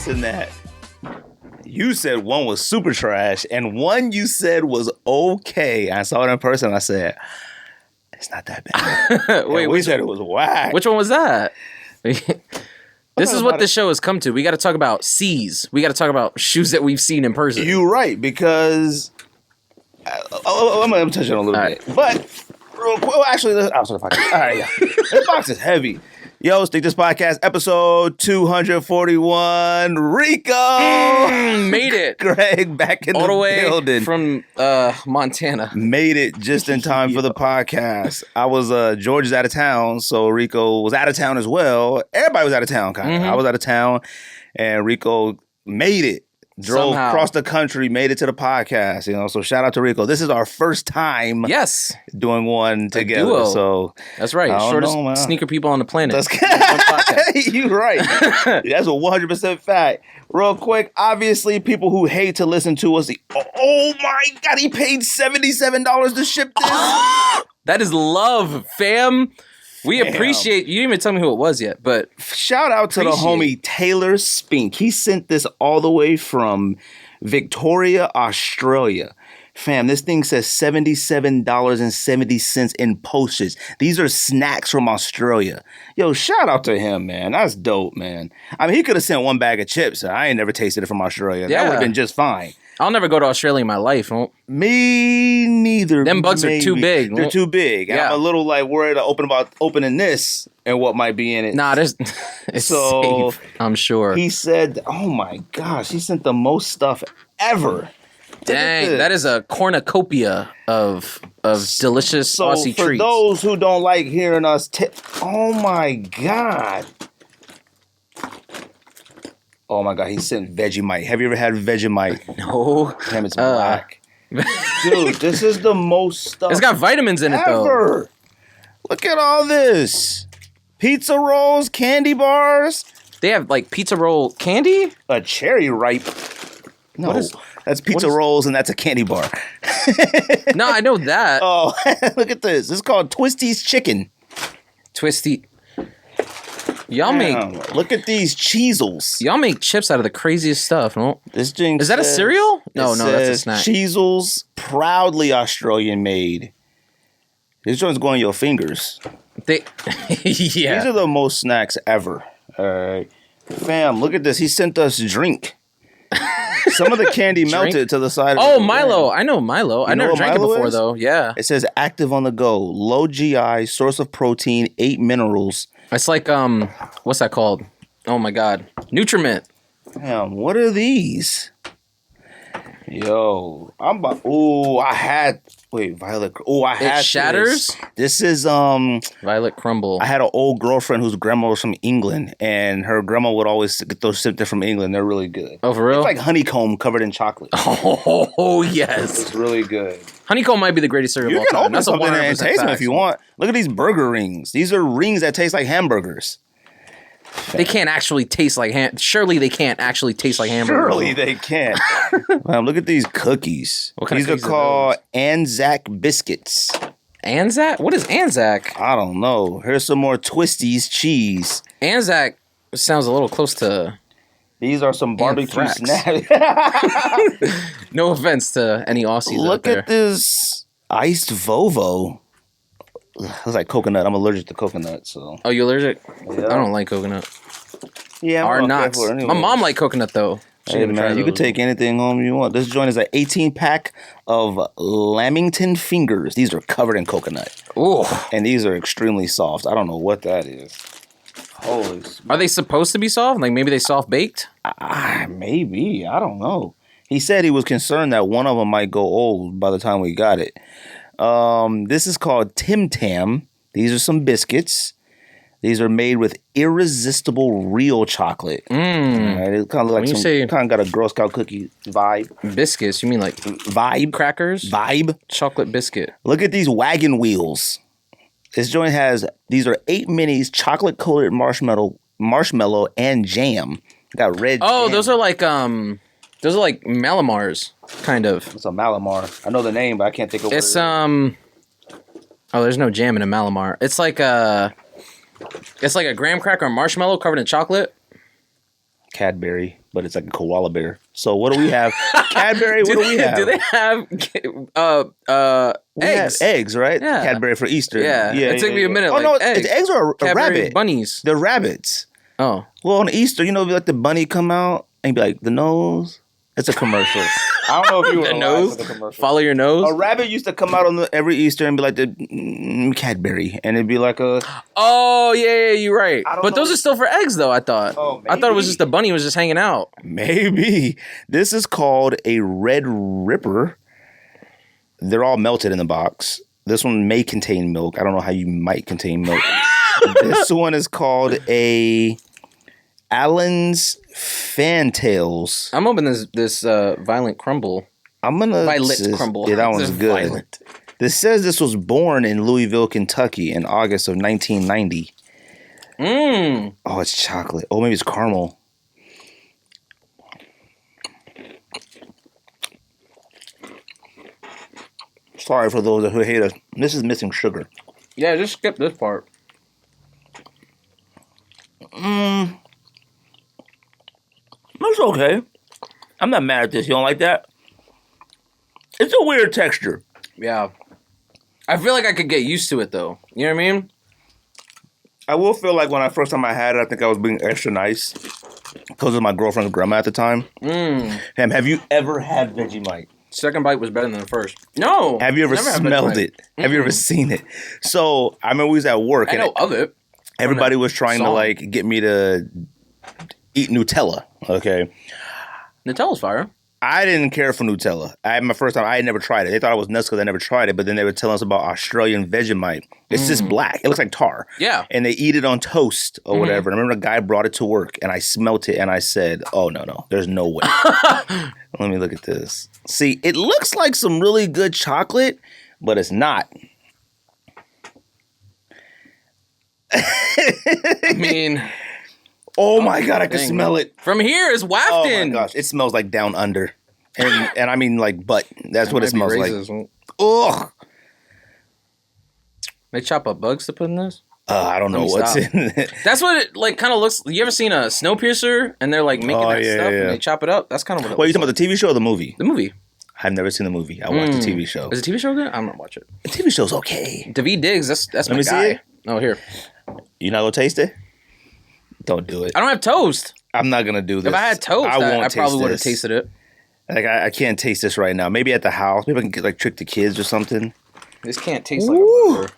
noticing that you said one was super trash and one you said was okay. I saw it in person. I said, it's not that bad. Wait, we said it was whack. Which one was that? This is what the show has come to. We got to talk about C's. We got to talk about shoes that we've seen in person. You're right, because I'm going to touch on a little bit. But, real quick, well, actually, I'll start the podcast. All right, yeah. This box is heavy. Yo, Stick This Podcast, episode 241. Ricco! Made it. Greg back in all the way building. From Montana. Made it just in time for the podcast. I was, George is out of town, so Ricco was out of town as well. Everybody was out of town, kind of. I was out of town, and Ricco made it. Drove across the country, made it to the podcast, so shout out to Ricco. This is our first time doing one together. Duo. So that's right. Shortest sneaker people on the planet. You're right. That's a 100% fact. Real quick, obviously, people who hate to listen to us, oh my God, he paid $77 to ship this. That is love, fam. We appreciate, you didn't even tell me who it was yet, but shout out to the homie Taylor Spink. He sent this all the way from Victoria, Australia. Fam, this thing says $77.70 in postage. These are snacks from Australia. Yo, shout out to him, man. That's dope, man. I mean, he could have sent one bag of chips. I ain't never tasted it from Australia. That would have been just fine. I'll never go to Australia in my life. Me neither. Them bugs are too big. They're too big. Yeah. I'm a little worried about opening this and what might be in it. Nah, it's safe, I'm sure. He said, oh my gosh, he sent the most stuff ever. Dang, that is a cornucopia of delicious Aussie treats. For those who don't like hearing us, oh my God. Oh my God, he sent Vegemite. Have you ever had Vegemite? No. Damn, it's black. Dude, this is the most stuff. It's got vitamins in it, though. Look at all this. Pizza rolls, candy bars. They have, pizza roll candy? A cherry ripe. No, that's pizza rolls and that's a candy bar. No, I know that. Oh, look at this. This is called Twisty's Chicken. Twisty. Look at these Cheezels. Y'all make chips out of the craziest stuff. No? This thing is that a cereal? No, that's a snack. Cheezels, proudly Australian made. This one's going on your fingers. These are the most snacks ever. All right. Fam, look at this. He sent us drink. Some of the candy melted to the side of Milo. I know Milo. I never drank it before, though. Yeah. It says active on the go. Low GI, source of protein, 8 minerals. It's like, what's that called? Oh, my God. Nutriment. Damn, what are these? Yo, Violet. It shatters? This is, Violet Crumble. I had an old girlfriend whose grandma was from England, and her grandma would always get those shipped from England. They're really good. Oh, for real? It's like honeycomb covered in chocolate. Oh, yes. It's really good. Honeycomb might be the greatest cereal of all time. You can open something and taste them if you want. Look at these burger rings. These are rings that taste like hamburgers. They can't actually taste like Surely they can't actually taste like hamburgers. Surely they can't. Look at these cookies. These are called Anzac biscuits. Anzac? What is Anzac? I don't know. Here's some more Twisties cheese. Anzac sounds a little close to... These are some barbecue snacks. No offense to any Aussies out there. Look at this iced Vovo. It's like coconut. I'm allergic to coconut, so. Oh, you allergic? Yeah. I don't like coconut. Yeah, I'm not. Anyway. My mom liked coconut though. Hey man, you can take anything home you want. This joint is an 18-pack of Lamington fingers. These are covered in coconut. Ooh, and these are extremely soft. I don't know what that is. Holy. Are they supposed to be soft? Like maybe they soft baked? Maybe. I don't know. He said he was concerned that one of them might go old by the time we got it. This is called Tim Tam. These are some biscuits. These are made with irresistible real chocolate. Right? It kind of look like kind of got a Girl Scout cookie vibe. Biscuits? You mean like vibe crackers? Vibe chocolate biscuit. Look at these wagon wheels. This joint has these are 8 minis, chocolate coated marshmallow and jam. Got red. Oh, jam. Those are like Malamars, kind of. It's a Malamar. I know the name, but I can't think of it. It's Oh, there's no jam in a Malamar. It's like a graham cracker or marshmallow covered in chocolate. Cadbury. but it's like a koala bear. So what do we have? Cadbury. What do we have? Do they have eggs? Have eggs, right? Yeah. Cadbury for Easter. Yeah. It took me a minute. Oh no, it's eggs or a Cadbury rabbit. Bunnies. They're rabbits. Oh. Well, on Easter, be like the bunny come out and be like the nose. It's a commercial. I don't know if you were the nose. The commercial. Follow your nose. A rabbit used to come out on every Easter and be like the Cadbury, and it'd be like a. Oh yeah, you're right. But those know. are still for eggs, though. I thought. Oh, I thought it was just the bunny was just hanging out. Maybe this is called a Red Ripper. They're all melted in the box. This one may contain milk. I don't know how you might contain milk. This one is called a Allen's Fantails. I'm hoping this Violent Crumble. Violet Crumble. Yeah, that one's good. Violent. This says this was born in Louisville, Kentucky in August of 1990. Oh, it's chocolate. Oh, maybe it's caramel. Sorry for those who hate us. This is missing sugar. Yeah, just skip this part. That's okay. I'm not mad at this. You don't like that? It's a weird texture. Yeah. I feel like I could get used to it, though. You know what I mean? I will feel like when I first time I had it, I think I was being extra nice because of my girlfriend's grandma at the time. Ham, have you ever had Vegemite? Second bite was better than the first. No. Have you ever smelled it? Have you ever seen it? So I remember we was at work. I know of it. Everybody was trying to like get me to eat Nutella. Okay. Nutella's fire. I didn't care for Nutella. I had my first time. I had never tried it. They thought I was nuts because I never tried it. But then they were telling us about Australian Vegemite. It's just black. It looks like tar. Yeah. And they eat it on toast or whatever. And I remember a guy brought it to work and I smelt it and I said, oh, no. There's no way. Let me look at this. See, it looks like some really good chocolate, but it's not. I mean... Oh my God, I can smell it. From here, it's wafting. Oh my gosh, it smells like down under. And I mean like butt. That's what it smells like. Ugh. They chop up bugs to put in this? I don't know what's in it. That's what it like kind of looks. You ever seen a Snowpiercer and they're like making that stuff and they chop it up? That's kind of what it Wait, you talking about the TV show or the movie? The movie. I've never seen the movie. I watched the TV show. Is the TV show good? I'm gonna watch it. The TV show's okay. David Diggs, that's Let my me guy. see it. Oh, here. You not gonna taste it? Don't do it. I don't have toast. I'm not gonna do this. If I had toast, I probably would have tasted it. Like I can't taste this right now. Maybe at the house. Maybe I can get like trick the kids or something. This can't taste like a burger.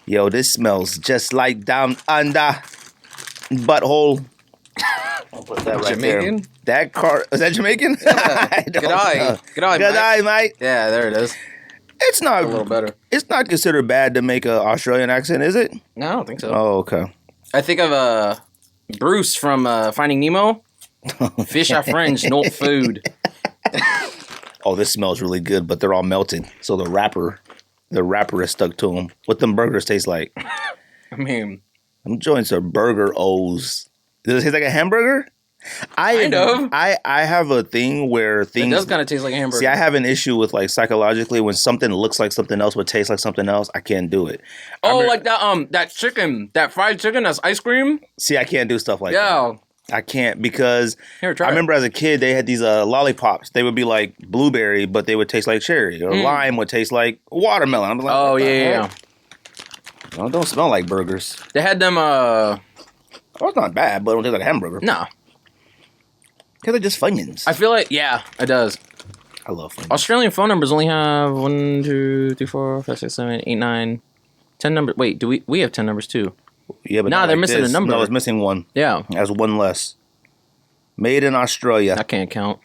Yo, this smells just like down under butthole. I'll put that right Jamaican? there. Is that Jamaican? Yeah. Good eye. Good eye, mate. Yeah, there it is. It's not a little better. It's not considered bad to make an Australian accent, is it? No, I don't think so. Oh, okay. I think of Bruce from Finding Nemo. Fish are friends, not food. Oh, this smells really good, but they're all melted. So the wrapper is stuck to them. What them burgers taste like? I mean, them joints are burger O's. Does it taste like a hamburger? Kind of. I have a thing where things... It does kind of taste like a hamburger. See, I have an issue with like psychologically when something looks like something else but tastes like something else, I can't do it. Like that chicken, that fried chicken that's ice cream? See, I can't do stuff like that. I can't because I remember as a kid they had these lollipops. They would be like blueberry, but they would taste like cherry, or lime would taste like watermelon. I'm like, oh yeah. Well, don't smell like burgers. They had them. Oh, it's not bad, but it don't taste like a hamburger. No, because they're just Funyuns. I feel like it does. I love Funyuns. Australian phone numbers only have 1, 2, 3, 4, 5, 6, 7, 8, 9, 10 numbers. Wait, do we have 10 numbers too? Yeah, but they're missing a number. No, it's missing one. Yeah. That's one less. Made in Australia. I can't count.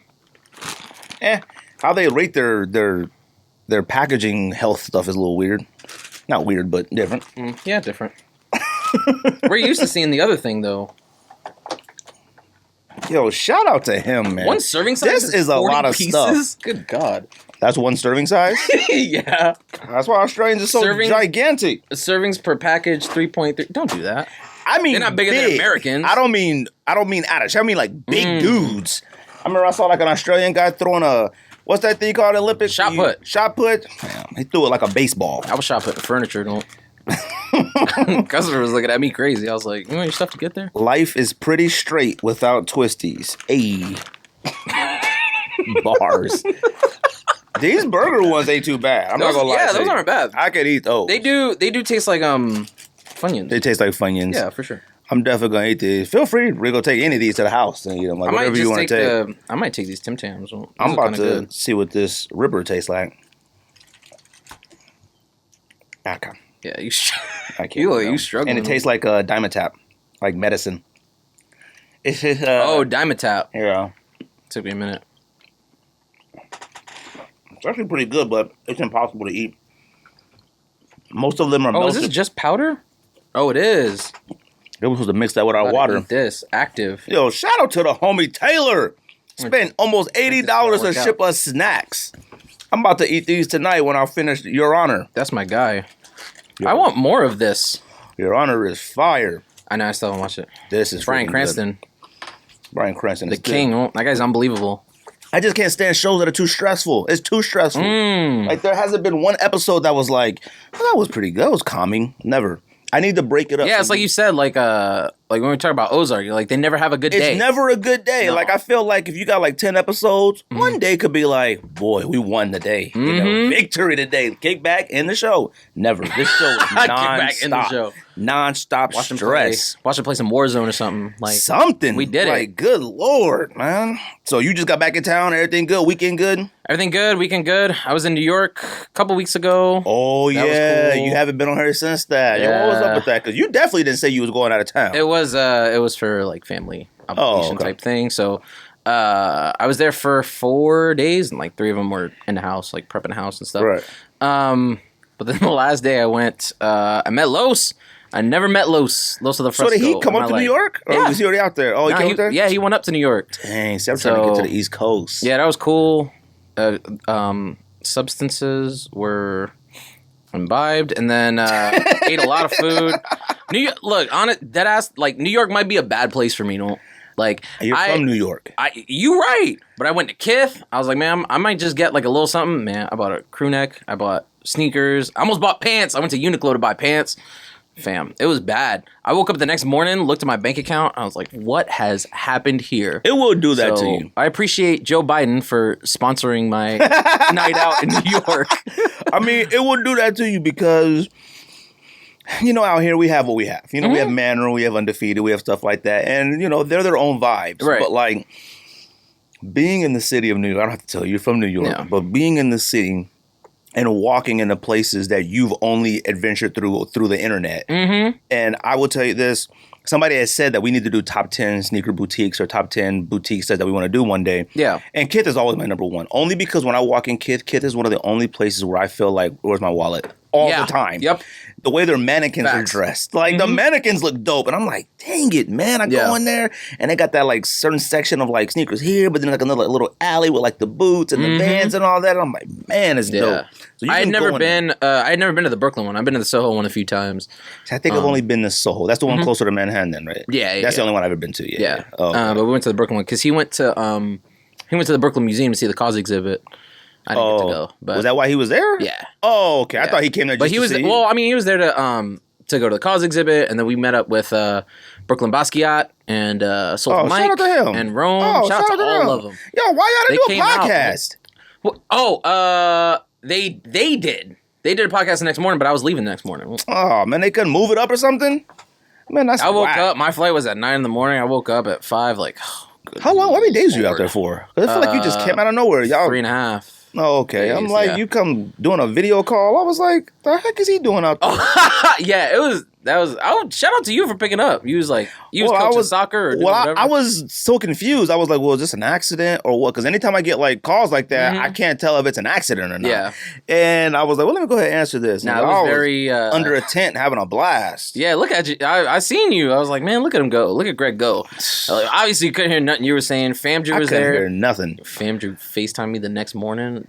How they rate their packaging health stuff is a little weird. Not weird, but different. Yeah, different. We're used to seeing the other thing, though. Yo, shout out to him, man. One serving size This is a lot of pieces? stuff. Good God. That's one serving size? Yeah. That's why Australians are so gigantic. Servings per package, 3.3. Don't do that. I mean, they're not bigger than Americans. I don't mean out of shape. I mean like big dudes. I remember I saw like an Australian guy throwing what's that thing called in Olympics? Shot put. Shot put. Damn, he threw it like a baseball. I was shot put the furniture, don't. Customer was looking at me crazy. I was like, you want your stuff to get there? Life is pretty straight without twisties. Ayy. Bars. These burger ones ain't too bad. I'm not gonna lie. Yeah, those aren't bad. I could eat those. They do taste like Funyuns. They taste like Funyuns. Yeah, for sure. I'm definitely gonna eat these. Feel free to go take any of these to the house and eat them. Like whatever you want to take. I might take these Tim Tams. I'm about to see what this Ripper tastes like. Okay. Yeah, you And struggling. it tastes like a Dimetap, like medicine. It's just, Dimetap. Yeah. Took me a minute. It's actually pretty good, but it's impossible to eat. Most of them are melted. Is this just powder? Oh, it is. They were supposed to mix that with our water. Eat this active. Yo, shout out to the homie Taylor. Spent almost $80 to ship us snacks. I'm about to eat these tonight when I finish Your Honor. That's my guy. I want more of this. Your Honor is fire. I know, I still haven't watched it. This is Bryan Cranston. Bryan Cranston the is king. Oh, that guy's unbelievable. I just can't stand shows that are too stressful. It's too stressful. Like, there hasn't been one episode that was like, well, that was pretty good. That was calming. Never. I need to break it up. Yeah, it's like you said, like when we talk about Ozark, you're like, they never have a good day. It's never a good day. No. Like, I feel like if you got like 10 episodes, one day could be like, boy, we won the day. You know, victory today. Kick back in the show. Never. This show is non-stop. Kick back in the show. Non-stop stress. Watch them play some Warzone or something. Like something. We did it. Like, good Lord, man. So you just got back in town. Everything good? Weekend good? Everything good. Weekend good. I was in New York a couple weeks ago. Oh, that yeah. was cool. You haven't been on here since that. Yeah. Yo, what was up with that? Because you definitely didn't say you was going out of town. It was for like family obligation type thing. So I was there for 4 days, and like 3 of them were in the house, like prepping the house and stuff. Right. But then the last day I went, I met Los. I never met Los of the Fresco. So did he come up to New York? Or was he already out there? Oh, he came up there? Yeah, he went up to New York. Dang, see, I'm trying to get to the East Coast. Yeah, that was cool. Substances were imbibed, and then ate a lot of food. New York, look, on it, that ass, like New York might be a bad place for me. Like you're from New York. You right, but I went to Kith. I was like, man, I might just get like a little something. Man, I bought a crew neck. I bought sneakers. I almost bought pants. I went to Uniqlo to buy pants. Fam, it was bad. I woke up the next morning, looked at my bank account. I was like, what has happened here? It will do that to you. I appreciate Joe Biden for sponsoring my night out in New York. I mean, it will do that to you because, you know, out here we have what we have. You know, we have Manor, we have Undefeated, we have stuff like that. And, you know, they're their own vibes. Right. But, like, being in the city of New York, I don't have to tell you, you're from New York, but being in the city and walking into places that you've only adventured through the internet. And I will tell you this, somebody has said that we need to do top 10 sneaker boutiques or top 10 boutiques that we want to do one day. Yeah. And Kith is always my number one. Only because when I walk in Kith is one of the only places where I feel like, where's my wallet? All the time. Yep. The way their mannequins are dressed. Like, the mannequins look dope. And I'm like, dang it, man. I go in there, and they got that, like, certain section of, like, sneakers here, but then, like, another little alley with, like, the boots and the Vans and all that. And I'm like, man, it's dope. So I had never been to the Brooklyn one. I've been to the Soho one a few times. I think I've only been to Soho. That's the one closer to Manhattan, then, right? Yeah. That's the only one I've ever been to. Yeah. Oh, okay. But we went to the Brooklyn one because he went to the Brooklyn Museum to see the Cause exhibit. I didn't get to go. But was that why he was there? Yeah. Oh, okay. I thought he came there just to see. Well, I mean, he was there to go to the Cause exhibit, and then we met up with Brooklyn Basquiat and Soulful Mike shout out to him. and Rome. Shout out to all of them. Yo, why y'all didn't do a podcast? They did. They did a podcast the next morning, but I was leaving the next morning. Oh, man, they couldn't move it up or something? Man, that's I woke up. My flight was at 9 in the morning. I woke up at 5, like, how long? How many days were you out there for? Because I feel like you just came out of nowhere. Y'all 3.5. Oh, okay. days, I'm like, you come doing a video call. I was like, the heck is he doing out there? Yeah, shout out to you for picking up. You was coaching soccer or whatever. I was so confused. I was like, well, is this an accident or what? Because anytime I get like calls like that, I can't tell if it's an accident or not. Yeah. And I was like, well, let me go ahead and answer this. Nah, it was very under a tent having a blast. Yeah, look at you. I seen you. I was like, man, look at him go. Look at Greg go. Like, obviously, you couldn't hear nothing you were saying. Famdrew was there. I couldn't hear nothing. Famdrew FaceTimed me the next morning.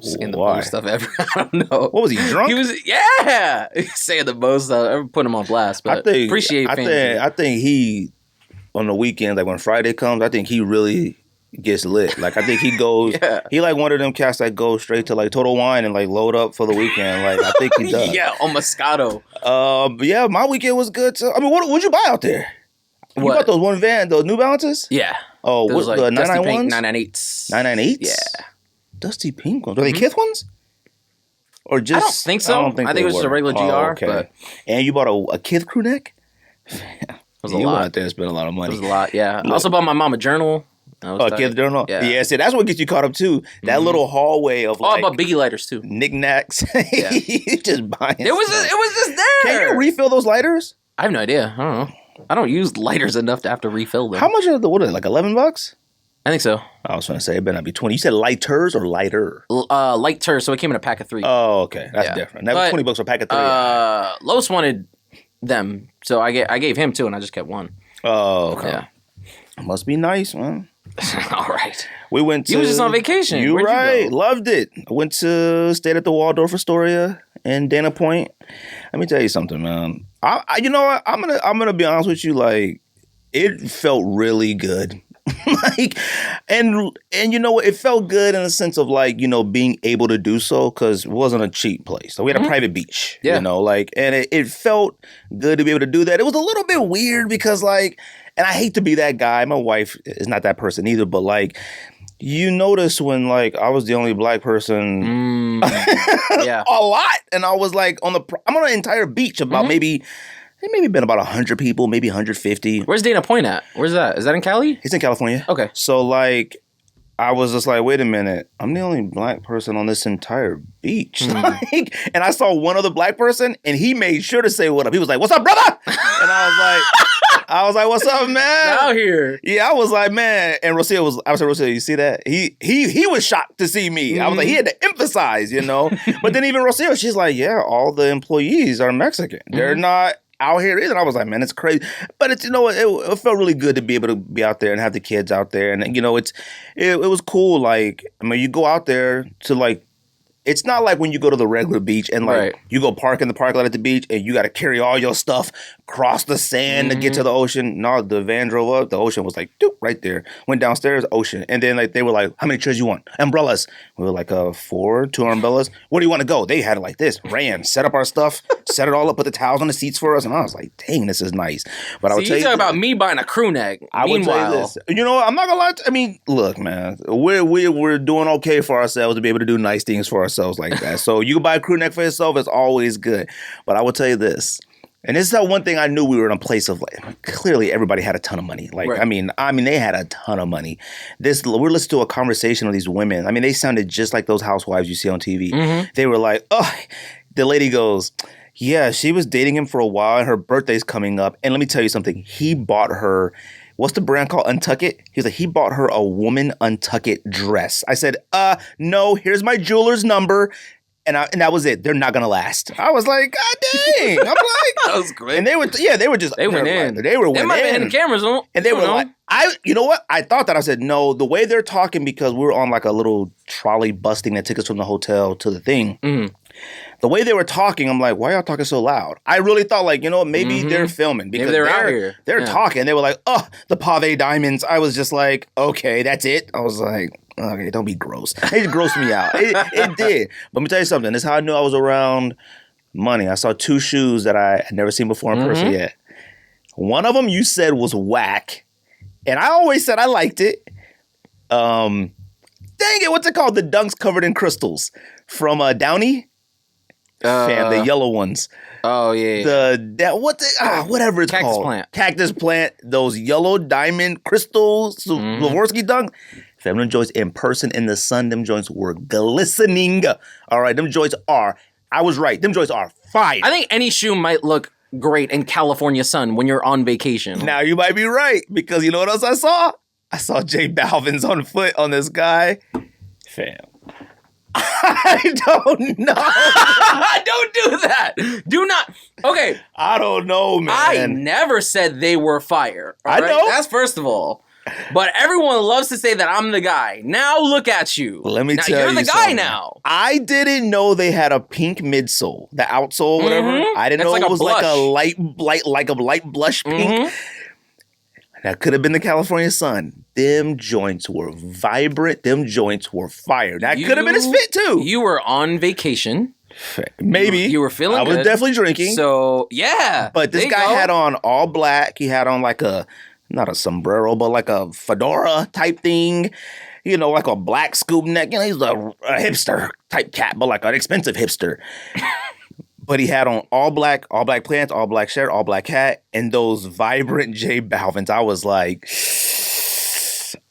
Saying the Why? most stuff ever. I don't know. What was he, drunk? He was, He's saying the most stuff. I put him on blast, but appreciate Famdrew. I think he, on the weekend, like when Friday comes, I think he really gets lit. Like I think he goes. Yeah. He like one of them cats that go straight to like Total Wine and like load up for the weekend. Like I think he does. Yeah, on Machado. But yeah, my weekend was good too. I mean, what'd you buy out there? You bought those those New Balances? Yeah. Oh, what's like the 991s? 998s. 998s? Yeah. Dusty pink ones. Are they Kith ones? Or just? I don't think so. I think it was just a regular GR. Okay. But and you bought a Kith crew neck? it was a You lot. went out there and spent a lot of It money. was a lot, yeah. I also bought my mom a journal. Kith journal? Yeah. See, that's what gets you caught up too. That little hallway of I like bought Biggie lighters too. knickknacks. Yeah. Just buying It was just there. Can you refill those lighters? I have no idea. I don't know. I don't use lighters enough to have to refill them. How much are what are they, like $11? I think so. I was trying to say it better not be 20. You said lighters or lighter? Lighter, so it came in a pack of 3. Oh, okay. That's Yeah. different. That was $20 for a pack of 3. Los wanted them, so I gave him 2 and I just kept 1. Oh, okay. Yeah. Must be nice, man. All right. We went to... You was just on vacation. You Where'd right. you go? Loved it. Stayed at the Waldorf Astoria in Dana Point. Let me tell you something, man. You know what? I'm gonna be honest with you. Like, it felt really good. Like, and you know what? It felt good in the sense of like, you know, being able to do so because it wasn't a cheap place. So we had a private beach, Yeah. you know, like, and it felt good to be able to do that. It was a little bit weird because like, and I hate to be that guy. My wife is not that person either, but like, you notice when like I was the only black person Yeah. a lot. And I was like I'm on an entire beach about maybe been about 100 people, maybe 150. Where's Dana Point at? Where's that? Is that in Cali? It's in California. Okay. So like I was just like, wait a minute, I'm the only black person on this entire beach. Like, and I saw one other black person and he made sure to say what up. He was like, what's up, brother? And I was like, what's up, man? Out here. Yeah, I was like, man. And I was like, Rocio, you see that? He was shocked to see me. I was like, he had to emphasize, you know? But then even Rocio, she's like, yeah, all the employees are Mexican. They're not out here either. I was like, man, it's crazy. But it's, you know, it felt really good to be able to be out there and have the kids out there. And, you know, it was cool. Like, I mean, you go out there to like, it's not like when you go to the regular beach and like you go park in the parking lot at the beach and you got to carry all your stuff across the sand to get to the ocean. No, the van drove up. The ocean was like, doop, right there. Went downstairs, ocean. And then like they were like, how many chairs you want? Umbrellas. We were like, 4, 2 umbrellas. Where do you want to go? They had it like this. Ran, set up our stuff, set it all up, put the towels on the seats for us. And I was like, dang, this is nice. But I would tell you, talk about me buying a crew neck. I would tell you this. You know what? I'm not gonna lie. I mean, look, man, we're doing okay for ourselves to be able to do nice things for ourselves like that. So you can buy a crew neck for yourself. It's always good. But I will tell you this. And this is how one thing I knew we were in a place of like, clearly everybody had a ton of money. Like, I mean, they had a ton of money. We're listening to a conversation with these women. I mean, they sounded just like those housewives you see on TV. They were like, oh, the lady goes, yeah, she was dating him for a while and her birthday's coming up. And let me tell you something. He bought her, what's the brand called? Untuck It? He was like, he bought her a woman Untuck It dress. I said, no, here's my jeweler's number. And that was it. They're not gonna last. I was like, God dang! I'm like, That was great. And they went in. They were They might have been in the cameras, though. And they were like, you know what? I thought that. I said, no, the way they're talking, because we were on like a little trolley bus thing that took us from the hotel to the thing. The way they were talking, I'm like, why y'all talking so loud? I really thought like, you know, maybe they're filming because they're out here. They're talking. They were like, oh, the pave diamonds. I was just like, okay, that's it. I was like, okay, don't be gross. It grossed me out. It did. But let me tell you something. This is how I knew I was around money. I saw 2 shoes that I had never seen before in person yet. One of them you said was whack. And I always said I liked it. Dang it, what's it called? The Dunks covered in crystals from Downey. Fam, the yellow ones. Oh yeah. Whatever it's called. Cactus plant. Those yellow diamond crystals. Swarovski Dunk. Fam, them joints in person in the sun. Them joints were glistening. All right, them joints are. I was right. Them joints are fire. I think any shoe might look great in California sun when you're on vacation. Now you might be right because you know what else I saw? I saw J Balvin's on foot on this guy. Fam. I don't know. Don't do that. Do not. Okay. I don't know, man. I never said they were fire. I know. That's first of all. But everyone loves to say that I'm the guy. Now look at you. Let me tell you you're the guy something. now. I didn't know they had a pink midsole, the outsole, whatever. I didn't know like it a was blush. like a light blush pink. That could have been the California sun. them joints were vibrant. Them joints were fire. That could have been his fit too. You were on vacation. Maybe. You were feeling good. I was definitely drinking. So, yeah. But this guy had on all black. He had on like not a sombrero, but like a fedora type thing. You know, like a black scoop neck. You know, he's a hipster type cat, but like an expensive hipster. But he had on all black pants, all black shirt, all black hat, and those vibrant J Balvins. I was like,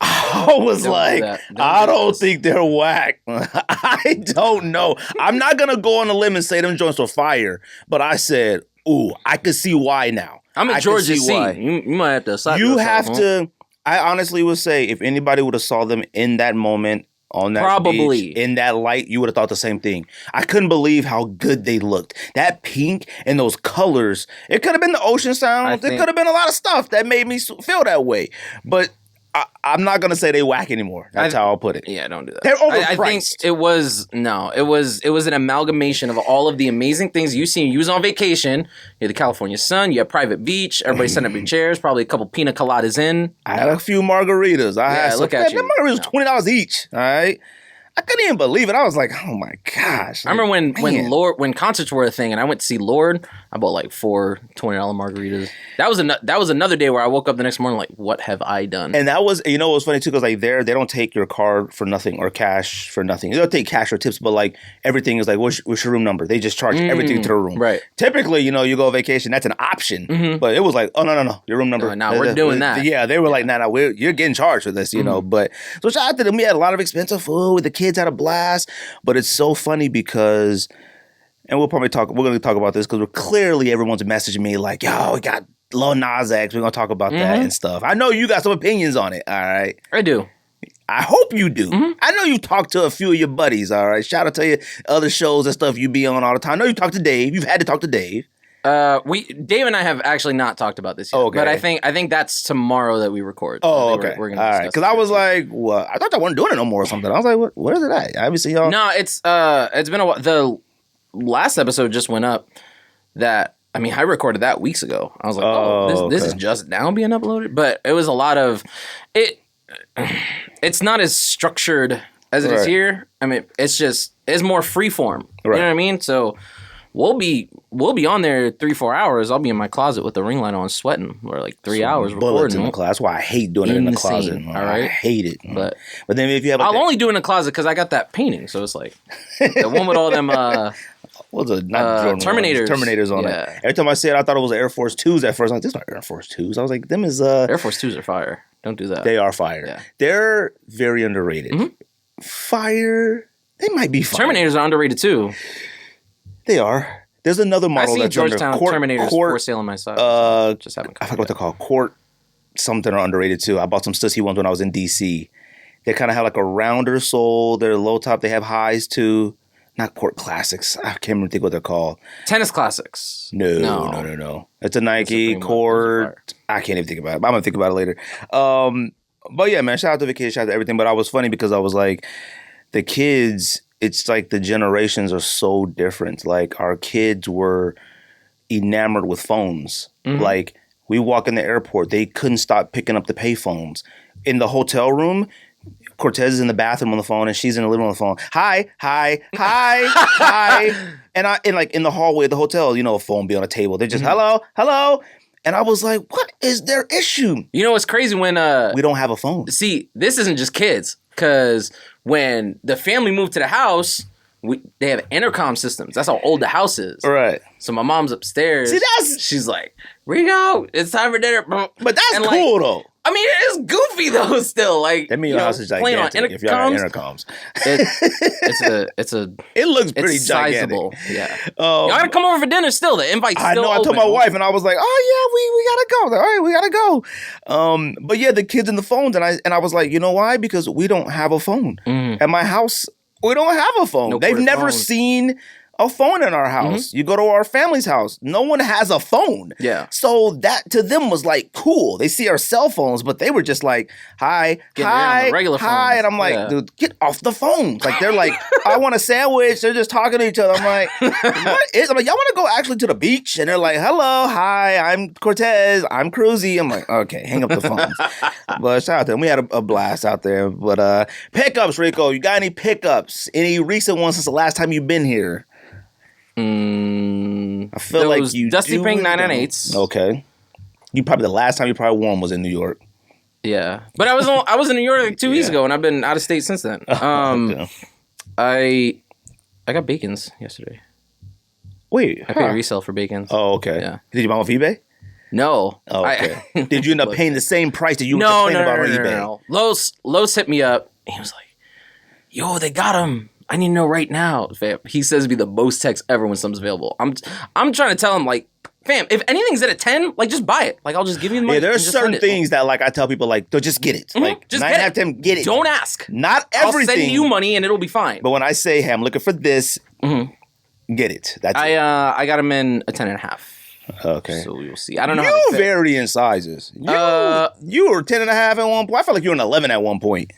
I don't think they're whack. I don't know. I'm not going to go on a limb and say them joints were fire, but I said, ooh, I could see why now. I'm in Georgia's seat. You might have to side You have to, I honestly would say, if anybody would have saw them in that moment, on that beach, in that light, you would have thought the same thing. I couldn't believe how good they looked. That pink and those colors, it could have been the ocean sounds. It could have been a lot of stuff that made me feel that way. But I'm not going to say they whack anymore. That's how I'll put it. Yeah, don't do that. They're overpriced. I think it was an amalgamation of all of the amazing things you seen. You was on vacation. You had the California sun. You had private beach. Everybody set up your chairs. Probably a couple pina coladas in. I had a few margaritas. Look at you. Them margaritas were $20 each. All right. I couldn't even believe it. I was like, oh my gosh. I remember when concerts were a thing and I went to see Lord, I bought like 4 $20 margaritas. That was another day where I woke up the next morning like, what have I done? And that was, you know, what was funny too, because like they don't take your card for nothing or cash for nothing. They don't take cash or tips, but like everything is like, what's your room number? They just charge everything to the room. Right. Typically, you know, you go on vacation, that's an option. But it was like, oh, no, your room number. No, we're doing that. Yeah, they were like, nah, you're getting charged for this, you know. But so shout out to them. We had a lot of expensive food. The kids had a blast. But it's so funny because, and we're going to talk about this because clearly everyone's messaging me like, yo, we got Lil Nas X. We're going to talk about that and stuff. I know you got some opinions on it, all right? I do. I hope you do. I know you talk to a few of your buddies, all right? Shout out to you, other shows and stuff you be on all the time. I know you talk to Dave. You've had to talk to Dave. Dave and I have actually not talked about this yet. Okay. But I think that's tomorrow that we record. So okay. We're gonna all right. Because I was like, well, I thought y'all weren't doing it no more or something. I was like, what is it at? I haven't seen y'all. No, it's been a while. The last episode just went up. I recorded that weeks ago. I was like, this is just now being uploaded. But it was a lot of it. It's not as structured as it is here. I mean, it's more freeform. Right. You know what I mean? So. We'll be on there 3-4 hours. I'll be in my closet with the ring light on, sweating for like 3 hours recording. In the closet. That's why I hate doing it in the closet. All right, I hate it. But then if you have, I'll only do it in the closet because I got that painting. So it's like the one with all them Terminators on it. Every time I see it, I thought it was Air Force 2s at first. I'm like, this is not Air Force 2s. I was like, them is Air Force 2s are fire. Don't do that. They are fire. Yeah. They're very underrated. Fire. They might be fire. Terminators are underrated too. They are. There's another model that's Georgetown Terminators for sale on my side. Just haven't. I forgot what they're called. Court something are underrated too. I bought some stussy ones when I was in DC. They kind of have like a rounder sole. They're low top. They have highs too. Not Court Classics. I can't even think what they're called. Tennis Classics. No. It's a Nike Court. I can't even think about it. I'm gonna think about it later. But yeah, man. Shout out to Vacation. Shout out to everything. But I was funny because I was like, the kids. It's like the generations are so different. Like our kids were enamored with phones. Like we walk in the airport, they couldn't stop picking up the pay phones. In the hotel room, Cortez is in the bathroom on the phone and she's in the living room on the phone. Hi. And like in the hallway of the hotel, you know, a phone be on a table. They're just hello. And I was like, what is their issue? You know what's crazy when we don't have a phone. See, this isn't just kids, because when the family moved to the house, they have intercom systems. That's how old the house is. Right. So my mom's upstairs. See, she's like, Ricco, it's time for dinner. But that's cool though. I mean, it's goofy though. Still, like that means your house is gigantic. If y'all got intercoms, it looks pretty sizable. Gigantic. Yeah, y'all gotta come over for dinner. Still, the invite's still open. I told my wife, and I was like, "Oh yeah, we gotta go. All right, we gotta go." But yeah, the kids and the phones, and I was like, you know why? Because we don't have a phone at my house. We don't have a phone. They've never seen a phone in our house. You go to our family's house. No one has a phone. Yeah. So that to them was like cool. They see our cell phones, but they were just like, hi, hi, regular hi. phones. And I'm like, dude, get off the phone. Like, they're like, I want a sandwich. They're just talking to each other. I'm like, what is? I'm like, y'all want to go actually to the beach? And they're like, hello, hi, I'm Cortez. I'm Cruzy. I'm like, okay, hang up the phones. But shout out to them. We had a blast out there. But pickups, Ricco. You got any pickups? Any recent ones since the last time you've been here? I feel like you Dusty Pink 998s. Okay. You probably the last time you probably wore them was in New York. Yeah. But I was in New York like 2 weeks ago, and I've been out of state since then. Okay. I got Bacons yesterday. Wait. I paid resale for Bacons. Oh, okay. Yeah. Did you buy them off eBay? No. Oh, okay. Did you end up paying the same price that you were no, complaining about on eBay? No. Los hit me up. He was like, yo, they got them. I need to know right now. Fam, he says to be the most text ever when something's available. I'm trying to tell him, like, fam, if anything's at a 10, like, just buy it. Like, I'll just give you the money. Yeah, there's certain things that, like, I tell people, like, just get it. Like, just 9 get out of 10, get it. Don't ask. Not everything. I'll send you money and it'll be fine. But when I say, hey, I'm looking for this, get it. That's it. I got him in a 10.5. Okay. So we will see. I don't know how You they fit. vary in sizes. You were 10 and a half at one point. I felt like you were an 11 at one point.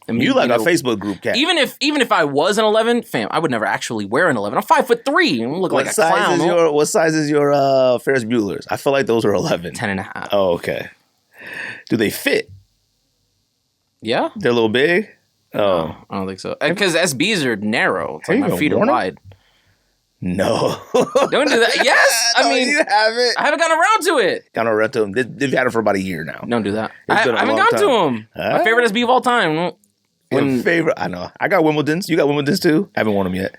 You like a Facebook group cat. Even if I was an 11, fam, I would never actually wear an 11. I'm 5'3" and look like a clown. What size is your Ferris Bueller's? I feel like those are 11. 10.5. Oh, okay. Do they fit? Yeah. They're a little big? Oh. I don't think so. Because SBs are narrow. It's like Have you my feet are worn them? wide. No. Don't do that. Yes. I mean, you haven't. I haven't gotten around to it. Kind of to them. They've had it for about a year now. Don't do that. It's I been a haven't long gone to time. them. My favorite SB of all time. Your favorite? I know. I got Wimbledon's. You got Wimbledon's too? I haven't worn them yet.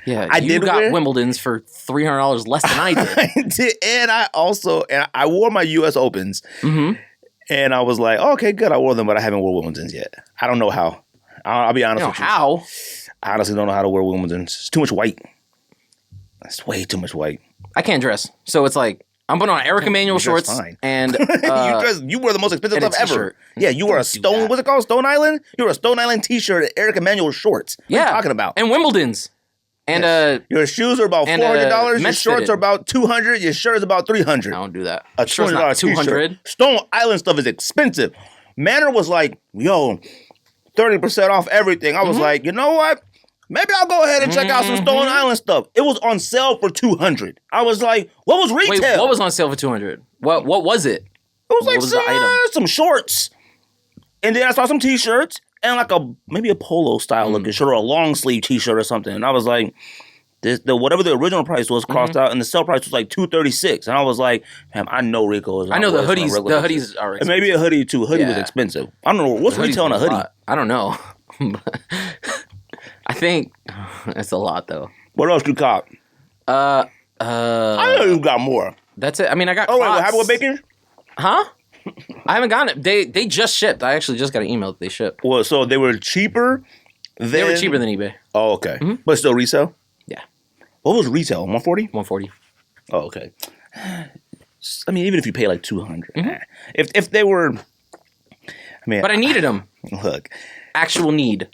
Yeah, I you did got wear- Wimbledon's for $300 less than I did. I did. And I wore my U.S. Opens. Mm-hmm. And I was like, oh, okay, good. I wore them, but I haven't worn Wimbledon's yet. I don't know how. I'll be honest with you. How? I honestly don't know how to wear Wimbledon's. It's too much white. That's way too much white. I can't dress. So it's like, I'm putting on Eric Emanuel shorts fine. and you wear the most expensive and a stuff ever. t-shirt. Yeah, you wear a Don't do Stone. that. What's it called? Stone Island. You wear a Stone Island T-shirt and Eric Emanuel shorts. What are you talking about? And Wimbledon's. And your shoes are about and, $400. Your Men's shorts fitted. are about $200. Your shirt is about $300. I don't do that. A Shirt's $200 not T-shirt. $200. Stone Island stuff is expensive. Manor was like, yo, 30% off everything. I was like, you know what? Maybe I'll go ahead and check out some Stone Island stuff. It was on sale for $200. I was like, what was retail? Wait, what was on sale for $200? What was it? It was What like was the item? some shorts. And then I saw some t-shirts and like maybe a polo style looking shirt or a long sleeve t-shirt or something. And I was like, whatever the original price was crossed out and the sale price was like $236. And I was like, man, I know Ricco is not I know the worth my hoodies. regular The price. hoodies are And maybe a hoodie too. Hoodie was Yeah. expensive. I don't know. What's retail on a hoodie? I don't know. I think it's a lot though. What else you caught? I know you got more. That's it. I mean, I got. Oh, wait, what Crocs. happened with bacon? Huh? I haven't gotten it. They just shipped. I actually just got an email that they shipped. Well, so they were cheaper than... They were cheaper than eBay. Oh, okay. But still resale? Yeah, What was retail? 140? 140. Oh, okay. I mean, even if you pay like 200, if they were, I mean, But I needed them. look, Actual need.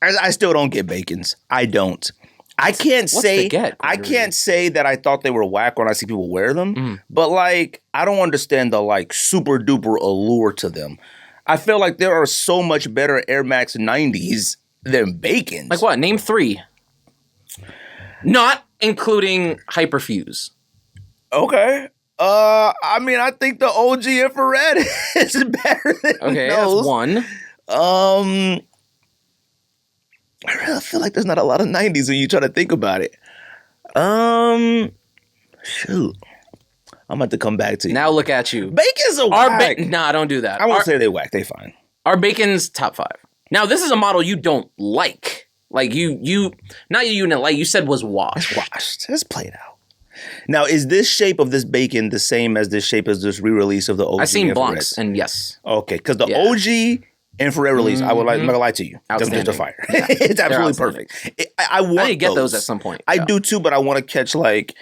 I still don't get bacons. I don't. I can't say to get, I Gregory? can't say that I thought they were whack when I see people wear them, but like I don't understand the like super duper allure to them. I feel like there are so much better Air Max 90s than bacons. Like what? Name 3. Not including Hyperfuse. Okay. I mean, I think the OG infrared is better than Okay, those. that's 1. I really feel like there's not a lot of 90s when you try to think about it. Shoot. I'm about to come back to you. Now look at you. Bacon's a Our whack. Nah, don't do that. I won't say they whack. They fine. Our Bacon's top 5. Now, this is a model you don't like. Like, you didn't like, you said was washed. Washed. Just play it out. Now, is this shape of this bacon the same as this shape as this re-release of the OG I've seen infrared? Blancs, and yes. Okay, because the Yeah. OG infrared release, I would like, I'm not gonna lie to you. Outstanding. Just fire. It's absolutely outstanding. perfect. I want I need to get those at some point. I Yeah. do too, but I want to catch like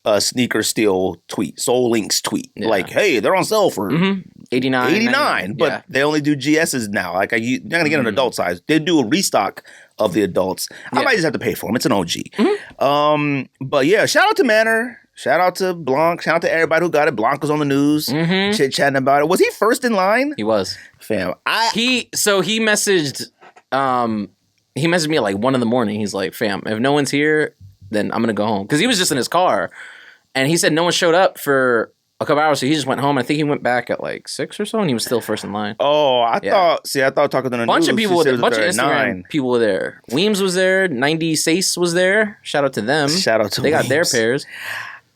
a sneaker steal tweet, Soul Link's tweet. Yeah. Like, hey, they're on sale for Yeah, 89. 89, but yeah. they only do GSs now. Like, you're not going to get an adult size. They do a restock of the adults. I might just have to pay for them. It's an OG. But yeah, shout out to Manor. Shout out to Blanc. Shout out to everybody who got it. Blanc was on the news, chit-chatting about it. Was he first in line? He was. Fam. He messaged me at like 1 a.m. He's like, fam, if no one's here, then I'm going to go home. Because he was just in his car. And he said no one showed up for a couple hours, so he just went home. I think he went back at like 6 or so, and he was still first in line. Oh, I thought talking to the bunch news. Of people with a bunch of Instagram 9. people were there. Weems was there. 90 Sace was there. Shout out to them. Shout out to They got Weems. their pairs.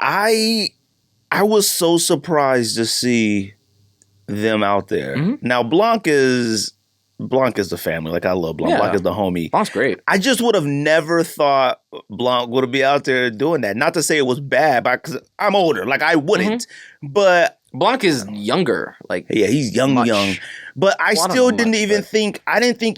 I was so surprised to see them out there. Now Blanc is the family. Like, I love Blanc. Yeah. Blanc is the homie. Blanc's great. I just would have never thought Blanc would be out there doing that. Not to say it was bad, because I'm older. Like, I wouldn't. But Blanc is younger. Like, yeah, he's young. But I still didn't think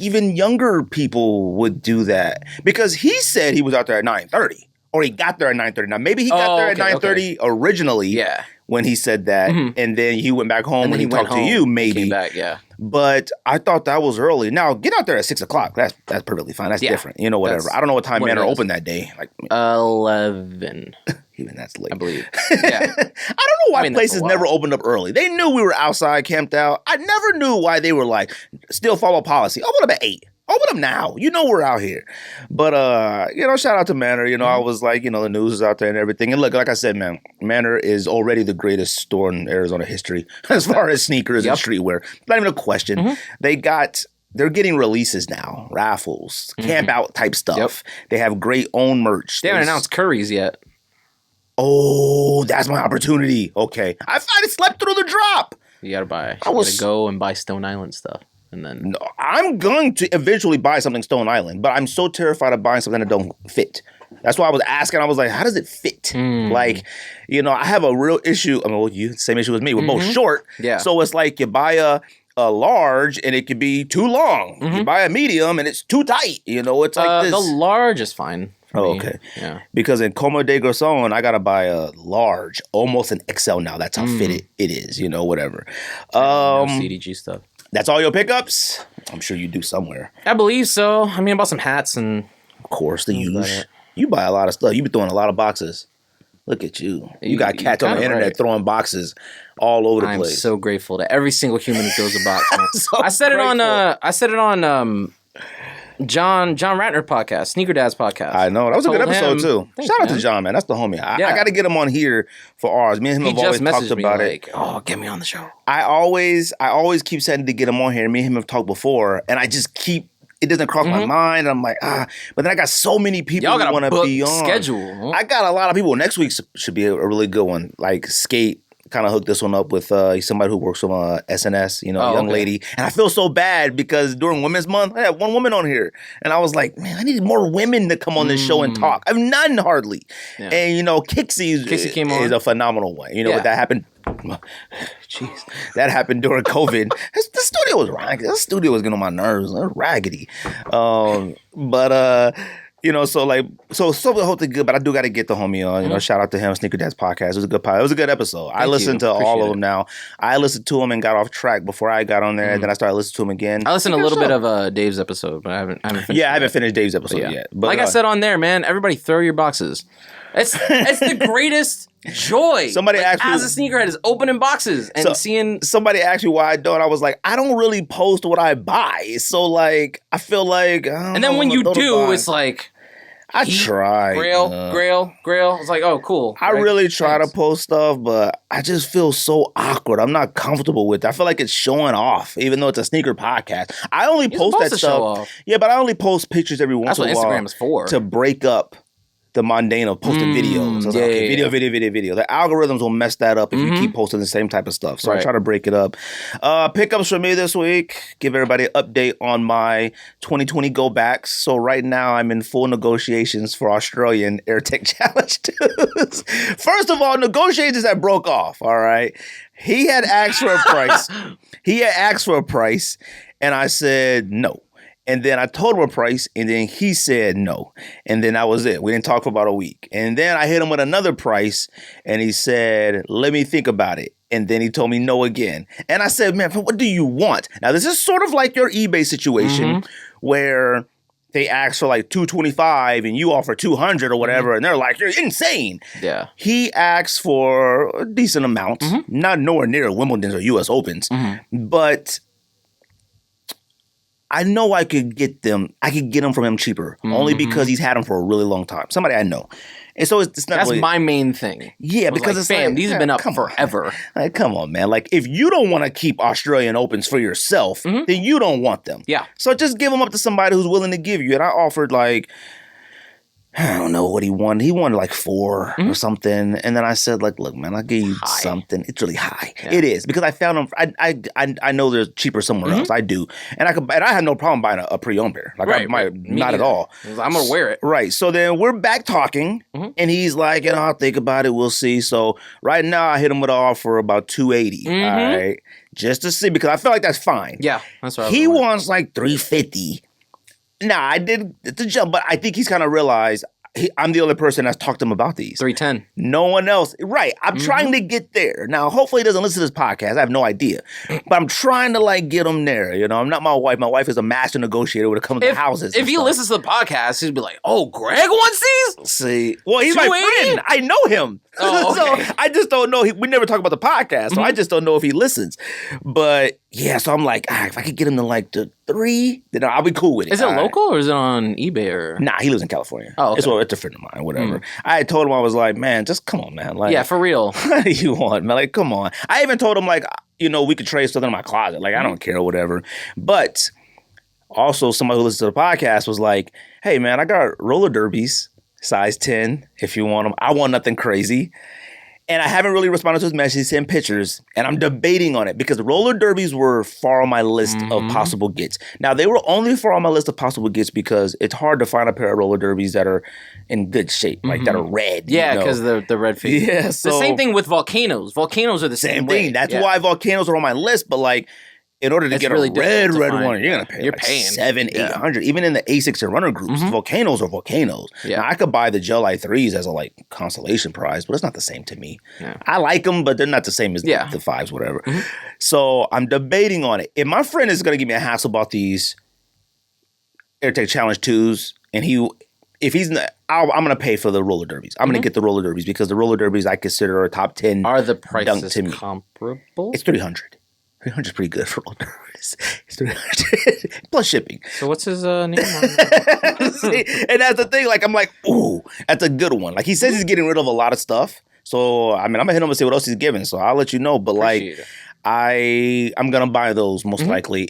even younger people would do that, because he said he was out there at 9:30. Or he got there at 9:30. Now, maybe he got there at 9:30 originally. Yeah. When he said that, and then he went back home and he talked to you, maybe. Came back, yeah. But I thought that was early. Now, get out there at 6 o'clock. That's perfectly fine. That's different. You know, whatever. I don't know what time Manor opened that day. Like 11. Even that's late. I believe. Yeah. I don't know why places never opened up early. They knew we were outside, camped out. I never knew why they were like, still follow policy. Open up at 8. Open up now. You know we're out here. But, shout out to Manor. You know, I was like, the news is out there and everything. And look, like I said, man, Manor is already the greatest store in Arizona history as far as sneakers and streetwear. Not even a question. They're getting releases now, raffles, camp out type stuff. They have great own merch. They haven't announced Curry's yet. Oh, that's my opportunity. Okay. I finally slept through the drop. You gotta go and buy Stone Island stuff. And then no, I'm going to eventually buy something Stone Island, but I'm so terrified of buying something that don't fit. That's why I was asking. I was like, how does it fit? Like, I have a real issue. I mean, same issue as me. We're both short. Yeah. So it's like you buy a large and it could be too long. You buy a medium and it's too tight. It's like this. The large is fine. Oh, okay. Yeah. Because in Como de Garçon, I got to buy a large, almost an XL now. That's how fit it is, whatever. No CDG stuff. That's all your pickups? I'm sure you do somewhere. I believe so. I mean, I bought some hats and... Of course, the use. You buy a lot of stuff. You been throwing a lot of boxes. Look at you. You got cats on the internet throwing boxes all over the place. I'm so grateful to every single human who throws a box. I said it on John Ratner podcast, Sneaker Dad's podcast. I know. That was a good episode, too. Thanks, Shout out to John, man. That's the homie. I got to get him on here for ours. Me and him have always talked about it. Oh, get me on the show. I always keep saying to get him on here. Me and him have talked before, and I just keep... It doesn't cross my mind. I'm like, but then I got so many people who want to be on. Schedule. I got a lot of people. Next week should be a really good one. Like Skate kind of hooked this one up with somebody who works from SNS, a young lady. And I feel so bad because during Women's Month, I had one woman on here. And I was like, man, I need more women to come on this show and talk. I have none hardly. Yeah. And, Kixie came on. is a phenomenal one. What that happened? Jeez, that happened during COVID. The studio was raggedy. The studio was getting on my nerves. It was raggedy. So the whole thing good, but I do got to get the homie on. Shout out to him, Sneaker Dad's podcast. It was a good podcast. It was a good episode. I listened to all of them now. I listened to them and got off track before I got on there. And then I started listening to them again. I listened a little bit of Dave's episode, but I haven't finished. Yeah, I haven't finished Dave's episode yet. But like I said on there, man, everybody throw your boxes. It's the greatest joy. Somebody actually, as a sneakerhead, is opening boxes and seeing. Somebody asked me why I don't. I was like, I don't really post what I buy. So like, I feel like. And then when you do, it's like. I try. Grail. It's like, oh, cool. I really try to post stuff, but I just feel so awkward. I'm not comfortable with it. I feel like it's showing off, even though it's a sneaker podcast. I only post that stuff. Yeah, but I only post pictures every once in a while. That's what Instagram is for. To break up the mundane of posting videos. So video. The algorithms will mess that up if you keep posting the same type of stuff. So I try to break it up. Pickups for me this week. Give everybody an update on my 2020 go backs. So right now I'm in full negotiations for Australian AirTech Challenge 2s. First of all, negotiations that broke off. All right. He had asked for a price. And I said no. And then I told him a price, and then he said no. And then that was it. We didn't talk for about a week. And then I hit him with another price, and he said, let me think about it. And then he told me no again. And I said, man, what do you want? Now, this is sort of like your eBay situation where they ask for like $225 and you offer $200 or whatever. And they're like, you're insane. Yeah. He asked for a decent amount, not nowhere near Wimbledon's or US Opens, but I know I could get them from him cheaper only because he's had them for a really long time. Somebody I know. And so it's not That's really, my main thing. Yeah, because like, it's fam, like, these have been up forever. Like, come on, man. Like, if you don't want to keep Australian Opens for yourself, then you don't want them. Yeah. So just give them up to somebody who's willing to give you. And I offered like, I don't know what he wanted. He wanted like 4 or something. And then I said, like, look, man, I'll give you something. It's really high. Yeah. It is. Because I found them. I know they're cheaper somewhere else. I do. And I had no problem buying a pre-owned pair. Like, not at all. I'm going to wear it. Right. So then we're back talking. And he's like, I'll think about it. We'll see. So right now I hit him with an offer about $280. All right. Just to see. Because I feel like that's fine. Yeah. That's what he wants like $350. Nah, I did the jump, but I think he's kind of realized I'm the only person that's talked to him about these. 310. No one else. Right. I'm trying to get there. Now, hopefully he doesn't listen to this podcast. I have no idea. But I'm trying to like get him there. You know, I'm not my wife. My wife is a master negotiator when it comes to houses. If he listens to the podcast, he'd be like, oh, Greg wants these? See. Well, he's my friend. I know him. Oh, okay. So I just don't know. We never talk about the podcast, so I just don't know if he listens. But yeah, so I'm like, if I could get him to like the 3, then I'll be cool with it. Is it local or is it on eBay or? Nah, he lives in California. Oh, okay. It's a friend of mine, whatever. I had told him, I was like, man, just come on, man. Like, yeah, for real. What do you want, man? Like, come on. I even told him, like, we could trade something in my closet. Like, I don't care or whatever. But also, somebody who listens to the podcast was like, hey, man, I got roller derbies, size 10, if you want them. I want nothing crazy. And I haven't really responded to his message. He sent pictures, and I'm debating on it because roller derbies were far on my list of possible gets. Now, they were only far on my list of possible gets because it's hard to find a pair of roller derbies that are in good shape, like that are red. Yeah, because the red feet. Yeah, so the same thing with volcanoes. Volcanoes are the same thing. way. That's why volcanoes are on my list, but like, in order to get really a red find. one, you're gonna pay like $700-800. Even in the A6 and runner groups, volcanoes are volcanoes. Yeah. Now I could buy the Gel i3s as a like consolation prize, but it's not the same to me. Yeah. I like them, but they're not the same as the 5s, whatever. So I'm debating on it. If my friend is gonna give me a hassle about these AirTech Challenge 2s, and I'm gonna pay for the roller derbies. I'm gonna get the roller derbies because the roller derbies I consider a top 10. Are the prices to me. comparable? It's $300. $300 is pretty good for roller derbies. It's $300 plus shipping. So what's his name? See, and that's the thing. Like, I'm like, ooh, that's a good one. Like, he says he's getting rid of a lot of stuff. So, I mean, I'm gonna hit him and see what else he's giving. So I'll let you know. But I'm gonna buy those most likely.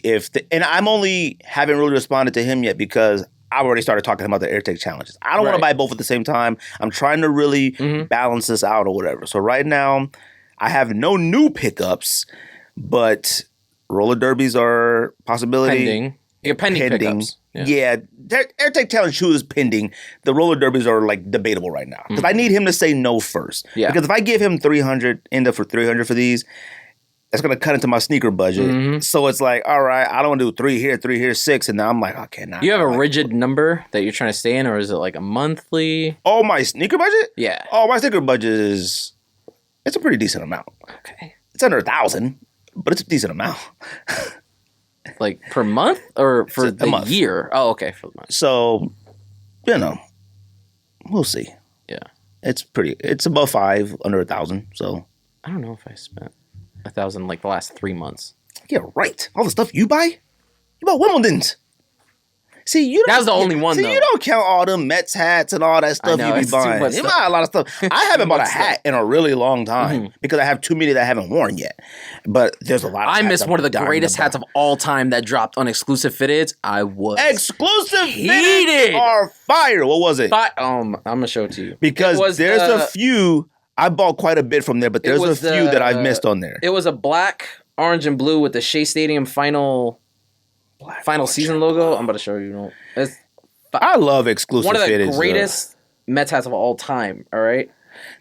And I'm only haven't really responded to him yet because I've already started talking about the AirTech challenges. I don't want to buy both at the same time. I'm trying to really balance this out or whatever. So right now, I have no new pickups. But roller derbies are a possibility. Pending. You're pending pickups. Yeah. AirTech Challenge 2 is pending. The roller derbies are like debatable right now. Because I need him to say no first. Yeah. Because if I give him end up for $300 for these, that's going to cut into my sneaker budget. So it's like, all right, I don't want to do 3 here, 6. And then I'm like, okay, now. You have a rigid number that you're trying to stay in, or is it like a monthly? Oh, my sneaker budget? Yeah. Oh, my sneaker budget it's a pretty decent amount. Okay. It's under 1,000. But it's a decent amount. Like per month or for the month. year? Oh, okay. For the month. So, we'll see. Yeah. It's above 5, under 1,000. So. I don't know if I spent 1,000 like the last 3 months. Yeah, right. All the stuff you buy? You bought Wimbledon's. See, you don't. That was the only one, though. You don't count all them Mets hats and all that stuff know, you be buying. You buy a lot of stuff. I haven't bought a hat in a really long time because I have too many that I haven't worn yet. But there's a lot of I hats missed one of the greatest hats of all time that dropped on exclusive fitteds. I was exclusive heated. Fitteds are fire. What was it? I'm gonna show it to you. Because there's a few. I bought quite a bit from there, but there's a few that I've missed on there. It was a black, orange, and blue with the Shea Stadium final season logo. I'm about to show you. I love exclusive one of the fitteds, greatest Mets hats of all time. All right.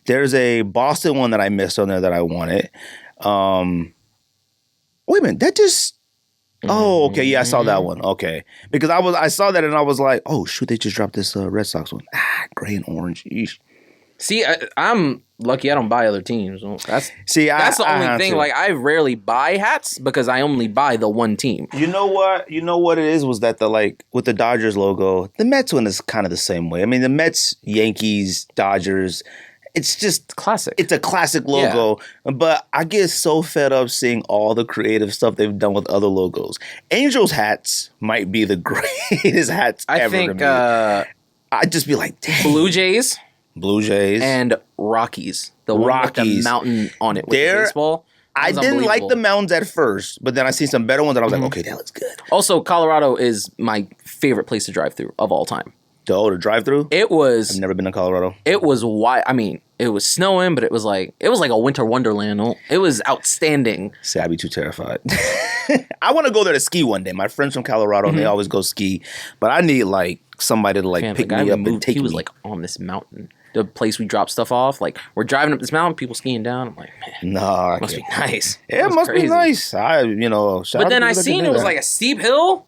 There's a Boston one that I missed on there that I wanted. Wait a minute, that just. Oh, okay, yeah, I saw that one. Okay, because I saw that and I was like, oh shoot, they just dropped this Red Sox one. Gray and orange. Eesh. See, I'm lucky I don't buy other teams. That's the I only have thing. to. Like, I rarely buy hats because I only buy the one team. You know what? You know what it is was that with the Dodgers logo, the Mets one is kind of the same way. I mean, the Mets, Yankees, Dodgers, it's just Classic. It's a classic logo, but I get so fed up seeing all the creative stuff they've done with other logos. Angels hats might be the greatest hats I ever think to me. I'd just be like, dang. Blue Jays And and Rockies. The one with the mountain on it with the baseball. I didn't like the mountains at first, but then I see some better ones and I was like, okay, that looks good. Also, Colorado is my favorite place to drive through of all time. To drive through? It was. I've never been to Colorado. It was why. I mean, it was snowing, but it was like a winter wonderland. It was outstanding. See, I'd be too terrified. I want to go there to ski one day. My friends from Colorado, and they always go ski, but I need like somebody to like pick me up and take me. He was like on this mountain, the place we drop stuff off. Like we're driving up this mountain, people skiing down. I'm like, man, no, it must be nice. Yeah, it must be nice. But then I seen it was like a steep hill.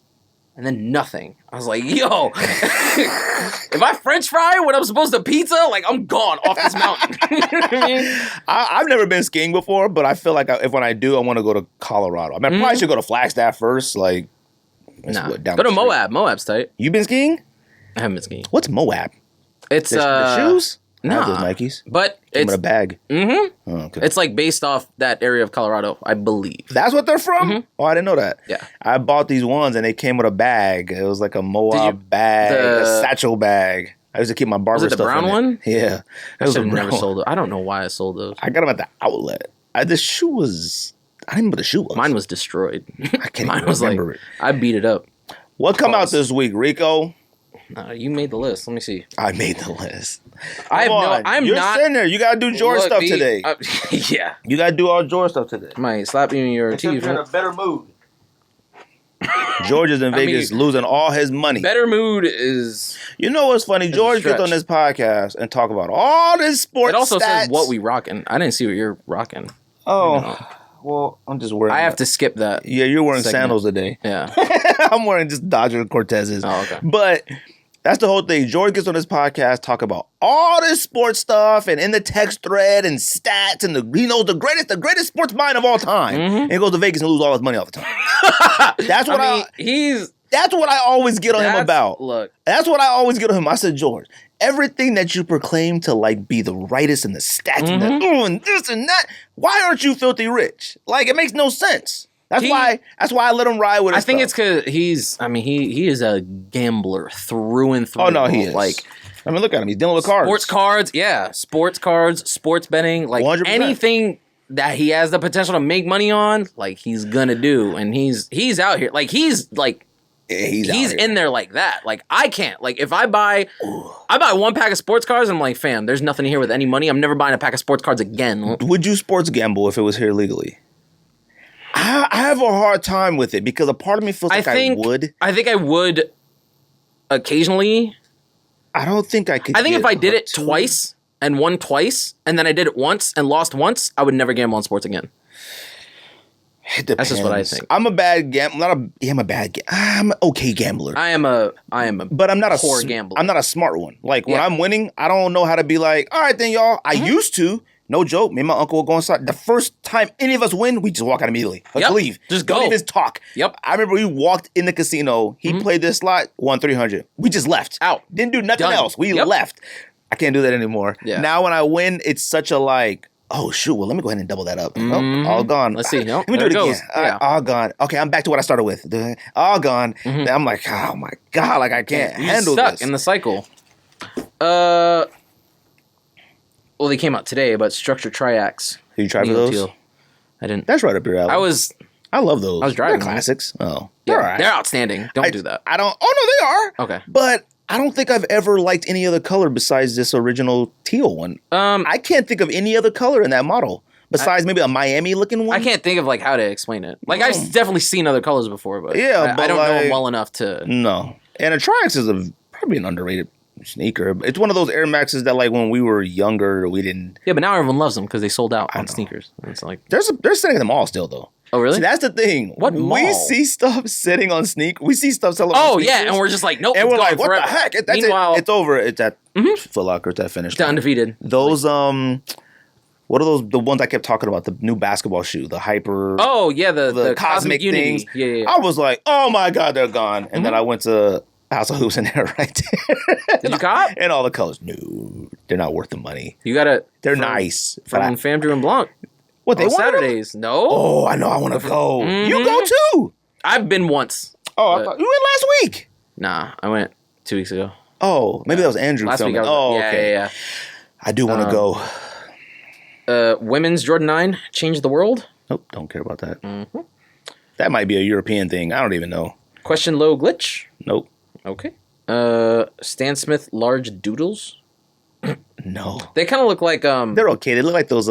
And then nothing. I was like, yo, if I French fry when I'm supposed to pizza, like I'm gone off this mountain. You know what I mean? I've never been skiing before, but I feel like when I do, I want to go to Colorado. I mean, I probably should go to Flagstaff first. Like, go to Moab. Moab's tight. You been skiing? I haven't been skiing. What's Moab? It's the shoes? No, those Nikes. But it's in a bag. Mm-hmm. Oh, okay. It's like based off that area of Colorado, I believe. That's what they're from? Mm-hmm. Oh, I didn't know that. Yeah. I bought these ones and they came with a bag. It was like a Moab bag, a satchel bag. I used to keep my barber stuff. Was it the brown one? Yeah. I should have never sold it. I don't know why I sold those. I got them at the outlet. The shoe was. I didn't know what the shoe was. Mine was destroyed. I can't even remember it. I beat it up. What come out this week, Ricco? You made the list. Let me see. I made the list. You're not sitting there. You gotta do George stuff today. Yeah. You gotta do all George stuff today. Might slap you in your teeth. You're in a better mood. George is in Vegas losing all his money. Better mood is. You know what's funny? George gets on this podcast and talk about all this sports. It also stats. says what we rocking. I didn't see what you're rocking. Oh. Well, I'm just wearing. I have to skip that. Yeah, you're wearing sandals today. Yeah. I'm wearing just Dodger Cortezes. Oh, okay. But that's the whole thing. George gets on this podcast, talk about all this sports stuff and in the text thread and stats and he knows the greatest sports mind of all time. Mm-hmm. And he goes to Vegas and loses all his money all the time. That's what That's what I always get on him about. Look. That's what I always get on him. I said, George, everything that you proclaim to like be the rightest and the stats and this and that, why aren't you filthy rich? Like it makes no sense. That's why I let him ride with his I think it's because he is a gambler through and through. Oh no, he is. Like, I mean, look at him. He's dealing with cards. Sports cards, yeah. Sports cards, sports betting, like 100%. Anything that he has the potential to make money on, like he's gonna do. And he's out here. Like he's in there like that. Like I can't. Like if I buy one pack of sports cards, I'm like, fam, there's nothing here with any money. I'm never buying a pack of sports cards again. Would you sports gamble if it was here legally? I have a hard time with it because a part of me feels like I would. I think I would occasionally. I don't think I could. I think if I did it twice and won twice, and then I did it once and lost once, I would never gamble on sports again. It depends. That's just what I think. I'm a bad gambler. I'm an okay gambler. I am a but I'm not a poor gambler. I'm not a smart one. Like when I'm winning, I don't know how to be like, all right then, y'all. I used to. No joke. Me and my uncle will go inside. The first time any of us win, we just walk out immediately. Let's leave. Just go. Don't even talk. Yep. I remember we walked in the casino. He played this slot, won 300. We just left. Out. Didn't do nothing else. We left. I can't do that anymore. Yeah. Now when I win, it's such a like, oh shoot, well let me go ahead and double that up. Oh, all gone. Let's see. No, let me do it again. All gone. Okay, I'm back to what I started with. All gone. I'm like, oh my God, like I can't handle stuck this. In the cycle. Well, they came out today, but Structured Triacs. Did you try for those? I didn't. That's right up your alley. I love those. I was driving. They're classics. Oh, yeah, all right. They're outstanding. Don't do that. I don't. Oh no, they are. Okay, but I don't think I've ever liked any other color besides this original teal one. I can't think of any other color in that model besides maybe a Miami looking one. I can't think of like how to explain it. Like I've definitely seen other colors before, but yeah, I don't know them well enough to. No, and a Triax is probably an underrated sneaker. It's one of those Air Maxes that like when we were younger we didn't. Yeah, but now everyone loves them because they sold out on sneakers. It's like they're selling them all still though. Oh, really? See, that's the thing. What mall? We see stuff sitting on we see stuff selling on sneakers. And we're just like, nope. And it's we're gone like, what forever. the heck? That's Meanwhile, it's over. It's at Foot Locker. It's at Finish the Line. Undefeated. Those, what are those, the ones I kept talking about, the new basketball shoe, the hyper. Oh, yeah, the cosmic Unity. things. Yeah. I was like, oh my God, they're gone. And then I went to House of Hoops and they're right there. Did you cop? And all the colors. No, they're not worth the money. You got it. They're nice. From Fam Drew and Blanc. What, they on wanted them? Saturdays. No. Oh, I know. I want to go. You go too. I've been once. Oh, I thought you went last week. Nah, I went 2 weeks ago. Oh, maybe that was Andrew Last filming. week I was, Okay. Yeah. I do want to go. Women's Jordan 9 changed the world. Nope, don't care about that. Mm-hmm. That might be a European thing. I don't even know. Question low glitch. Nope. Okay. Stan Smith large doodles. No. They kind of look like They're okay. They look like those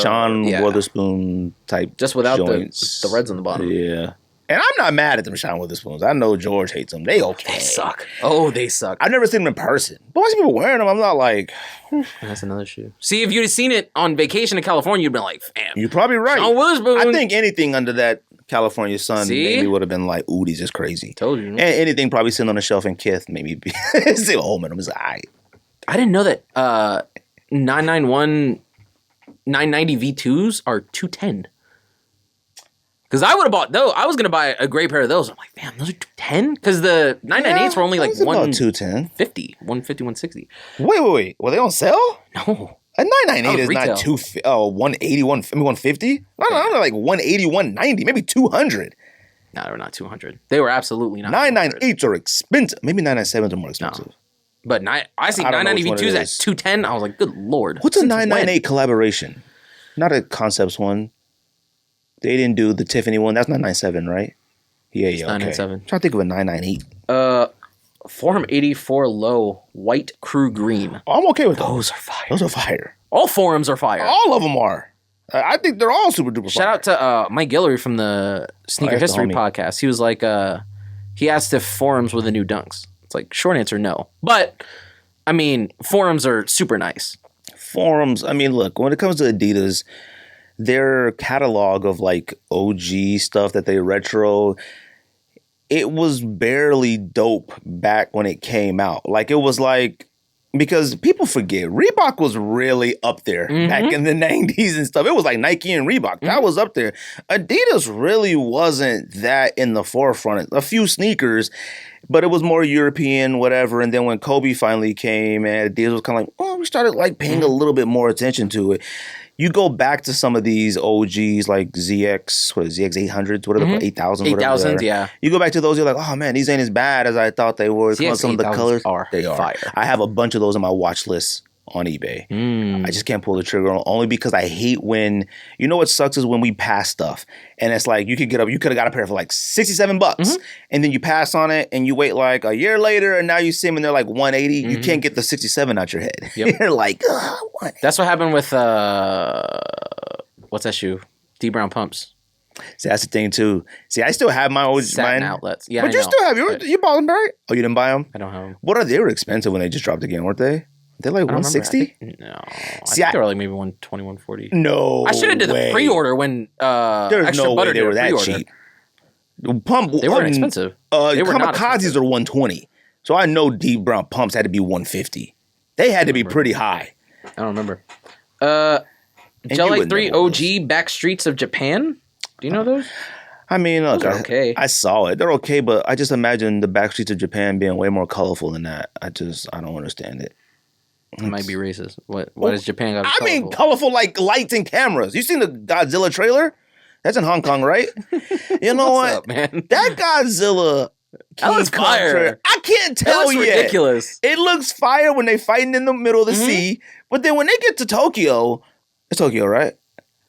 Sean Witherspoon type just without joints. the reds on the bottom. Yeah. And I'm not mad at them Sean Witherspoons. I know George hates them. They okay. They suck. Oh, they suck. I've never seen them in person. But I see people wearing them. I'm not like... That's another shoe. See, if you'd have seen it on vacation in California, you'd been like, fam. You're probably right. Sean Witherspoon. I think anything under that California sun maybe would have been like, ooh, these is crazy. Told you. And anything probably sitting on the shelf in Kith maybe still holding them is all right. I didn't know that 991 990 V2s are 210. Because I would have bought those. I was going to buy a great pair of those. I'm like, man, those are 210? Because the 998s were only like 210. 150, 160. Wait. Were they on sale? No. A 998 is retail. not 180, 150? No, like 180, 190, maybe 200. No, they were not 200. They were absolutely not 998s are expensive. Maybe 997s are more expensive. No. But I see 990 V2s at 210. I was like, good Lord. What's a 998 collaboration? Not a Concepts one. They didn't do the Tiffany one. That's 997, right? Yeah, okay. 997. I'm trying to think of a 998. Forum 84 low, white crew green. Oh, I'm okay with those. Those are fire. Those are fire. All forums are fire. All of them are. I think they're all super duper fire. Shout out to Mike Guillory from the Sneaker History podcast. He was like, he asked if forums were the new dunks. It's like, short answer, no. But, I mean, forums are super nice. Forums, I mean, look, when it comes to Adidas, their catalog of like OG stuff that they retro, it was barely dope back when it came out. Like, it was like, because people forget, Reebok was really up there back in the 90s and stuff. It was like Nike and Reebok. That was up there. Adidas really wasn't that in the forefront. A few sneakers, but it was more European, whatever. And then when Kobe finally came, and Adidas was kind of like, oh, we started like paying a little bit more attention to it. You go back to some of these OGs like ZX 800s, whatever, 8,000s, whatever. 8,000s, yeah. You go back to those, you're like, oh man, these ain't as bad as I thought they were. Some of the colors they are fire. I have a bunch of those on my watch list on eBay. I just can't pull the trigger on, only because I hate when, you know what sucks is when we pass stuff and it's like you could have got a pair for like $67 and then you pass on it and you wait like a year later and now you see them and they're like 180. You can't get the 67 out your head. You're like, what? That's what happened with what's that shoe? D Brown pumps. See, that's the thing too. See, I still have my old Satin outlets. Yeah, but you still have yours. You bought them, right? Oh, you didn't buy them? I don't have them. What are they? Were expensive when they just dropped again, weren't they? They're like 160? No. I think they were like maybe 120, 140. No. I should have did the pre-order when There's Extra no Butter way they were that pre-order. cheap. Pump, They weren't expensive. They were not Kamikazes expensive. are 120. So I know Deep Brown pumps had to be 150. They had to be pretty high. I don't remember. you Gel wouldn't 3 know OG Back Streets of Japan. Do you know those? I mean, look, Those are okay. I saw it. They're okay, but I just imagine the backstreets of Japan being way more colorful than that. I don't understand it. It might be racist. What does Japan got? I mean, colorful like lights and cameras. You seen the Godzilla trailer? That's in Hong Kong, right? You know What's what? up, man? That Godzilla. That looks King Kong fire. trailer, I can't tell looks yet. ridiculous. It looks fire when they fighting in the middle of the sea, but then when they get to Tokyo, it's Tokyo, right?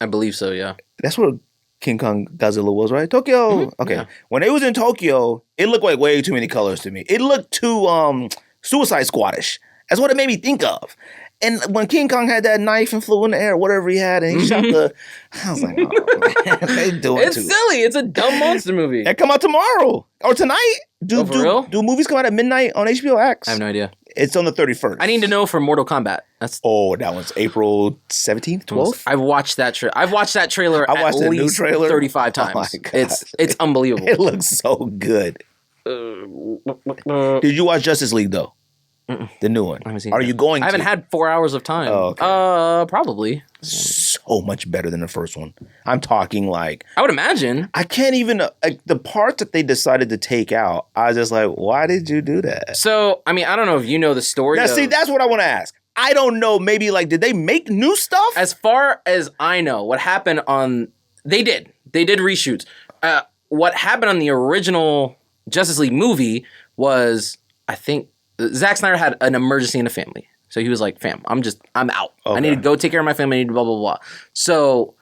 I believe so. Yeah. That's where King Kong Godzilla was, right? Tokyo. Okay. Yeah. When they was in Tokyo, it looked like way too many colors to me. It looked too Suicide Squadish. That's what it made me think of. And when King Kong had that knife and flew in the air, whatever he had, and he shot the, I was like, oh man, they doing It's silly. It's a dumb monster movie. It come out tomorrow or tonight. For real? Do movies come out at midnight on HBO X? I have no idea. It's on the 31st. I need to know for Mortal Kombat. That one's April 17th, 12th? I've watched that trailer. I've watched that trailer at least 35 times. Oh my God. It's unbelievable. It looks so good. Did you watch Justice League, though? The new one. Are you going to? I haven't had 4 hours of time. Oh, okay. Probably. So much better than the first one. I'm talking like... I would imagine. I can't even... the parts that they decided to take out, I was just like, why did you do that? So, I mean, I don't know if you know the story. Now, see, that's what I want to ask. I don't know. Maybe, like, did they make new stuff? As far as I know, what happened on... They did reshoots. What happened on the original Justice League movie was, I think, Zack Snyder had an emergency in the family. So he was like, fam, I'm out. Okay. I need to go take care of my family. I need to blah, blah, blah. So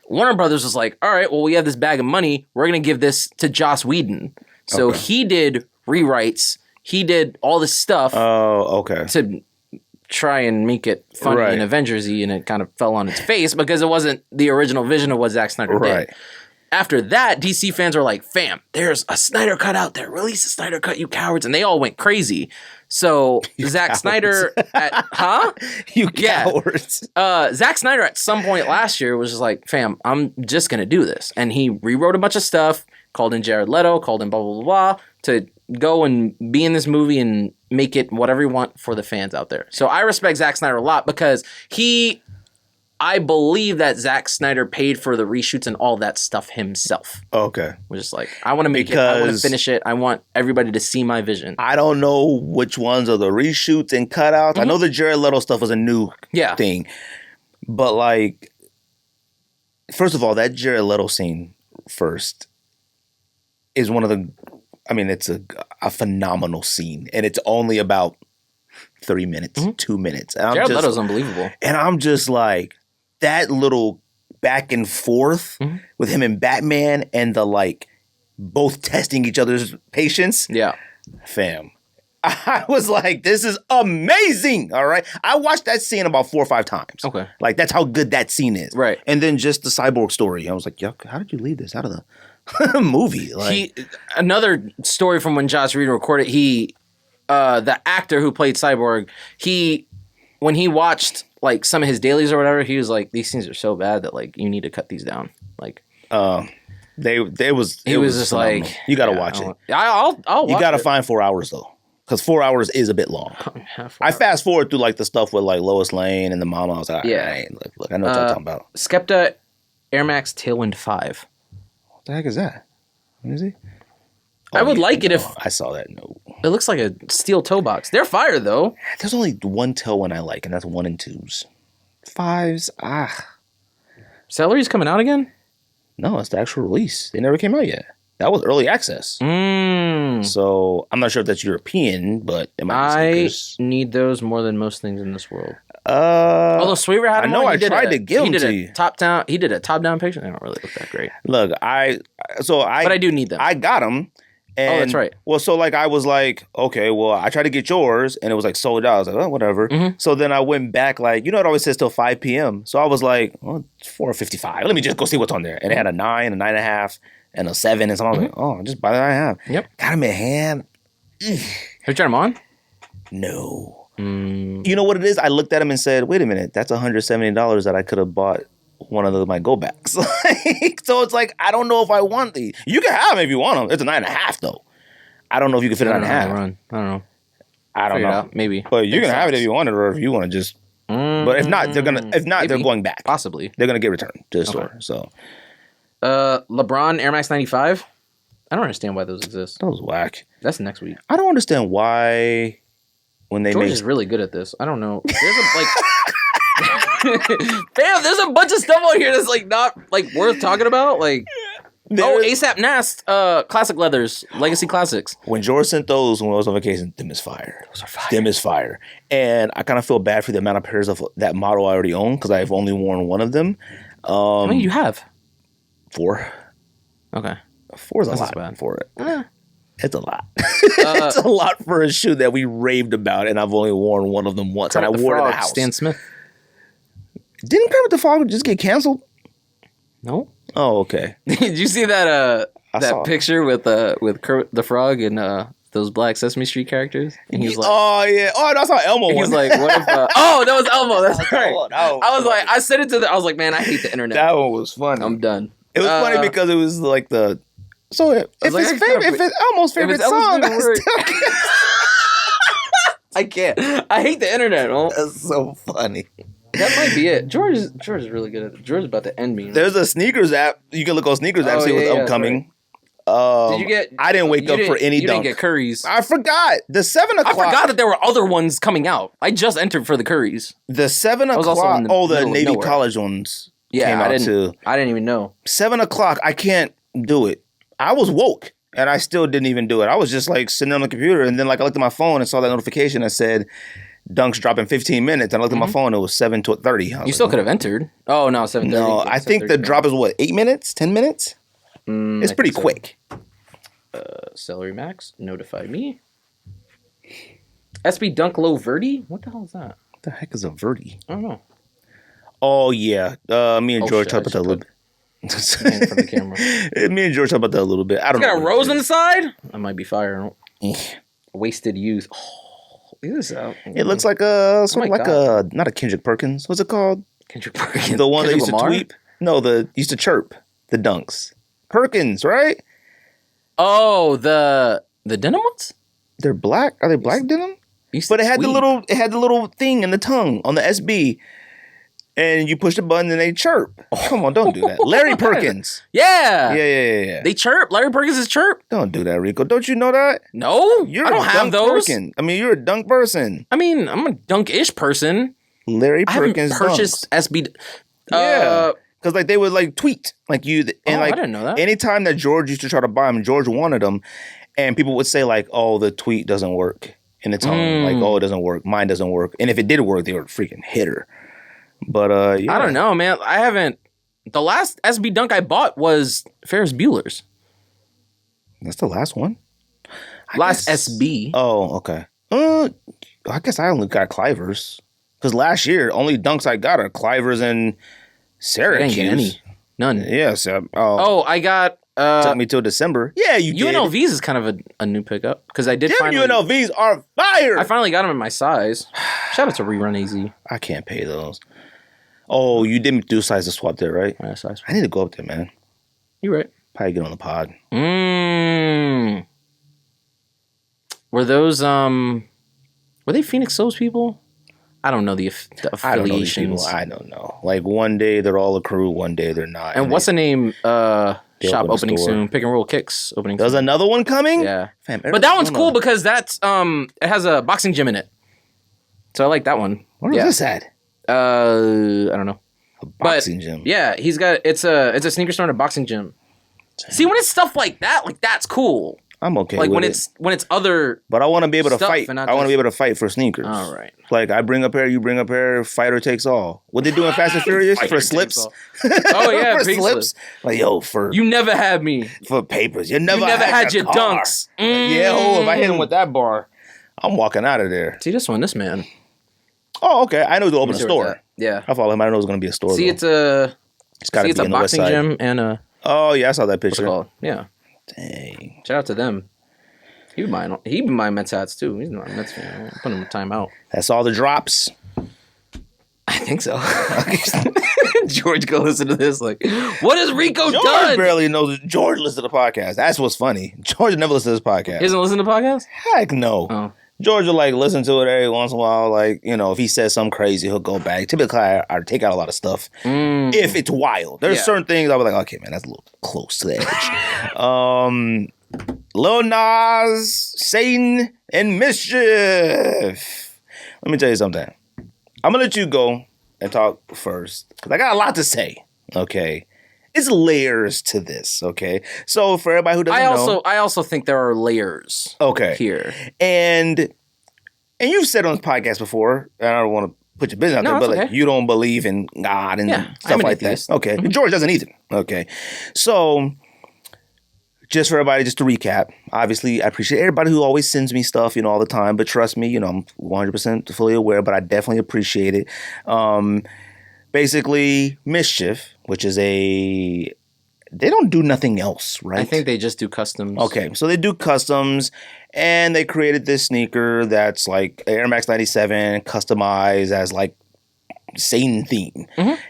Warner Brothers was like, all right, well, we have this bag of money. We're going to give this to Joss Whedon. So he did rewrites. He did all this stuff. Oh, okay. To try and make it funny and Avengers-y, and it kind of fell on its face because it wasn't the original vision of what Zack Snyder did. After that, DC fans were like, fam, there's a Snyder cut out there. Release a Snyder cut, you cowards. And they all went crazy. So Zack Snyder You cowards. Zack Snyder at some point last year was just like, fam, I'm just going to do this. And he rewrote a bunch of stuff, called in Jared Leto, called in blah, blah, blah, blah, to go and be in this movie and make it whatever you want for the fans out there. So I respect Zack Snyder a lot because I believe that Zack Snyder paid for the reshoots and all that stuff himself. Okay. We're just like, I want to make it. I want to finish it. I want everybody to see my vision. I don't know which ones are the reshoots and cutouts. I know the Jared Leto stuff was a new thing. But like, first of all, that Jared Leto scene first is one of the, I mean, it's a phenomenal scene. And it's only about 3 minutes, 2 minutes. And Jared Leto's unbelievable. And I'm just like, that little back and forth with him and Batman and the like both testing each other's patience. Yeah. Fam. I was like, this is amazing. All right. I watched that scene about 4 or 5 times. Okay. Like, that's how good that scene is. Right. And then just the cyborg story. I was like, yo, how did you leave this out of the movie? Like, another story from when Joss Whedon recorded, the actor who played Cyborg, when he watched like some of his dailies or whatever, he was like, these scenes are so bad that like you need to cut these down. Like, he was just phenomenal. like, you got to watch it. I'll watch you got to find 4 hours though. Because 4 hours is a bit long. I fast forward through like the stuff with like Lois Lane and the mama. I was like, look, I know what you're talking about. Skepta Air Max Tailwind 5. What the heck is that? What is he? I would like it if I saw that. No, it looks like a steel toe box. They're fire though. There's only one tailwind I like, and that's 1 and 2s. 5s, Celery's coming out again? No, it's the actual release. They never came out yet. That was early access. So I'm not sure if that's European, but it might be sneakers. I need those more than most things in this world. Although Sweaver had them, I tried to give them to you. He did a top-down picture. They don't really look that great. Look, but I do need them. I got them. And, that's right. Well, so like I was like, okay, well, I tried to get yours, and it was like sold out. I was like, oh, whatever. So then I went back, like, you know, it always says till 5 p.m. So I was like, oh, it's 4:55. Let me just go see what's on there. And it had a 9, a 9.5, and a 7, and so I was like, oh, just buy the 9.5. Yep. Got them in hand. Have you tried them on? No. You know what it is? I looked at them and said, wait a minute, that's $170 that I could have bought one of my go backs. So it's like, I don't know if I want these. You can have them if you want them. It's a 9.5 though. I don't know if you can fit it in 9.5. I don't know. I don't know. Out, maybe. But you can have it if you want it, or if you want to just. But if not, they're going back. Possibly. They're gonna get returned to the store. So. LeBron Air Max 95. I don't understand why those exist. That was whack. That's next week. I don't understand why when they George is really good at this. I don't know. There's Damn, there's a bunch of stuff on here that's like not like worth talking about. Like, ASAP Nast, classic leathers, legacy classics. When George sent those when I was on vacation, them is fire. Those are fire. Them is fire. And I kind of feel bad for the amount of pairs of that model I already own because I've only worn one of them. How many do you have? 4. Okay. 4 is a lot for it. It's a lot. It's a lot for a shoe that we raved about, and I've only worn one of them once, and I wore it in the house. Stan Smith. Didn't Kermit the Frog just get canceled? No. Oh, okay. Did you see that picture with Kermit the Frog and those Black Sesame Street characters, and he's like, oh yeah, oh that's how Elmo he's was. like, what if? Oh, that was Elmo. That's right. I I said it to I was like, man, I hate the internet. That one was funny. I'm done. It was funny because it was like the. So if it's Elmo's favorite song, I can't. I hate the internet. That's so funny. That might be it. George is really good at it. George is about to end me. There's a sneakers app. You can look on sneakers app, see what's upcoming. Right. Did you get? I didn't wake up for any You dunk. didn't get Curry's. I forgot. The 7 o'clock. I forgot that there were other ones coming out. I just entered for the Curry's. The 7 o'clock. The Navy College ones came out too. I didn't even know. 7 o'clock. I can't do it. I was woke and I still didn't even do it. I was just like sitting on the computer and then like I looked at my phone and saw that notification that said Dunks drop in 15 minutes. And I looked at my phone. It was 7:30. You still could have entered. Oh no, 7:30. No, I think the drop is what, 8 minutes, 10 minutes. It's pretty quick. Celery Max, notify me. SB Dunk Low Verdi? What the hell is that? What the heck is a Verdi? I don't know. Oh yeah, me and George talked about that a little bit. For the camera. Me and George talked about that a little bit. I don't know. Got a rose on the side? That might be fire. Wasted youth. Oh, it looks like a sort of like a not a Kendrick Perkins. What's it called? Kendrick Perkins. The one that used Lamar? to tweet. No, used to chirp the dunks. Perkins, right? Oh, the denim ones? They're black. Are they black denim? But it had the little thing in the tongue on the SB. And you push the button and they chirp. Oh, come on, don't do that. Larry Perkins. Yeah. Yeah. They chirp. Larry Perkins is chirp. Don't do that, Rico. Don't you know that? No, I don't have those. Perkin. I mean, you're a dunk person. I mean, I'm a dunk-ish person. Larry Perkins I haven't purchased dunks. SB. Yeah. Because like they would like tweet like you and like I didn't know that. Anytime that George used to try to buy them, George wanted them, and people would say like, "Oh, the tweet doesn't work," in the tongue, like, "Oh, it doesn't work, mine doesn't work," and if it did work, they were a freaking hitter. But yeah. I don't know, man. I haven't. The last SB dunk I bought was Ferris Bueller's. That's the last one. Last SB. Oh, okay. I guess I only got Clivers because last year only dunks I got are Clivers and Syracuse. I didn't get any. None. Yes. I got. Took me till December. Yeah, you did. UNLVs is kind of a new pickup because I did. Damn, UNLVs are fire. I finally got them in my size. Shout out to Rerun AZ. I can't pay those. Oh, you didn't do size to swap there, right? Yeah, size. I need to go up there, man. You right. Probably get on the pod. Were those were they Phoenix Souls people? I don't know the affiliations. I don't know. Like one day they're all a crew, one day they're not. And what's the name? Shop opening soon. Pick and Roll Kicks opening. There's another one coming. Yeah, but that one's cool because that's it has a boxing gym in it. So I like that one. Where is this at? I don't know. A boxing gym. Yeah, he's got it's a sneaker store and a boxing gym. Dang. See, when it's stuff like that, like that's cool. I'm okay. Like with when it's other. But I want to be able to fight. I want to be able to fight for sneakers. All right. Like I bring a pair, you bring a pair. Fighter takes all. What they do in Fast and Furious for slips? Oh yeah, for slips. Like for you never had me for papers. You never had your dunks. Yeah. Oh, if I hit him with that bar, I'm walking out of there. See this man. Oh, okay. I know to open a store. Yeah. I follow him. I know it's going to be a store. See, it's a boxing gym and a. Oh yeah, I saw that picture. What's it called? Yeah. Dang. Shout out to them. He be buying Mets hats too. He's not a Mets fan. I'm putting him in timeout. That's all the drops. I think so. George, go listen to this. Like, what has Ricco done? George barely knows. George listens to the podcast. That's what's funny. George never listens to this podcast. He doesn't listen to podcasts? Heck no. Oh. George will like listen to it every once in a while. Like, you know, if he says something crazy, he'll go back. Typically, I take out a lot of stuff if it's wild. There's certain things I'll be like, okay, man, that's a little close to the edge. Lil Nas, Satan, and Mischief. Let me tell you something. I'm gonna let you go and talk first because I got a lot to say. Okay. It's layers to this, okay? So for everybody who doesn't know... I also think there are layers here. And you've said on this podcast before, and I don't want to put your business out there, but like you don't believe in God and stuff like that. Okay. George doesn't either. Okay. So just for everybody, just to recap, obviously I appreciate everybody who always sends me stuff, you know, all the time, but trust me, you know, I'm 100% fully aware, but I definitely appreciate it. Basically, Mischief, which is a they don't do nothing else, right? I think they just do customs. Okay, so they do customs, and they created this sneaker that's like Air Max 97 customized as like Satan theme.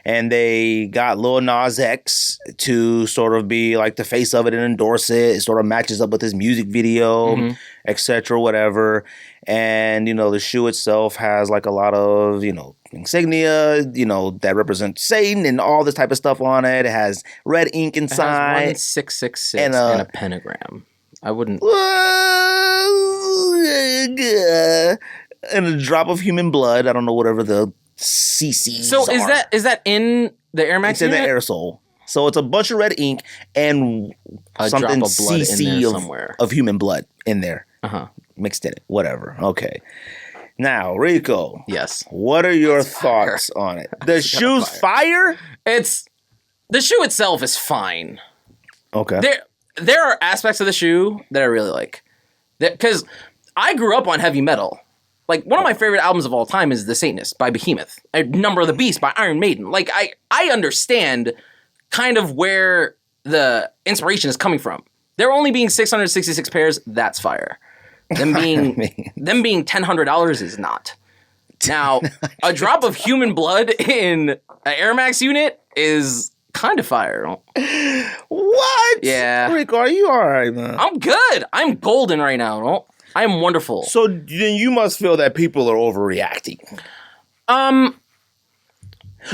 And they got Lil Nas X to sort of be like the face of it and endorse it. It sort of matches up with his music video, etc., whatever. And, you know, the shoe itself has like a lot of, you know, insignia, you know, that represent Satan and all this type of stuff on it. It has red ink inside. It has 1666 and a pentagram. I wouldn't. And a drop of human blood. I don't know, whatever the CCs So are. is that in the Air Max? It's in the air sole. So it's a bunch of red ink and a something drop of blood CC in there somewhere of human blood in there. Mixed in it. Whatever. Okay. Now, Ricco. Yes. What are your thoughts on it? The shoe's fire? The shoe itself is fine. Okay. There are aspects of the shoe that I really like. Because I grew up on heavy metal. Like, one of my favorite albums of all time is The Satanist by Behemoth. Number of the Beast by Iron Maiden. Like, I understand kind of where the inspiration is coming from. There only being 666 pairs, that's fire. Them being $1,000 is not. Now, a drop of human blood in an Air Max unit is kind of fire. What? Yeah. Ricco, are you all right, man? I'm good. I'm golden right now. I am wonderful. So then you must feel that people are overreacting.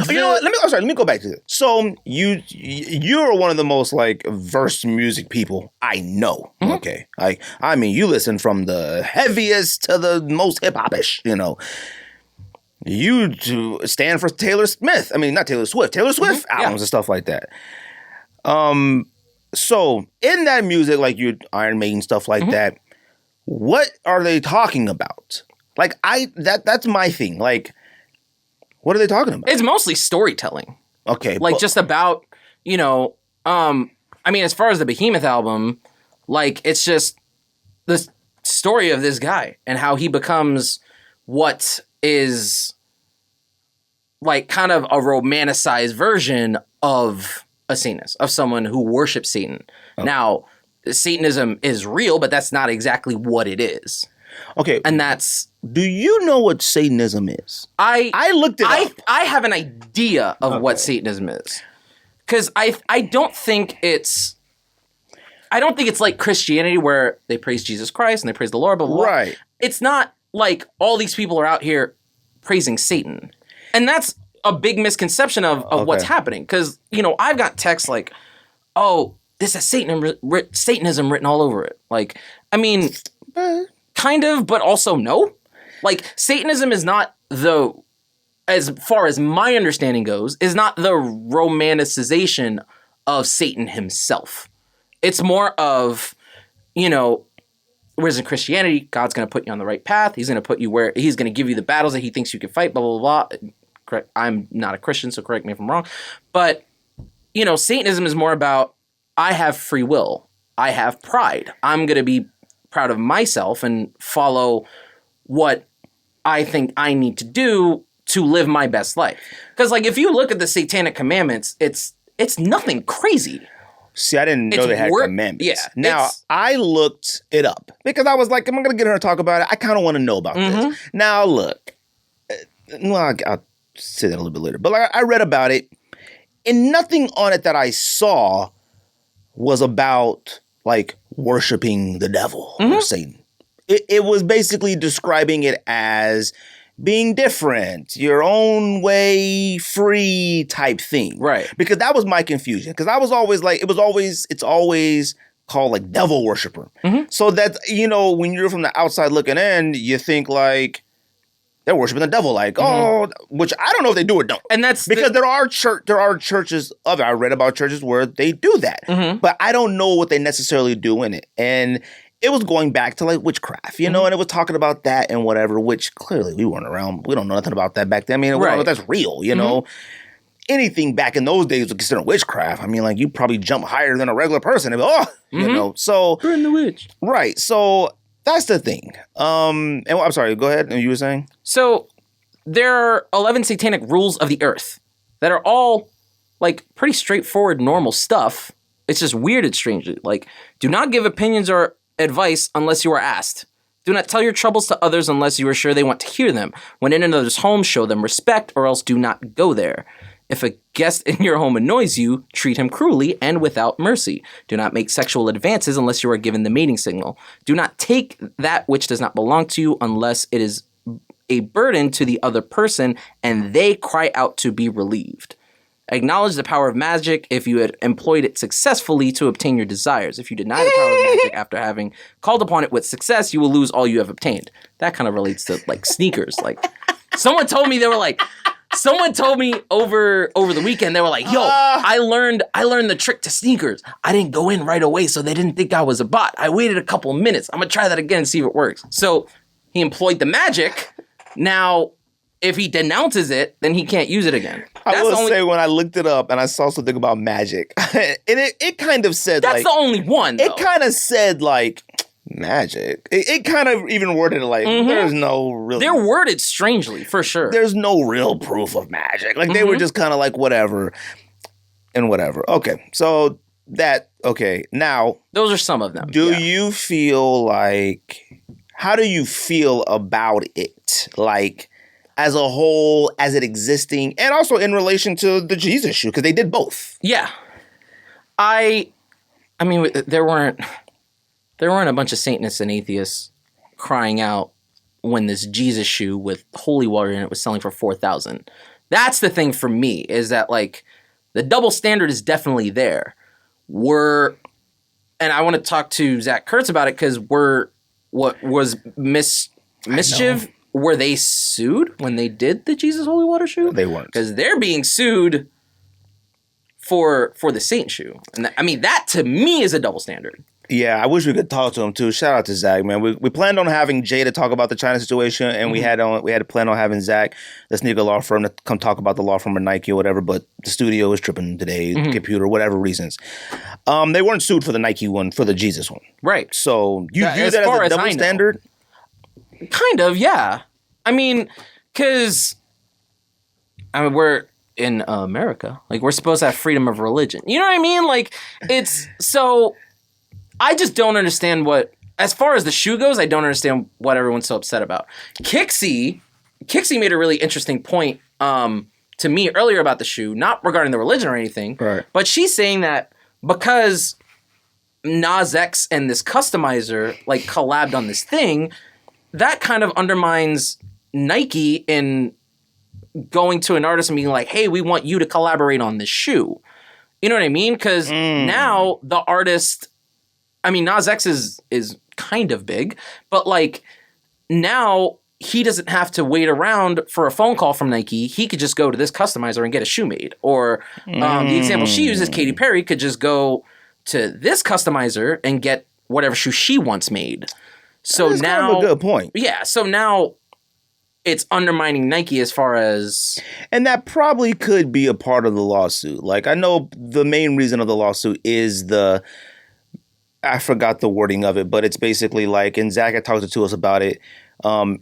You know what? Let me go back to this. So you're one of the most like versed music people I know. Okay, like I mean, you listen from the heaviest to the most hip hop-ish. You know, you stand for Taylor Smith. I mean, not Taylor Swift. Taylor Swift albums and stuff like that. So in that music, like your Iron Maiden stuff like that, what are they talking about? Like that's my thing. Like, what are they talking about? It's mostly storytelling. Okay. Like just about, you know, I mean, as far as the Behemoth album, like it's just the story of this guy and how he becomes what is like kind of a romanticized version of a Satanist, of someone who worships Satan. Okay. Now, Satanism is real, but that's not exactly what it is. Okay. And that's... Do you know what Satanism is? I looked it up. I have an idea of what Satanism is. Because I don't think it's... I don't think it's like Christianity where they praise Jesus Christ and they praise the Lord, blah, blah, blah. Right. It's not like all these people are out here praising Satan. And that's a big misconception of what's happening. Because, you know, I've got texts like, oh, this has Satanism written all over it. Like, I mean, kind of, but also no. Like, Satanism is not as far as my understanding goes, is not the romanticization of Satan himself. It's more of, you know, whereas in Christianity, God's going to put you on the right path. He's going to put you where he's going to give you the battles that he thinks you can fight, blah, blah, blah. Correct. I'm not a Christian, so correct me if I'm wrong. But, you know, Satanism is more about, I have free will. I have pride. I'm going to be proud of myself and follow what I think I need to do to live my best life. Because, like, if you look at the Satanic Commandments, it's nothing crazy. See, I didn't know they had commandments. Yeah. Now, I looked it up because I was like, I'm going to get her to talk about it. I kind of want to know about this. Now, look. Well, I'll say that a little bit later. But like, I read about it, and nothing on it that I saw was about, like, worshiping the devil or Satan. It was basically describing it as being different, your own way, free type thing. Right. Because that was my confusion. Because I was always like, it's always called like devil worshiper. So that, you know, when you're from the outside looking in, you think like they're worshiping the devil, like, oh, which I don't know if they do or don't. And that's because there are churches of it. I read about churches where they do that. But I don't know what they necessarily do in it. And it was going back to like witchcraft, you know, and it was talking about that and whatever, which clearly we weren't around. We don't know nothing about that back then. I mean, we don't know if that's real, you know. Anything back in those days was considered witchcraft. I mean, like, you probably jump higher than a regular person. And you know, so. Burn the witch. Right. So that's the thing. And I'm sorry, go ahead. And you were saying? So there are 11 satanic rules of the earth that are all like pretty straightforward, normal stuff. It's just weirded strangely. Like, do not give opinions or advice unless you are asked. Do not tell your troubles to others unless you are sure they want to hear them. When in another's home, show them respect, or else do not go there. If a guest in your home annoys you, treat him cruelly and without mercy. Do not make sexual advances unless you are given the mating signal. Do not take that which does not belong to you unless it is a burden to the other person and they cry out to be relieved. Acknowledge the power of magic if you had employed it successfully to obtain your desires. If you deny the power of magic after having called upon it with success, you will lose all you have obtained. That kind of relates to like sneakers. Like someone told me over the weekend, they were like, yo, I learned the trick to sneakers. I didn't go in right away so they didn't think I was a bot. I waited a couple of minutes. I'm gonna try that again and see if it works. So he employed the magic. Now, if he denounces it, then he can't use it again. I will say when I looked it up and I saw something about magic, and it kind of said that's the only one, though. It kind of said like magic. It kind of even worded it like there's no real. They're worded strangely, for sure. There's no real proof of magic. Like they were just kind of like whatever and whatever. Okay, so now those are some of them. Do you feel like? How do you feel about it? Like, as a whole, as it existing, and also in relation to the Jesus shoe, because they did both. Yeah. I mean, there weren't a bunch of Satanists and atheists crying out when this Jesus shoe with holy water in it was selling for $4,000. That's the thing for me, is that, like, the double standard is definitely there. And I want to talk to Zach Kurtz about it, because what was mischief? Were they sued when they did the Jesus Holy Water shoe? They weren't. Because they're being sued for the Saint shoe. And I mean, that to me is a double standard. Yeah, I wish we could talk to him too. Shout out to Zach, man. We planned on having Jay to talk about the China situation, and we had to plan on having Zach, the sneaker law firm, to come talk about the law firm or Nike or whatever. But the studio is tripping today, computer, whatever reasons. They weren't sued for the Nike one, for the Jesus one, right? So you view that as a double standard? Kind of, yeah. I mean, because we're in America, like we're supposed to have freedom of religion. You know what I mean? Like it's so. I just don't understand as far as the shoe goes, I don't understand what everyone's so upset about. Kixie made a really interesting point to me earlier about the shoe, not regarding the religion or anything, right? But she's saying that because Nas X and this customizer like collabed on this thing, that kind of undermines Nike in going to an artist and being like, hey, we want you to collaborate on this shoe. You know what I mean? Because now the artist... I mean, Nas X is kind of big, but like now he doesn't have to wait around for a phone call from Nike. He could just go to this customizer and get a shoe made. Or the example she uses, Katy Perry, could just go to this customizer and get whatever shoe she wants made. So that's now, kind of a good point. Yeah. So now it's undermining Nike as far as... And that probably could be a part of the lawsuit. Like, I know the main reason of the lawsuit is I forgot the wording of it, but it's basically like, and Zach had talked to us about it,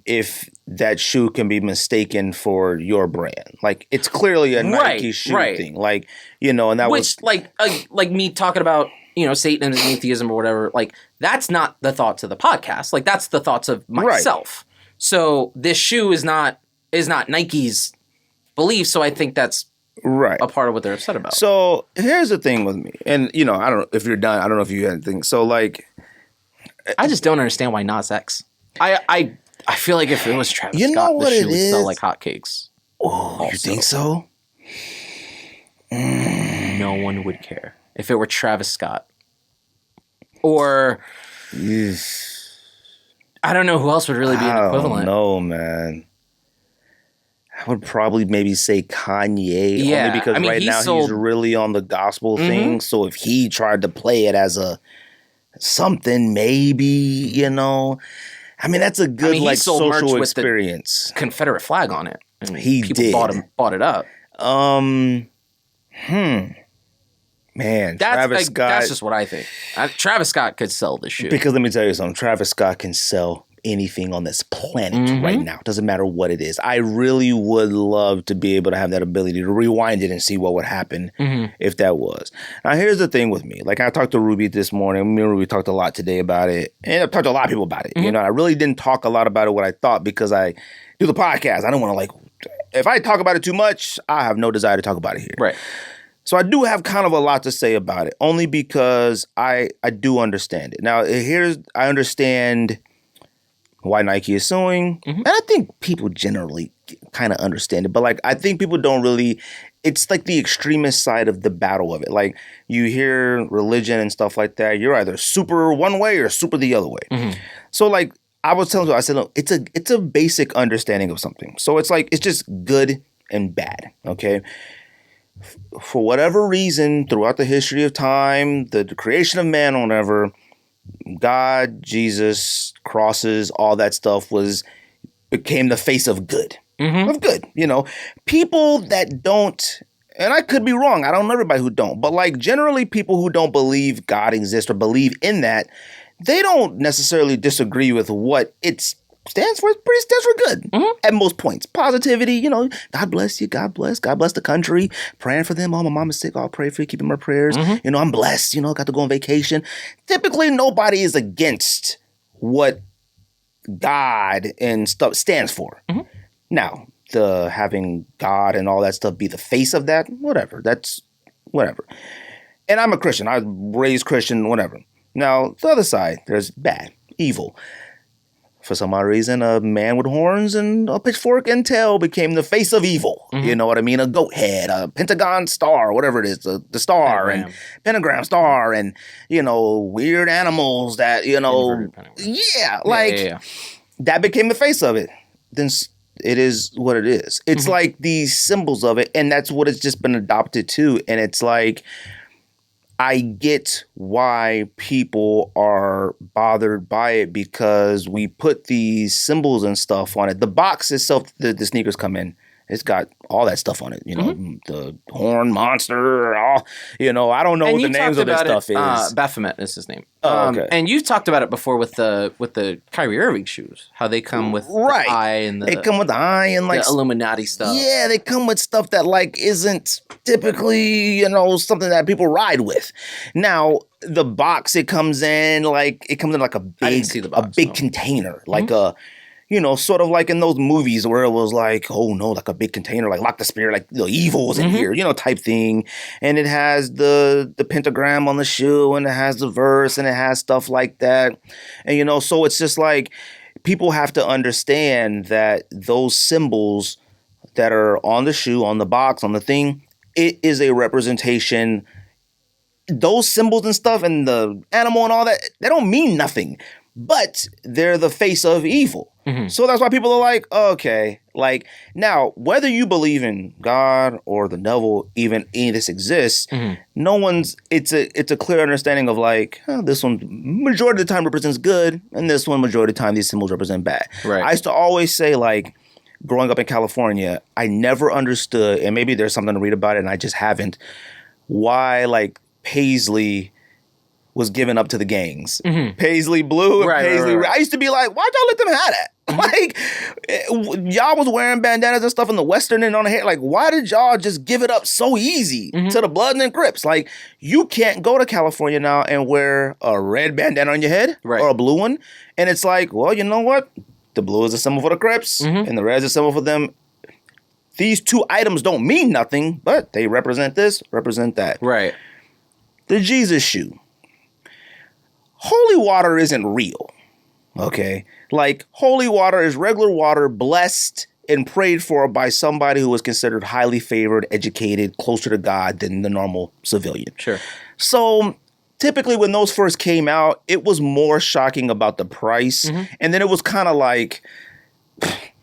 if that shoe can be mistaken for your brand. Like, it's clearly a Nike shoe thing. Like, and that was... like me talking about, Satan and atheism or whatever, like, that's not the thoughts of the podcast. Like, that's the thoughts of myself. Right. So this shoe is not Nike's belief, so I think that's a part of what they're upset about. So here's the thing with me, and I don't know if you're done. I don't know if you had anything. So like, I just don't understand why Nas X. I feel like if it was Travis Scott, the shoe would sell like hotcakes. Oh, you think so? No one would care if it were Travis Scott, or I don't know who else would really be an equivalent. No, man. I would probably maybe say Kanye, only because right now he's really on the gospel thing. So if he tried to play it as a something, maybe, I mean, that's a good social experience. With the Confederate flag on it. I mean, he people bought it up. Man, Travis Scott. That's just what I think. Travis Scott could sell this shoe. Because let me tell you something. Travis Scott can sell anything on this planet right now. Doesn't matter what it is. I really would love to be able to have that ability to rewind it and see what would happen if that was. Now, here's the thing with me. Like, I talked to Ruby this morning. Me and Ruby talked a lot today about it. And I've talked to a lot of people about it. You know, I really didn't talk a lot about it, what I thought, because I do the podcast. I don't want to, like, if I talk about it too much, I have no desire to talk about it here. Right. So I do have kind of a lot to say about it, only because I do understand it. Now, I understand why Nike is suing, and I think people generally kind of understand it. But, like, I think people don't really, it's like the extremist side of the battle of it. Like, you hear religion and stuff like that, you're either super one way or super the other way. So, like, I was telling you, I said, no, it's a basic understanding of something. So it's like, it's just good and bad, okay? For whatever reason, throughout the history of time, the creation of man or whatever, God, Jesus, crosses, all that stuff became the face of good. Of good, you know. People that don't, and I could be wrong, I don't know everybody who don't, but, like, generally people who don't believe God exists or believe in that, they don't necessarily disagree with what it stands for. It stands for good at most points. Positivity, you know, God bless you, God bless the country. Praying for them. Oh, my mom is sick. I'll pray for you, keep in my prayers. You know, I'm blessed, you know, got to go on vacation. Typically, nobody is against what God and stuff stands for. Now, the having God and all that stuff be the face of that, whatever. That's whatever. And I'm a Christian. I was raised Christian, whatever. Now, the other side, there's bad, evil. For some odd reason, a man with horns and a pitchfork and tail became the face of evil. You know what I mean? A goat head, a pentagon star, whatever it is, the star and pentagram star, and, you know, weird animals that, you know, that became the face of it. Then it is what it is. It's like these symbols of it, and that's what it's just been adopted to. And it's like, I get why people are bothered by it, because we put these symbols and stuff on it. The box itself, the sneakers come in, it's got all that stuff on it. You know, the horn monster, all, you know, I don't know what the names of this stuff is. Baphomet is his name. Oh, okay. And you've talked about it before with the Kyrie Irving shoes, how they come with the eye and they come with the eye and, like, the Illuminati stuff. Yeah, they come with stuff that, like, isn't typically, you know, something that people ride with. Now, the box it comes in like a big container, like a, you know, sort of like in those movies where it was like, oh no, like a big container, like Lock the Spirit, like the evil's in here, you know, type thing. And it has the pentagram on the shoe, and it has the verse, and it has stuff like that. And, you know, so it's just like, people have to understand that those symbols that are on the shoe, on the box, on the thing, it is a representation. Those symbols and stuff and the animal and all that, they don't mean nothing, but they're the face of evil. So that's why people are like, okay, like, now, whether you believe in God or the devil, even any of this exists, it's a clear understanding of, like, this one majority of the time represents good, and this one majority of the time these symbols represent bad. Right. I used to always say, like, growing up in California, I never understood, and maybe there's something to read about it and I just haven't, why, like, Paisley was given up to the gangs. Paisley blue and Paisley red. I used to be like, why'd y'all let them have that? Like, y'all was wearing bandanas and stuff in the Western and on the hair. Like, why did y'all just give it up so easy to the Bloods and Crips? Like, you can't go to California now and wear a red bandana on your head or a blue one. And it's like, well, you know what? The blue is a symbol for the Crips and the red is a symbol for them. These two items don't mean nothing, but they represent this, represent that. Right. The Jesus shoe. Holy water isn't real. Okay? Like, holy water is regular water blessed and prayed for by somebody who was considered highly favored, educated, closer to God than the normal civilian. Sure. So typically when those first came out, it was more shocking about the price. And then it was kind of like,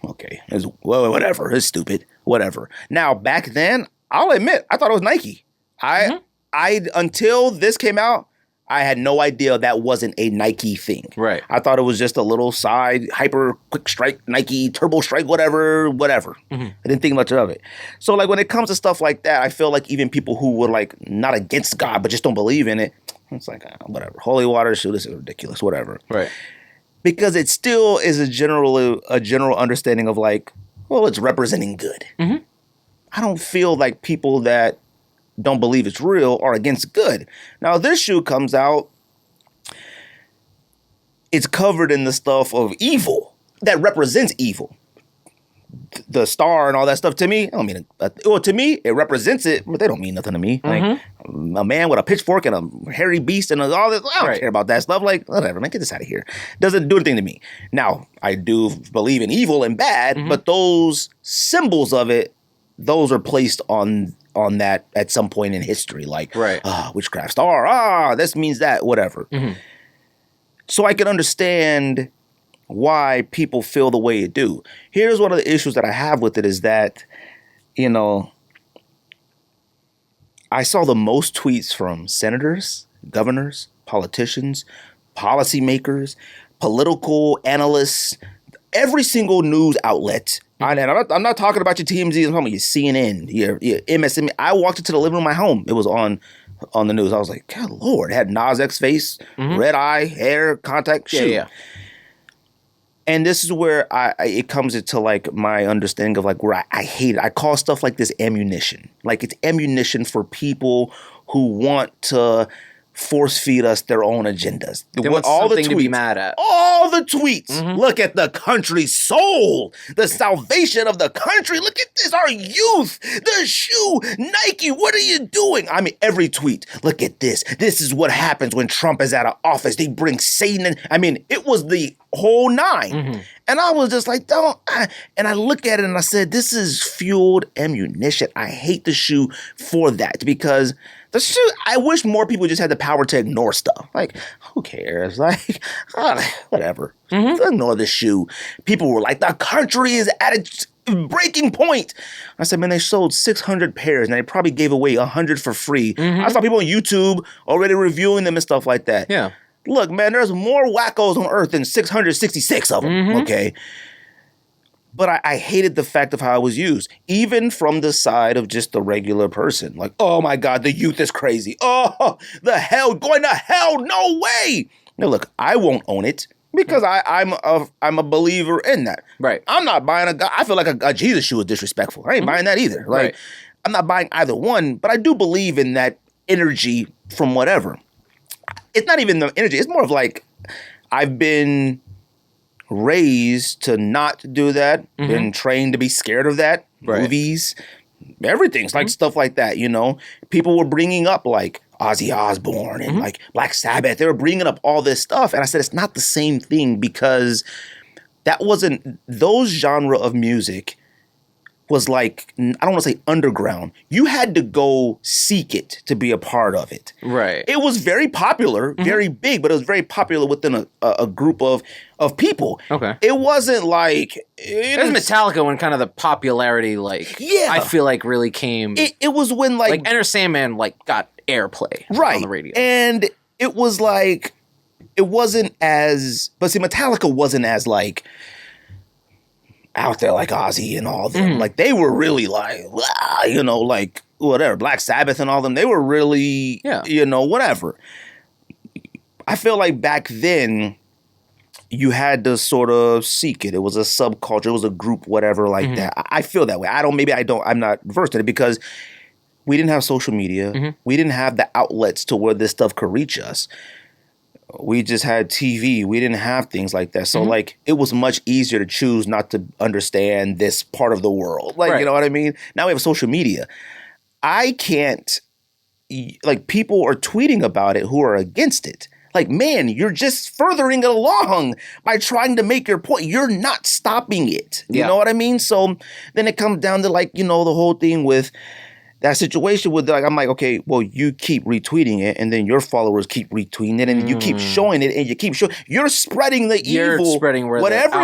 okay, well, whatever, it's stupid, whatever. Now, back then, I'll admit, I thought it was Nike. I until this came out, I had no idea that wasn't a Nike thing. Right. I thought it was just a little side, hyper quick strike, Nike, turbo strike, whatever. I didn't think much of it. So, like, when it comes to stuff like that, I feel like even people who were, like, not against God, but just don't believe in it, it's like, whatever. Holy water, shoot, this is ridiculous, whatever. Right. because it still is a general understanding of like, well, it's representing good. Mm-hmm. I don't feel like people that don't believe it's real are against good. Now, this shoe comes out, it's covered in the stuff of evil that represents evil. The star and all that stuff, to me, I don't mean it. Well, to me, it represents it, but they don't mean nothing to me. Like a man with a pitchfork and a hairy beast and all this, I don't care about that stuff. Like, whatever, man, get this out of here. Doesn't do anything to me. Now, I do believe in evil and bad, but those symbols of it, those are placed on that at some point in history. Like, witchcraft star, this means that, whatever. So I can understand why people feel the way it do. Here's one of the issues that I have with it is that, you know, I saw the most tweets from senators, governors, politicians, policymakers, political analysts, every single news outlet. And I'm not talking about your TMZ, I'm talking about your CNN, your MSNBC. I walked into the living room of my home. It was on the news. I was like, God Lord, it had Nas X face, red eye, hair, contact, shoe. Yeah. And this is where it comes into like my understanding of like where I hate it. I call stuff like this ammunition. Like it's ammunition for people who want to force feed us their own agendas. They want all something to be mad at. All the tweets. Look at the country's soul, the salvation of the country. Look at this, our youth, the shoe, Nike. What are you doing? I mean, every tweet. Look at this. This is what happens when Trump is out of office. They bring Satan in. I mean, it was the whole nine. And I was just like, and I look at it and I said, this is fueled ammunition. I hate the shoe for that because the shoe, I wish more people just had the power to ignore stuff. Like, who cares? Like, whatever. Ignore the shoe. People were like, the country is at its breaking point. I said, man, they sold 600 pairs and they probably gave away 100 for free. I saw people on YouTube already reviewing them and stuff like that. Yeah. Look, man, there's more wackos on Earth than 666 of them, okay? But I hated the fact of how it was used, even from the side of just the regular person. Like, oh my God, the youth is crazy. Oh, the hell, going to hell, no way. Now, look, I won't own it because I'm a believer in that. Right. I'm not buying I feel like a Jesus shoe is disrespectful. I ain't buying that either. Like, I'm not buying either one, but I do believe in that energy from whatever. It's not even the energy. It's more of like I've been raised to not do that, been trained to be scared of that. Movies, everything's like stuff like that, you know. People were bringing up like Ozzy Osbourne and like Black Sabbath. They were bringing up all this stuff. And I said, it's not the same thing because that wasn't, those genre of music was like, I don't want to say underground. You had to go seek it to be a part of it. Right. It was very popular, very big, but it was very popular within a group of people. Okay. It wasn't like... It was Metallica when kind of the popularity, like, I feel like really came... It was when like Enter Sandman, like, got airplay on the radio. And it was like, it wasn't as... But see, Metallica wasn't as like... out there like Ozzy and all them. Like they were really like, you know, like whatever, Black Sabbath and all them. They were really, you know, whatever. I feel like back then you had to sort of seek it. It was a subculture. It was a group, whatever like that. I feel that way. I'm not versed in it because we didn't have social media. We didn't have the outlets to where this stuff could reach us. We just had TV. We didn't have things like that. So, like, it was much easier to choose not to understand this part of the world. Like, you know what I mean? Now we have social media. I can't, like, people are tweeting about it who are against it. Like, man, you're just furthering it along by trying to make your point. You're not stopping it. You know what I mean? So then it comes down to, like, you know, the whole thing with that situation with, like, I'm like, okay, well, you keep retweeting it, and then your followers keep retweeting it, and you keep showing it, and you keep showing. You're spreading the evil. You're spreading where whatever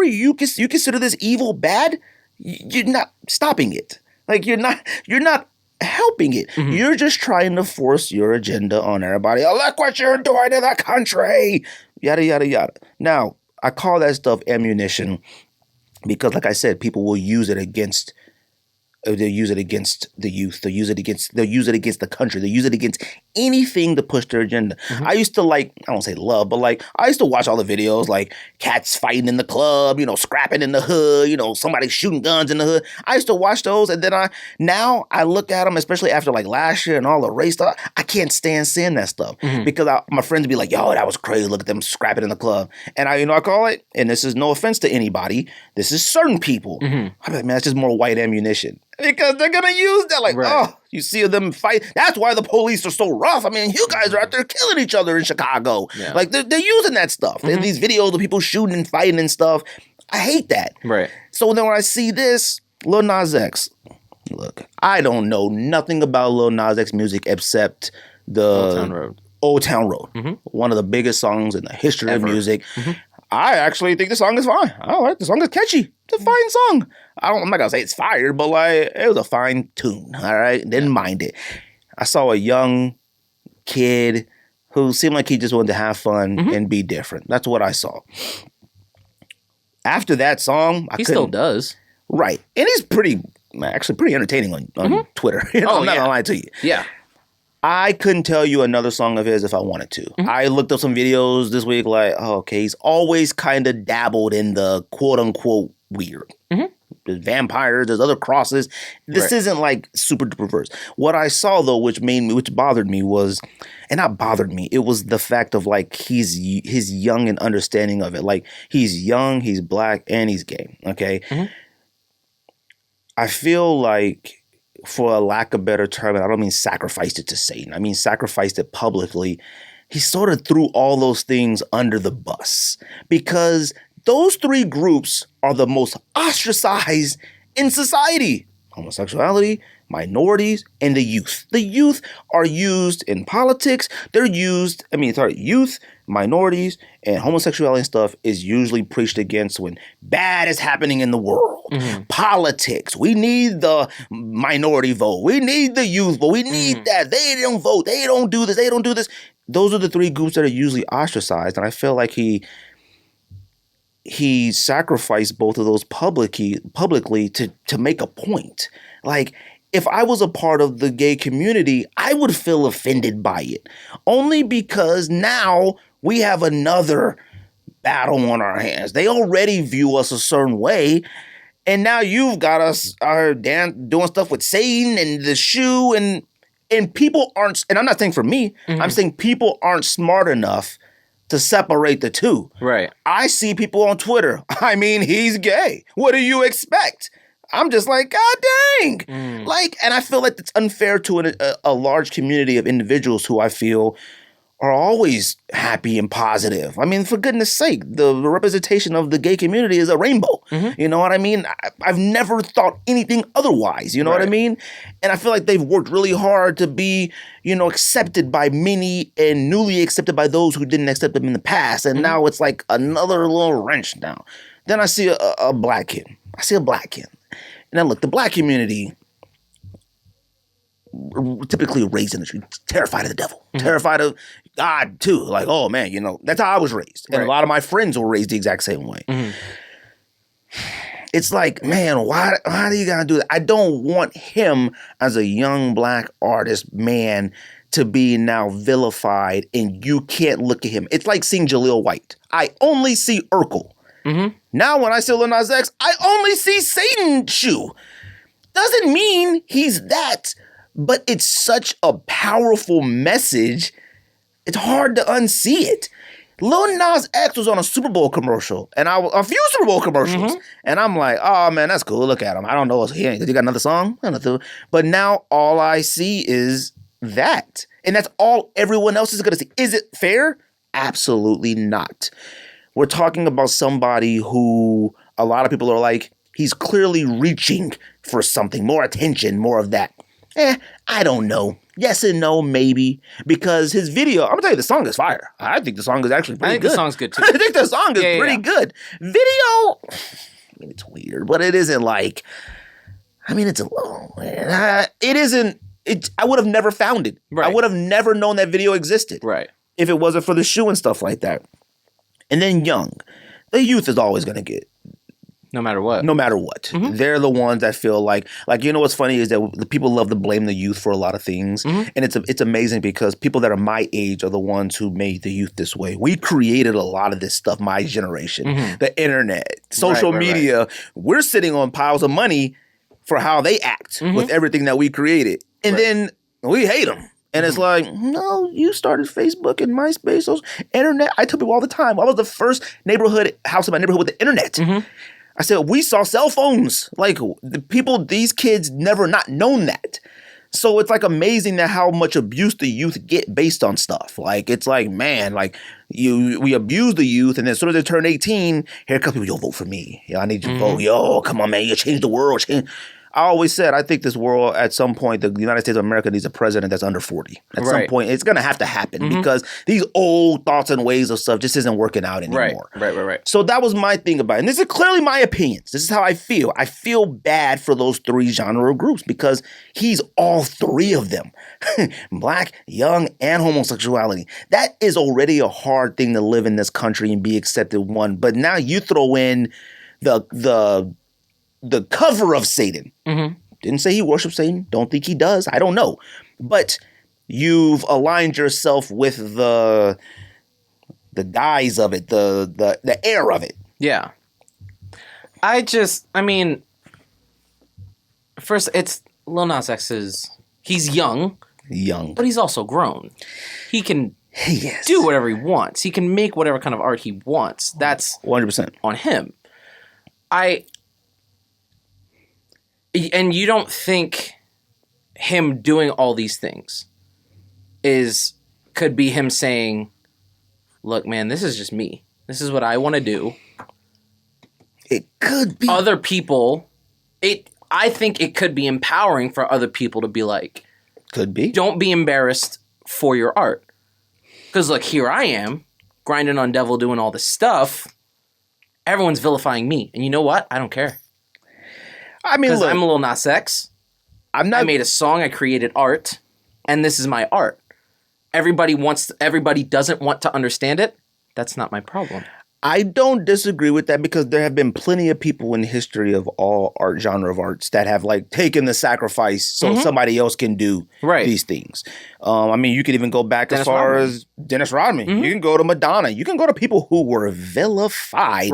you consider this evil bad. You're not stopping it. Like you're not helping it. You're just trying to force your agenda on everybody. Oh, look what you're doing to the country. Yada yada yada. Now I call that stuff ammunition because, like I said, people will use it against. They'll use it against the youth. They'll use it against the country. They'll use it against anything to push their agenda. I used to I don't say love, but I used to watch all the videos, like cats fighting in the club, scrapping in the hood, somebody shooting guns in the hood. I used to watch those, and then now I look at them, especially after last year and all the race stuff. I can't stand seeing that stuff because my friends be like, yo, that was crazy. Look at them scrapping in the club. And I call it, and this is no offense to anybody, this is certain people. I'm like, man, that's just more white ammunition. Because they're going to use that. You see them fight. That's why the police are so rough. I mean, you guys are out there killing each other in Chicago. Yeah. They're using that stuff. These videos of people shooting and fighting and stuff. I hate that. Right. So then when I see this, Lil Nas X, look, I don't know nothing about Lil Nas X music except the Old Town Road. One of the biggest songs in the history of music. I actually think the song is fine. I like the song is catchy. It's a fine song. I'm not gonna say it's fire, but it was a fine tune. All right, didn't mind it. I saw a young kid who seemed like he just wanted to have fun and be different. That's what I saw. After that song, he still does, right? And he's pretty entertaining on Twitter. I'm not gonna lie to you. Yeah. I couldn't tell you another song of his if I wanted to. I looked up some videos this week he's always kind of dabbled in the quote-unquote weird. There's vampires, there's other crosses. This isn't super duper verse. What I saw though, which bothered me was, and not bothered me, it was the fact of his young and understanding of it. He's young, he's black, and he's gay. Okay? I feel like, for a lack of better term, and I don't mean sacrificed it to Satan, I mean sacrificed it publicly, he sort of threw all those things under the bus. Because those three groups are the most ostracized in society. Homosexuality, minorities, and the youth. The youth are used in politics. Youth, minorities, and homosexuality and stuff is usually preached against when bad is happening in the world. Politics. We need the minority vote. We need the youth vote. We need that. They don't vote. They don't do this. They don't do this. Those are the three groups that are usually ostracized. And I feel like he sacrificed both of those publicly to make a point. If I was a part of the gay community, I would feel offended by it. Only because now we have another battle on our hands. They already view us a certain way. And now you've got us doing stuff with Satan and the shoe. And people aren't, and I'm not saying for me, I'm saying people aren't smart enough to separate the two. Right. I see people on Twitter. I mean, he's gay. What do you expect? I'm just like, God dang. And I feel like it's unfair to a large community of individuals who I feel are always happy and positive. I mean, for goodness sake, the representation of the gay community is a rainbow. You know what I mean? I've never thought anything otherwise. You know what I mean? And I feel like they've worked really hard to be, accepted by many and newly accepted by those who didn't accept them in the past. And now it's like another little wrench now. Then I see a black kid. And then look, the black community typically raised in the street, terrified of the devil, terrified of God too. Oh man, that's how I was raised. And a lot of my friends were raised the exact same way. It's like, man, why do you gotta do that? I don't want him as a young black artist, man, to be now vilified and you can't look at him. It's like seeing Jaleel White. I only see Urkel. Now when I see Lil Nas X, I only see Satan shoe. Doesn't mean he's that, but it's such a powerful message, it's hard to unsee it. Lil Nas X was on a Super Bowl commercial, and a few Super Bowl commercials, and I'm like, oh man, that's cool. Look at him. I don't know. He got another song, but now all I see is that, and that's all everyone else is gonna see. Is it fair? Absolutely not. We're talking about somebody who a lot of people are like, he's clearly reaching for something, more attention, more of that. I don't know. Yes and no, maybe. Because his video, I'm going to tell you, the song is fire. I think the song is actually pretty good. I think the song's good too. I think the song is pretty good. Video, I mean, it's weird, but it isn't it's a little weird. It isn't, I would have never found it. Right. I would have never known that video existed. Right. If it wasn't for the shoe and stuff like that. And then young. The youth is always going to get No matter what. No matter what. They're the ones that feel like you know what's funny is that the people love to blame the youth for a lot of things. And it's amazing because people that are my age are the ones who made the youth this way. We created a lot of this stuff, my generation. The internet, social media. We're sitting on piles of money for how they act with everything that we created. And then we hate them. And it's like, no, you started Facebook and MySpace, those internet. I tell people all the time, I was the first house in my neighborhood with the internet. I said, we saw cell phones. Like these kids never not known that. So it's like amazing that how much abuse the youth get based on stuff. Like, it's like, man, like we abuse the youth. And then as soon as they turn 18, here comes people, yo, vote for me. Yo, I need you to vote. Yo, come on, man. You change the world. I always said, I think this world, at some point, the United States of America needs a president that's under 40. At some point, it's going to have to happen because these old thoughts and ways of stuff just isn't working out anymore. Right. So that was my thing about it. And this is clearly my opinions. This is how I feel. I feel bad for those three genre groups because he's all three of them. Black, young, and homosexuality. That is already a hard thing to live in this country and be accepted one. But now you throw in the cover of Satan. Didn't say he worships Satan. Don't think he does. I don't know. But you've aligned yourself with the guise of it, the air of it. Yeah. I mean, first, it's Lil Nas X he's young, but he's also grown. He can do whatever he wants. He can make whatever kind of art he wants. That's 100% on him. And you don't think him doing all these things could be him saying, look, man, this is just me. This is what I want to do. It could be. Other people, I think it could be empowering for other people to be like, could be. Don't be embarrassed for your art. Because look, here I am, grinding on Devil, doing all this stuff. Everyone's vilifying me. And you know what? I don't care. I mean, because I'm Lil Nas X. I made a song. I created art, and this is my art. Everybody doesn't want to understand it. That's not my problem. I don't disagree with that because there have been plenty of people in the history of all genre of arts that have like taken the sacrifice so somebody else can do these things. I mean, you could even go back as far as Dennis Rodman. You can go to Madonna. You can go to people who were vilified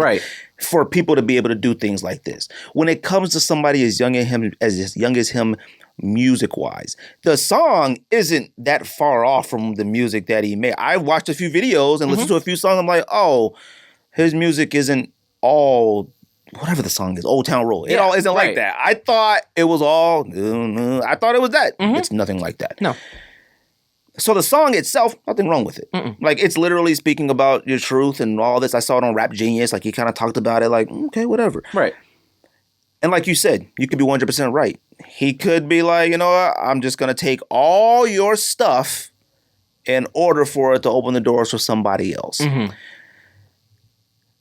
for people to be able to do things like this. When it comes to somebody as young as him, music-wise, the song isn't that far off from the music that he made. I watched a few videos and listened to a few songs. I'm like, oh, his music isn't all whatever the song is, Old Town Road. It all isn't like that. I thought it was all. I thought it was that. It's nothing like that. No. So the song itself, nothing wrong with it. Like, it's literally speaking about your truth and all this. I saw it on Rap Genius. Like, he kind of talked about it. Like, okay, whatever. Right. And like you said, you could be 100% right. He could be like, you know what? I'm just gonna take all your stuff in order for it to open the doors for somebody else.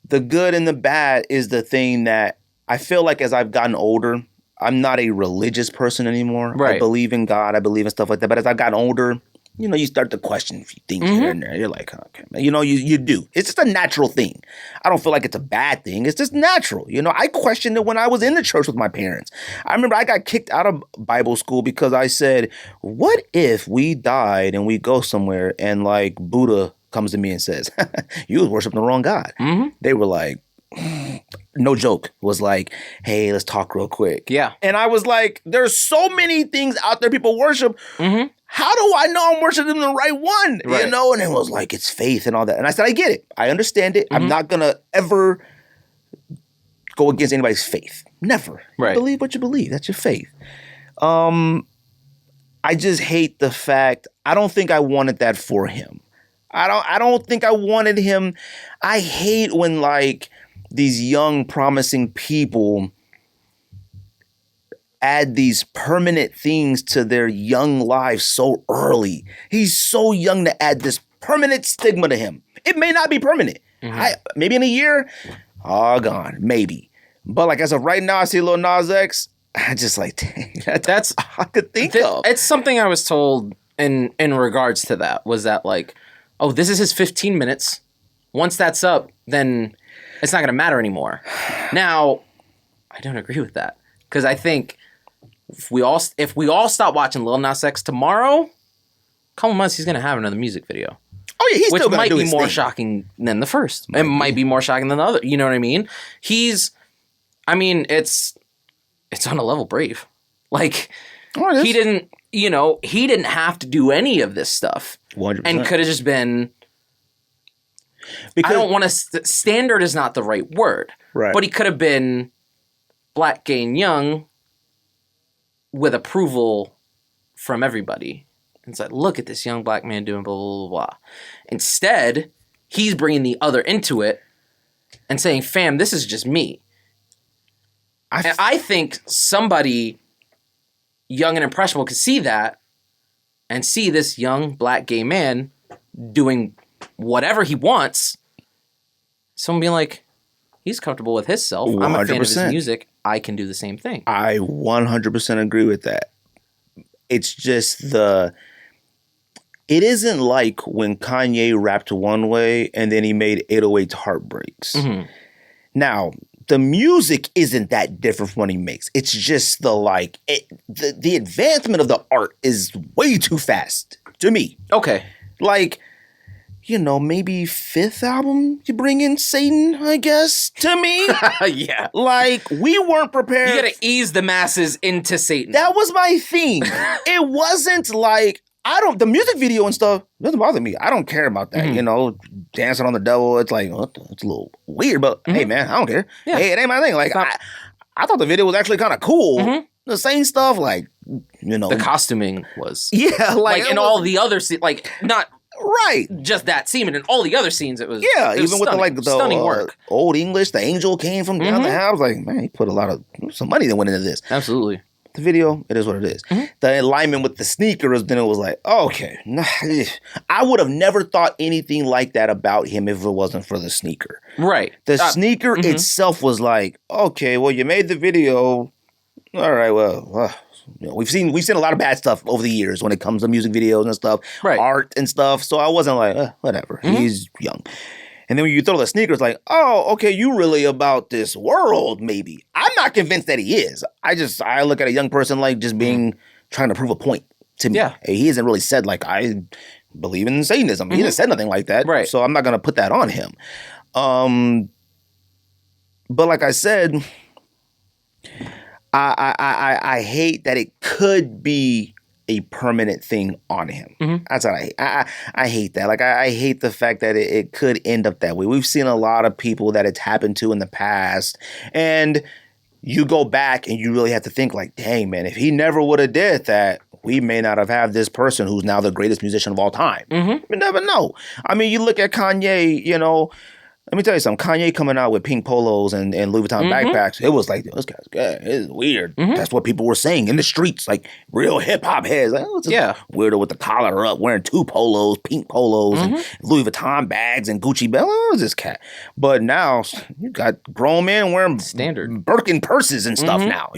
The good and the bad is the thing that I feel like as I've gotten older, I'm not a religious person anymore. Right. I believe in God. I believe in stuff like that. But as I've gotten older, you know, you start to question a few things here and there. You're like, okay, man. You know, you do. It's just a natural thing. I don't feel like it's a bad thing. It's just natural. You know, I questioned it when I was in the church with my parents. I remember I got kicked out of Bible school because I said, what if we died and we go somewhere and like Buddha comes to me and says, you was worshiping the wrong God. They were like, no joke, was like, hey, let's talk real quick. Yeah. And I was like, there's so many things out there people worship. How do I know I'm worshiping the right one? Right. You know? And it was like, it's faith and all that. And I said, I get it. I understand it. I'm not going to ever go against anybody's faith. Never. Right. You believe what you believe. That's your faith. I just hate the fact, I don't think I wanted that for him. I don't think I wanted him. I hate when like these young promising people add these permanent things to their young lives so early. He's so young to add this permanent stigma to him. It may not be permanent. Maybe in a year, gone, maybe. But like as of right now, I see Lil Nas X. I just like, that's all I could think of. It's something I was told in regards to that, was that like, oh, this is his 15 minutes. Once that's up, then it's not going to matter anymore. Now, I don't agree with that. Because I think if we all stop watching Lil Nas X tomorrow, couple months he's gonna have another music video. Oh yeah, he's which still gonna might do be his more thing. shocking than the first. It might be more shocking than the other. You know what I mean? It's on a level brave. Like he didn't have to do any of this stuff, 100%. and could have just been. Because, I don't want to. Standard is not the right word, right? But he could have been black, gay, and young with approval from everybody. And said, look at this young black man doing blah, blah, blah, blah. Instead, he's bringing the other into it and saying, fam, this is just me. I think somebody young and impressionable could see that and see this young black gay man doing whatever he wants. Someone being like, he's comfortable with himself. 100%. I'm a fan of his music. I can do the same thing. I 100% agree with that. It's just it isn't like when Kanye rapped one way and then he made 808 Heartbreaks. Mm-hmm. Now, the music isn't that different from what he makes. It's just the advancement of the art is way too fast to me. Okay. Like, maybe fifth album you bring in Satan, I guess, to me. Yeah. Like, we weren't prepared. You gotta ease the masses into Satan. That was my thing. It wasn't like, the music video and stuff doesn't bother me. I don't care about that. Mm-hmm. Dancing on the devil. It's like, it's a little weird, but hey, man, I don't care. Yeah. Hey, it ain't my thing. Like, I thought the video was actually kind of cool. Mm-hmm. The same stuff, like, the costuming was. Yeah, like in all the other scenes, like, not. Right. Just that scene, but in all the other scenes, it was. Yeah, it was even with the stunning work. Old English, the angel came from down the house. Like, man, he put some money that went into this. Absolutely. The video, it is what it is. Mm-hmm. The alignment with the sneakers, then it was like, okay. I would have never thought anything like that about him if it wasn't for the sneaker. Right. The sneaker itself was like, okay, well, you made the video. All right, well, we've seen a lot of bad stuff over the years when it comes to music videos and stuff, right. Art and stuff. So I wasn't like, whatever. Mm-hmm. He's young. And then when you throw the sneakers, like, oh, okay, you really about this world, maybe. I'm not convinced that he is. I look at a young person like just trying to prove a point to me. Yeah. He hasn't really said, like, I believe in Satanism. Mm-hmm. He hasn't said nothing like that. Right. So I'm not going to put that on him. But like I said, I hate that it could be a permanent thing on him. Mm-hmm. That's what I hate that. Like, I hate the fact that it could end up that way. We've seen a lot of people that it's happened to in the past, and you go back and you really have to think like, dang, man, if he never would have did that, we may not have had this person who's now the greatest musician of all time. Mm-hmm. You never know. I mean, you look at Kanye, let me tell you something. Kanye coming out with pink polos and Louis Vuitton backpacks, it was like, this guy's good. It's weird. Mm-hmm. That's what people were saying in the streets, like real hip-hop heads. Like, weirdo with the collar up, wearing two polos, pink polos, and Louis Vuitton bags and Gucci bags. Oh, who's this cat? But now, you got grown men wearing standard Birkin purses and stuff now,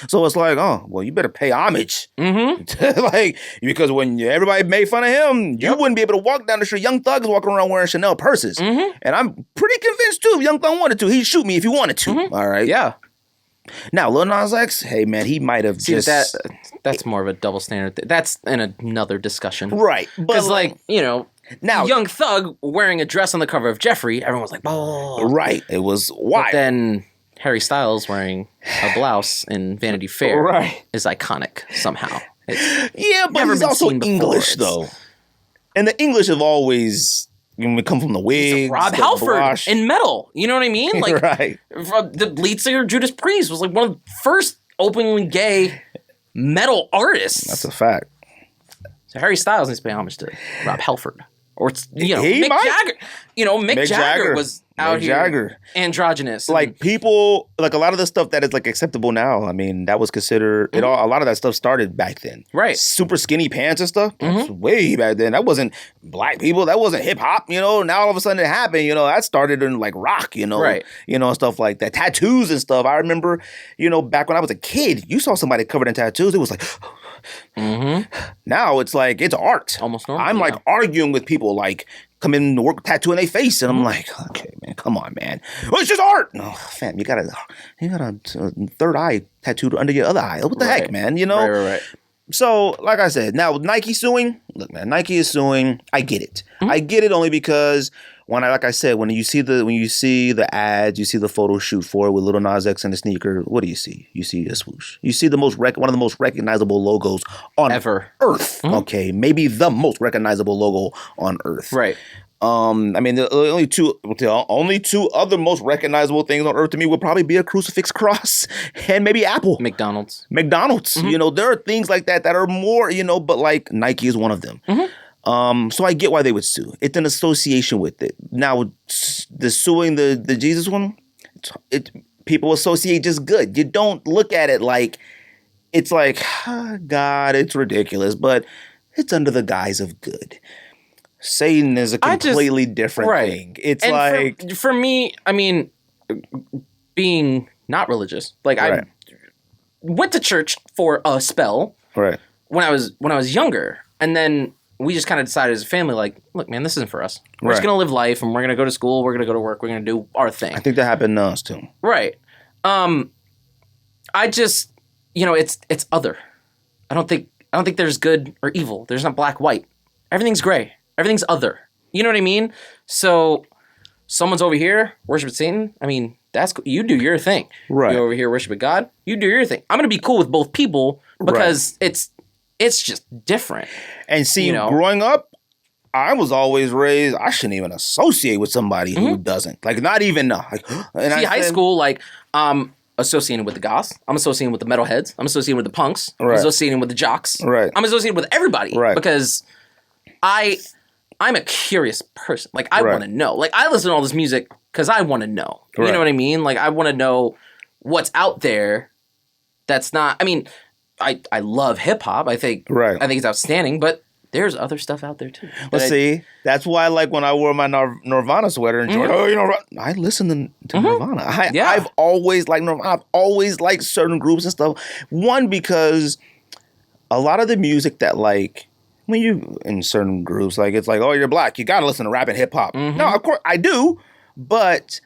So it's like, oh, well, you better pay homage. Like, because when everybody made fun of him, you wouldn't be able to walk down the street. Young Thug is walking around wearing Chanel purses. And I'm pretty convinced too. If Young Thug wanted to, he'd shoot me if he wanted to. Mm-hmm. All right. Yeah. Now, Lil Nas X, hey man, he might have just that's more of a double standard. That's in another discussion, right? Because now Young Thug wearing a dress on the cover of Jeffrey, everyone was like, "Oh, right." It was wild. But then Harry Styles wearing a blouse in Vanity Fair is iconic somehow. Yeah, but he's also English though, and the English have always. We come from the wigs. Rob Halford in metal. You know what I mean? Like, right. The lead singer Judas Priest was like one of the first openly gay metal artists. That's a fact. So Harry Styles needs to pay homage to Rob Halford. Or, Mick Jagger. Mick Jagger was out here androgynous. Like, people, like, a lot of the stuff that is, like, acceptable now, I mean, that was considered, a lot of that stuff started back then. Right. Super skinny pants and stuff, that's way back then. That wasn't black people. That wasn't hip-hop, Now all of a sudden it happened, that started in, like, rock, Right. And stuff like that. Tattoos and stuff. I remember, back when I was a kid, you saw somebody covered in tattoos, it was like... Now it's like, it's art. Almost normal. I'm like arguing with people like, come in to work tattooing their face, and I'm like, okay, man, come on, man. Well, it's just art. No, fam, you got a third eye tattooed under your other eye. What the heck, man? You know. Right. So, like I said, now with Nike suing, look, man, Nike is suing. I get it. I get it only because when you see the ads, you see the photo shoot for it with Lil Nas X and the sneaker. What do you see? You see a swoosh. You see one of the most recognizable logos on Earth. Okay, maybe the most recognizable logo on Earth. Right. I mean, the only two other most recognizable things on Earth to me would probably be a crucifix cross and maybe Apple. McDonald's. You know, there are things like that are more, you know, but like Nike is one of them. So I get why they would sue. It's an association with it. Now, the suing the Jesus one, people associate just good. You don't look at it like it's like, God, it's ridiculous, but it's under the guise of good. Satan is a completely different thing. It's and like for me, I mean, being not religious, like I went to church for a spell, when I was younger, and then we just kind of decided as a family, like, look, man, this isn't for us. We're just gonna live life, and we're gonna go to school, we're gonna go to work, we're gonna do our thing. I think that happened to us too. Right. I just, you know, it's other. I don't think there's good or evil. There's not black, white. Everything's gray. Everything's other. You know what I mean? So someone's over here worshiping Satan. I mean, that's you do your thing. Right. You're over here worshiping God. You do your thing. I'm gonna be cool with both people because it's just different. And see, growing up, I was always raised. I shouldn't even associate with somebody who doesn't. Like, not even. High school, like, associating with the goths. I'm associating with the metalheads. I'm associating with the punks. I'm associating with the jocks. Right. I'm associating with everybody. Right. Because I'm a curious person. Like, I want to know. Like, I listen to all this music because I want to know. You know what I mean? Like, I want to know what's out there that's not... I mean, I love hip-hop. I think it's outstanding, but there's other stuff out there, too. Well, see, that's why, like, when I wore my Nirvana sweater and Jordan, I listen to Nirvana. I've always liked Nirvana. I've always liked certain groups and stuff. One, because a lot of the music that, like... When you in certain groups, like, it's like, oh, you're black, you gotta listen to rap and hip hop. No, of course I do, but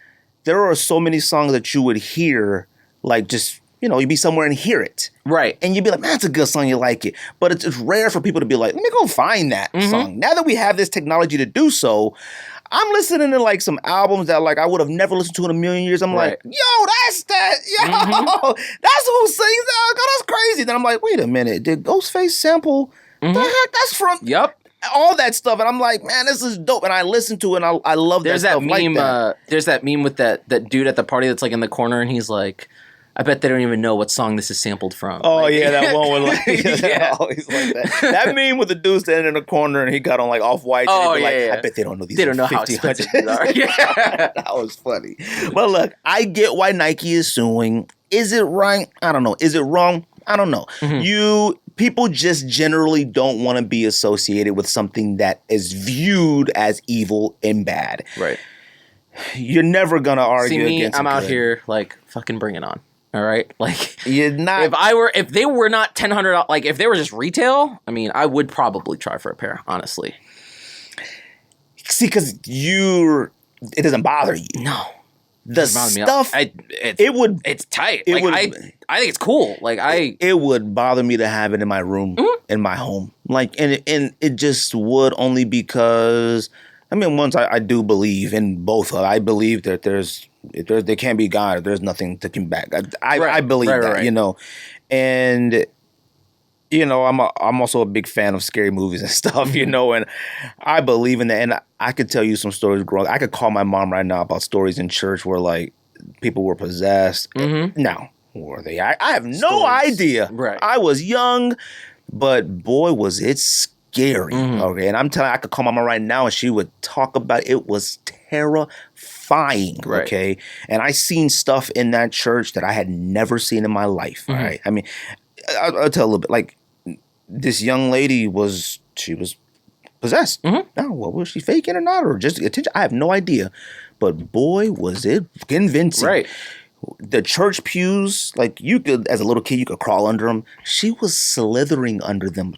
there are so many songs that you would hear, like, just, you know, you'd be somewhere and hear it. Right. And you'd be like, man, that's a good song, you like it. But it's rare for people to be like, let me go find that song. Now that we have this technology to do so, I'm listening to, like, some albums that, like, I would have never listened to in a million years. I'm like, yo, that's that. Yo, that's who sings that. God, that's crazy. Then I'm like, wait a minute. Did Ghostface sample... The heck? That's from all that stuff. And I'm like, man, this is dope. And I listen to it and I love that stuff. There's that meme with that dude at the party that's like in the corner and he's like, I bet they don't even know what song this is sampled from. Oh, like, that one with like, always like that. That meme with the dude standing in the corner and he got on like Off-White. Oh, and I bet they don't know these. They don't know how expensive these are. That was funny. But look, I get why Nike is suing. Is it right? I don't know. Is it wrong? I don't know. People just generally don't want to be associated with something that is viewed as evil and bad. Right. You're never gonna argue against. I'm out here like fucking bring it on. All right, like you're not. If they were not $1,000, like if they were just retail, I mean, I would probably try for a pair, honestly. See, because it doesn't bother you. No. The stuff, it's tight. I think it's cool. Like it would bother me to have it in my room, in my home. Like, and it just would only because, I mean, once I do believe in both. I believe that there can't be God. If there's nothing to come back. I believe that, you know, and. You know, I'm also a big fan of scary movies and stuff, you know, and I believe in that. And I could tell you some stories growing up. I could call my mom right now about stories in church where, like, people were possessed. Now, were they? I have no idea. Right. I was young, but boy, was it scary. Okay. And I'm telling you, I could call my mom right now and she would talk about it. It was terrifying. Right. Okay. And I seen stuff in that church that I had never seen in my life. All right. I mean, I'll tell a little bit. Like, this young lady was possessed. Now, what was she faking or not, or just attention? I have no idea. But boy, was it convincing. Right. The church pews, like, you could, as a little kid, you could crawl under them. She was slithering under them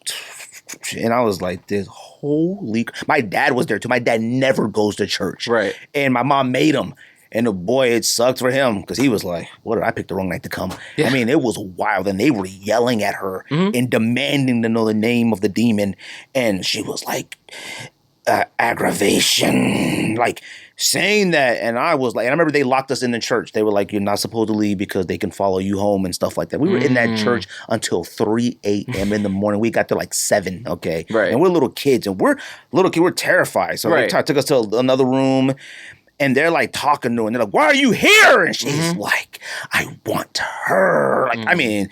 And I was like, this holy... My dad was there too. My dad never goes to church. Right. And my mom made him. And the boy, it sucked for him because he was like, what did I pick the wrong night to come? Yeah. I mean, it was wild. And they were yelling at her and demanding to know the name of the demon. And she was like, aggravation, like saying that. And I was like, I remember they locked us in the church. They were like, you're not supposed to leave because they can follow you home and stuff like that. We were in that church until 3 a.m. in the morning. We got there like 7, okay? Right. And we're little kids, and we're terrified. So they took us to another room, and they're like talking to her, and they're like, why are you here? And she's like, I want her. Like, I mean...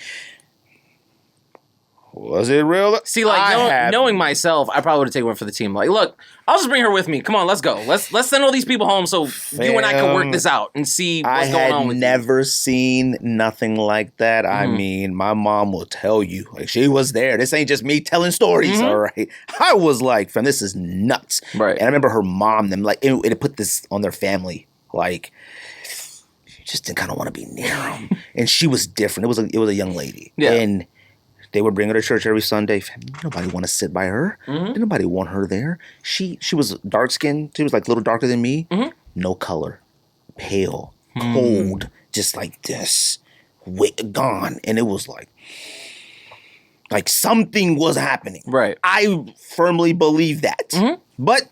Was it real? See, like, knowing myself, I probably would have taken one for the team. Like, look, I'll just bring her with me. Come on, let's go. Let's send all these people home so you and I can work this out and see what's going on with you. I had never seen nothing like that. I mean, my mom will tell you. Like, she was there. This ain't just me telling stories, all right? I was like, fam, this is nuts. Right. And I remember her mom, them, like, it put this on their family. Like, she just didn't kind of want to be near them. And she was different. It was a young lady. Yeah. And they would bring her to church every Sunday. Nobody want to sit by her. Didn't nobody want her there. She was dark skinned. She was like a little darker than me. No color, pale, cold, just like this, gone. And it was like something was happening. Right. I firmly believe that. But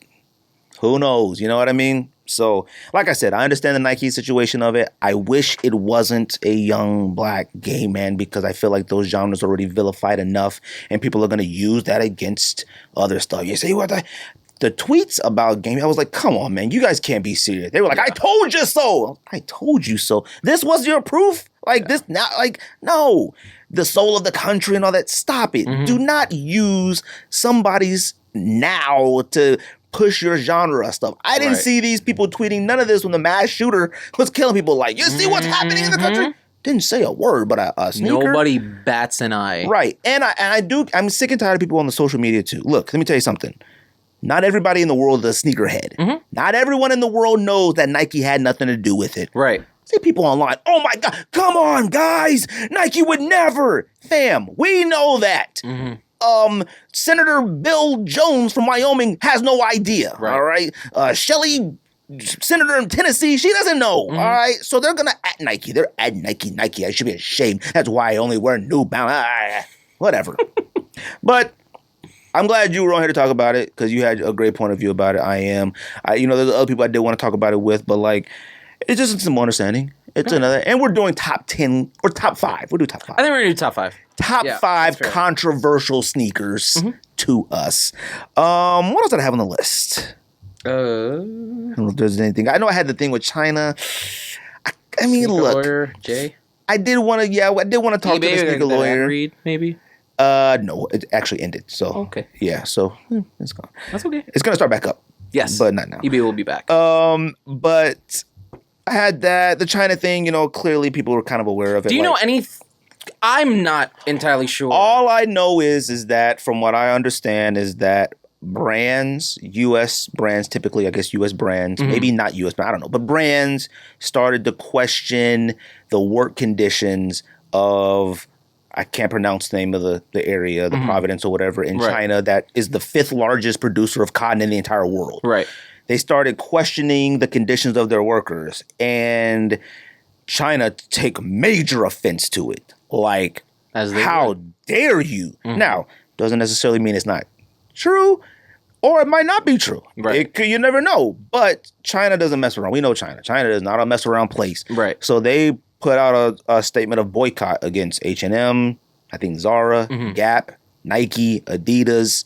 who knows? You know what I mean? So, like I said, I understand the Nike situation of it. I wish it wasn't a young black gay man because I feel like those genres are already vilified enough and people are going to use that against other stuff. You say, what the tweets about gaming, I was like, come on, man, you guys can't be serious. They were like, I told you so. I told you so. This was your proof? Like this now, like, no. The soul of the country and all that. Stop it. Do not use somebody's now to push your genre stuff. I didn't see these people tweeting none of this when the mass shooter was killing people. Like, you see what's happening in the country? Didn't say a word, but a sneaker. Nobody bats an eye. Right. And I'm sick and tired of people on the social media too. Look, let me tell you something. Not everybody in the world is a sneakerhead. Not everyone in the world knows that Nike had nothing to do with it. Right. See people online, oh my God, come on, guys. Nike would never. Fam, we know that. Senator Bill Jones from Wyoming has no idea. Right. All right. Shelly, senator in Tennessee, she doesn't know. All right. So they're gonna at Nike. They're at Nike. I should be ashamed. That's why I only wear New Balance. Whatever. But I'm glad you were on here to talk about it because you had a great point of view about it. I am. There's other people I did want to talk about it with, but like, it's just some more understanding. It's another, and we're doing top 10 or top 5. We'll do top 5. I think we're gonna do top 5. Top 5 controversial sneakers to us. What else did I have on the list? I don't know if there's anything. I know I had the thing with China. I mean, sneaker look, lawyer, Jay. I did want to talk to the sneaker lawyer. Read, maybe. No, it actually ended. So okay, yeah, so it's gone. That's okay. It's gonna start back up. Yes, but not now. eBay will be back. But I had that the China thing. Clearly people were kind of aware of it. Do you know any? I'm not entirely sure. All I know is that from what I understand is that brands, U.S. brands, typically, I guess U.S. brands, maybe not U.S., but I don't know, but brands started to question the work conditions of, I can't pronounce the name of the area, the Providence or whatever in China, that is the 5th largest producer of cotton in the entire world. Right. They started questioning the conditions of their workers, and China take major offense to it. Like, how dare you? Now, doesn't necessarily mean it's not true, or it might not be true. Right. You never know. But China doesn't mess around. We know China. China is not a mess around place. Right. So they put out a statement of boycott against H&M, I think Zara, Gap, Nike, Adidas,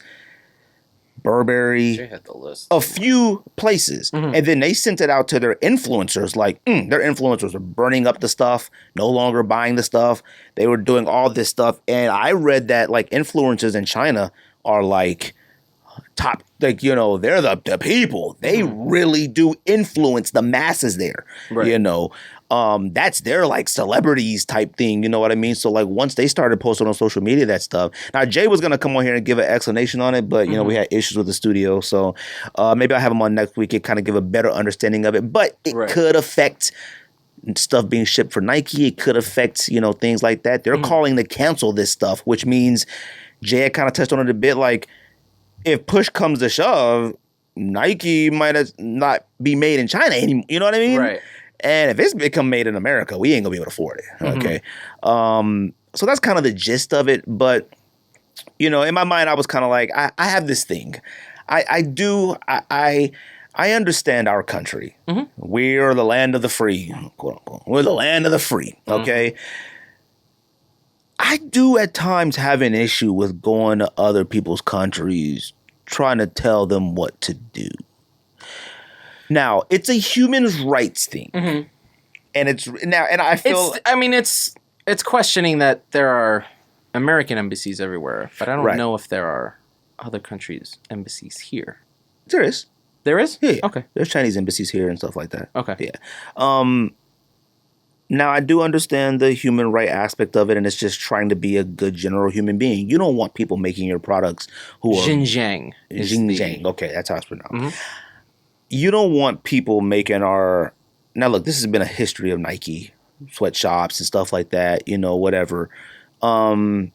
Burberry, had the list. A few places. And then they sent it out to their influencers. Like, their influencers were burning up the stuff, no longer buying the stuff. They were doing all this stuff. And I read that, like, influencers in China are, like, top, like, they're the people. They really do influence the masses there, that's their, like, celebrities type thing, you know what I mean? So, like, once they started posting on social media, that stuff. Now, Jay was going to come on here and give an explanation on it, but, we had issues with the studio. So, maybe I'll have him on next week and kind of give a better understanding of it. But it could affect stuff being shipped for Nike. It could affect, things like that. They're calling to cancel this stuff, which means Jay had kind of touched on it a bit. Like, if push comes to shove, Nike might not be made in China anymore. You know what I mean? Right. And if it's become made in America, we ain't gonna be able to afford it. Okay. So that's kind of the gist of it. But, you know, in my mind, I was kind of like, I have this thing. I understand our country. We're the land of the free, quote unquote. We're the land of the free. Okay. I do at times have an issue with going to other people's countries, trying to tell them what to do. Now, it's a human rights thing. And I feel... It's questioning that there are American embassies everywhere, but I don't know if there are other countries' embassies here. There is. There is? Yeah. Okay. There's Chinese embassies here and stuff like that. Okay. Yeah. Now, I do understand the human right aspect of it, and it's just trying to be a good general human being. You don't want people making your products who are... Xinjiang. Okay, that's how it's pronounced. You don't want people making our... Now, look, this has been a history of Nike sweatshops and stuff like that, you know, whatever. I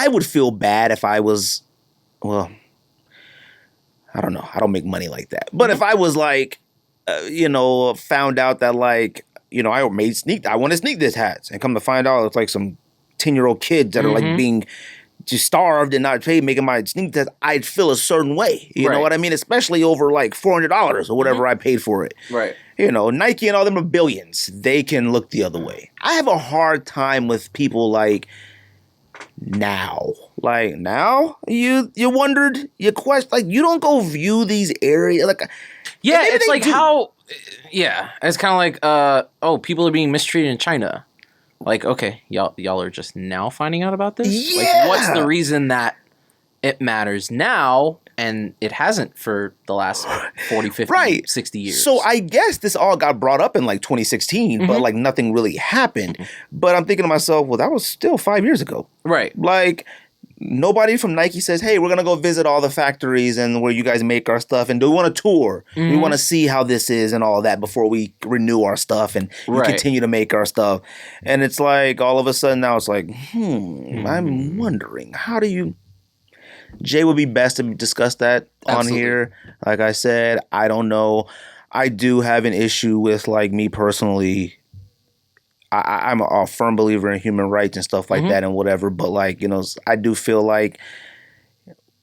would feel bad if I was... Well, I don't know. I don't make money like that. But if I was like, you know, found out that like... You know, I want to sneak this hats, and come to find out it's like some 10-year-old kids that are like being just starved and not paid making my sneak test. I'd feel a certain way. You know what I mean? Especially over like $400 or whatever I paid for it. Right. You know, Nike and all them are billions. They can look the other way. I have a hard time with people like now. Like now, you wondered, you questioned, like you don't go view these areas like. Yeah, it's like how. Yeah, it's kind of like, people are being mistreated in China. Like, okay, y'all are just now finding out about this? Yeah. Like, what's the reason that it matters now and it hasn't for the last 40, 50, 60 years? So I guess this all got brought up in like 2016, but like nothing really happened. But I'm thinking to myself, well, that was still 5 years ago. Right. Like... Nobody from Nike says, hey, we're going to go visit all the factories and where you guys make our stuff. And do we want a tour? We want to see how this is and all that before we renew our stuff and you continue to make our stuff. And it's like all of a sudden now it's like, I'm wondering, how do you... Jay would be best to discuss that on here. Like I said, I don't know. I do have an issue with like me personally... I'm a firm believer in human rights and stuff like that and whatever. But like, you know, I do feel like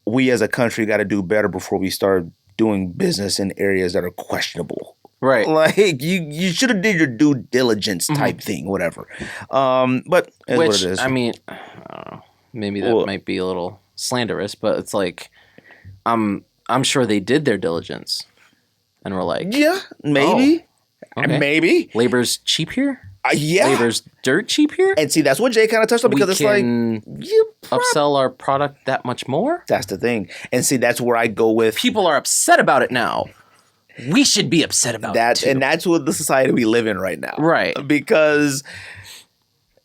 we as a country got to do better before we start doing business in areas that are questionable. Right. Like you should have did your due diligence type thing, whatever. But it's what it is. I mean, I don't know. Maybe that might be a little slanderous, but it's like, I'm sure they did their diligence and were like, yeah, maybe. Maybe. Labor's cheap here? Yeah. Labor's dirt cheap here? And see, that's what Jay kind of touched on because it's like... upsell our product that much more? That's the thing. And see, that's where I go with... People are upset about it now. We should be upset about it too. And that's what the society we live in right now. Right. Because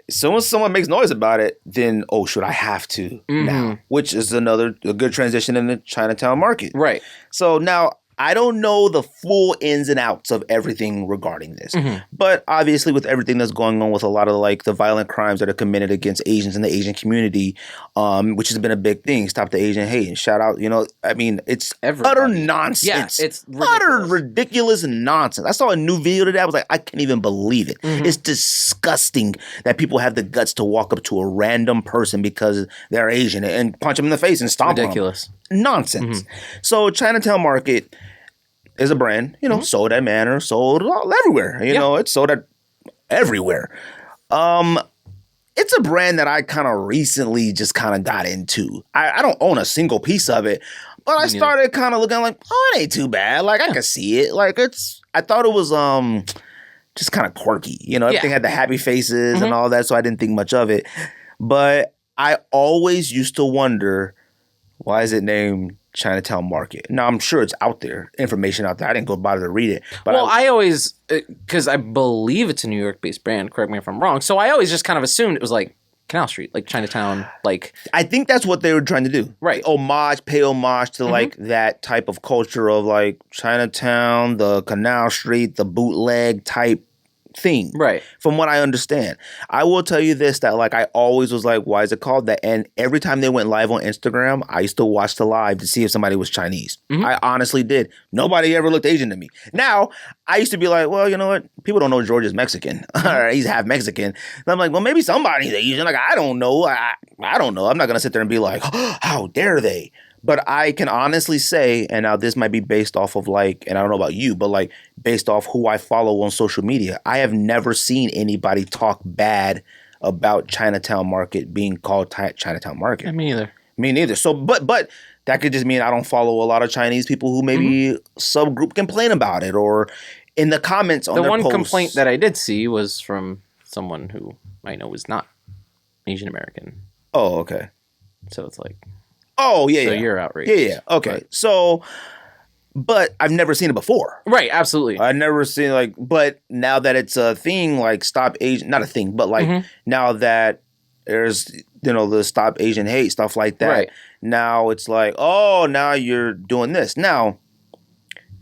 as soon as someone makes noise about it, then, should I have to now? Which is a good transition in the Chinatown market. Right. So now... I don't know the full ins and outs of everything regarding this. But obviously with everything that's going on with a lot of like the violent crimes that are committed against Asians in the Asian community, which has been a big thing. Stop the Asian hate and shout out, you know, I mean, it's utter nonsense. Yeah, it's utter ridiculous nonsense. I saw a new video today. I was like, I can't even believe it. It's disgusting that people have the guts to walk up to a random person because they're Asian and punch them in the face and stomp on them. Nonsense. So Chinatown Market is a brand, you know, sold at Manor, sold all everywhere. You know, it's sold at everywhere. It's a brand that I kind of recently just kind of got into. I don't own a single piece of it, but I started kind of looking like, it ain't too bad. Like I can see it. Like I thought it was just kind of quirky. You know, everything had the happy faces and all that, so I didn't think much of it. But I always used to wonder, why is it named Chinatown Market? Now, I'm sure it's out there, information out there. I didn't go bother to read it. But I always, because I believe it's a New York-based brand, correct me if I'm wrong, so I always just kind of assumed it was like Canal Street, like Chinatown, like... I think that's what they were trying to do. Right. Pay homage to like that type of culture of like Chinatown, the Canal Street, the bootleg type thing. Right. From what I understand. I will tell you this, that like I always was like, why is it called that? And every time they went live on Instagram, I used to watch the live to see if somebody was Chinese. I honestly did. Nobody ever looked Asian to me. Now, I used to be like, well, you know what? People don't know George is Mexican. He's half Mexican. And I'm like, well, maybe somebody's Asian. Like, I don't know. I don't know. I'm not going to sit there and be like, oh, how dare they? But I can honestly say, and now this might be based off of like, and I don't know about you, but like based off who I follow on social media, I have never seen anybody talk bad about Chinatown Market being called Chinatown Market. Yeah, me neither. Me neither. So, but that could just mean I don't follow a lot of Chinese people who maybe subgroup complain about it or in the comments on their posts. The one complaint that I did see was from someone who I know is not Asian American. Oh, okay. So it's like... Oh, yeah, so yeah. you're outraged. Yeah. Okay. Right. So, but I've never seen it before. Right, absolutely. I've never seen like, but now that it's a thing, like Stop Asian, not a thing, but like now that there's, you know, the Stop Asian Hate, stuff like that. Right. Now it's like, oh, now you're doing this. Now,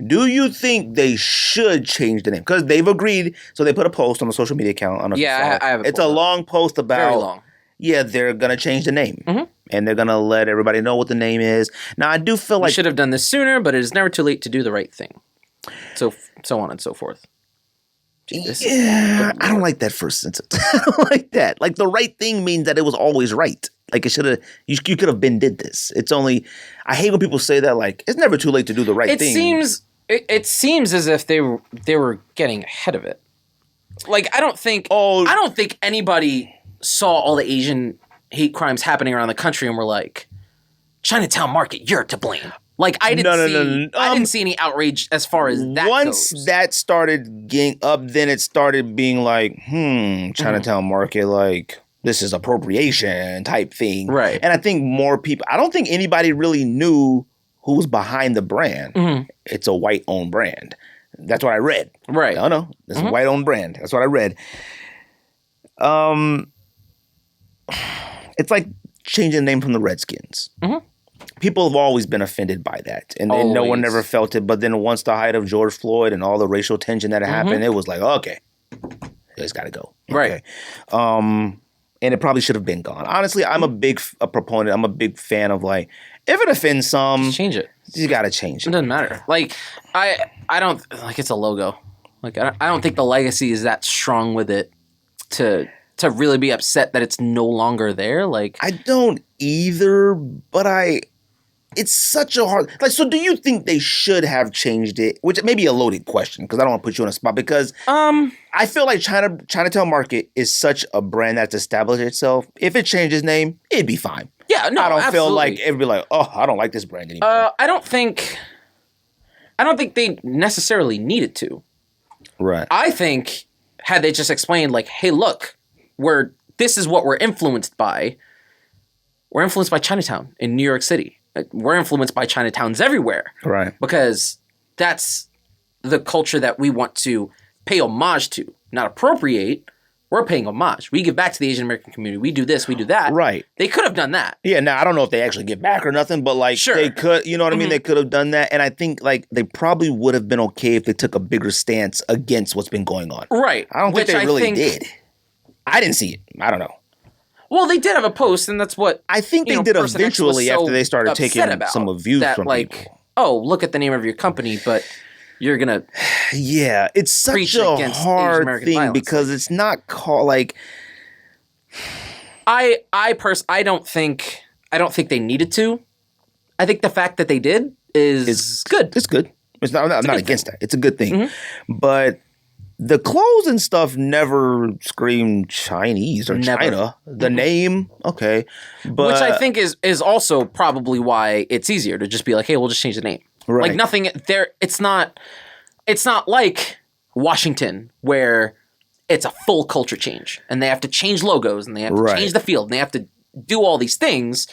do you think they should change the name? Because they've agreed. So they put a post on the social media account. I have it. It's a long post about. Very long. Yeah, they're going to change the name. And they're going to let everybody know what the name is. Now, I do feel like... We should have done this sooner, but it is never too late to do the right thing. So on and so forth. Yeah, I don't like that first sentence. I don't like that. Like, the right thing means that it was always right. Like, it should have... You could have been did this. It's only... I hate when people say that, like, it's never too late to do the right thing. It seems as if they were getting ahead of it. Like, I don't think anybody saw all the Asian hate crimes happening around the country and were like, Chinatown Market, you're to blame. Like, I didn't see any outrage as far as that once goes. That started getting up, then it started being like, Chinatown Market, like, this is appropriation type thing. Right. And I think more people, I don't think anybody really knew who was behind the brand. It's a white-owned brand. That's what I read. Right. I don't know. It's a white-owned brand. That's what I read. It's like changing the name from the Redskins. People have always been offended by that. And then no one ever felt it. But then once the height of George Floyd and all the racial tension that happened, it was like, okay, it's got to go. Okay. Right. And it probably should have been gone. Honestly, I'm a big proponent. I'm a big fan of like, if it offends some, just change it. You got to change it. It doesn't matter. Like, I don't, like, it's a logo. Like, I don't think the legacy is that strong with it to really be upset that it's no longer there. Like, I don't either, but it's such a hard, like, so do you think they should have changed it? Which may be a loaded question because I don't want to put you on a spot because I feel like Chinatown Market is such a brand that's established itself. If it changed its name, it'd be fine. Yeah, no, I don't absolutely. feel like it'd be like, oh, I don't like this brand anymore. I don't think they necessarily needed to. Right. I think had they just explained like, hey, look, this is what we're influenced by. We're influenced by Chinatown in New York City. We're influenced by Chinatowns everywhere. Right. Because that's the culture that we want to pay homage to, not appropriate. We're paying homage. We give back to the Asian American community. We do this, we do that. Right. They could have done that. Yeah, now I don't know if they actually give back or nothing, but like they could, you know what I mean? They could have done that. And I think like they probably would have been okay if they took a bigger stance against what's been going on. Right. I don't think they really did. I didn't see it. I don't know. Well, they did have a post, and that's what I think they did eventually after they started taking some views from like, people. Oh, look at the name of your company, but you're gonna it's such a hard thing violence. Because it's not called like I don't think they needed to. I think the fact that they did is good. It's good. I'm not against that. It's a good thing. But the clothes and stuff never scream Chinese or China. The name, okay. But which I think is also probably why it's easier to just be like, hey, we'll just change the name. Right. Like nothing there. It's not like Washington where it's a full culture change and they have to change logos and they have to change the field and they have to do all these things.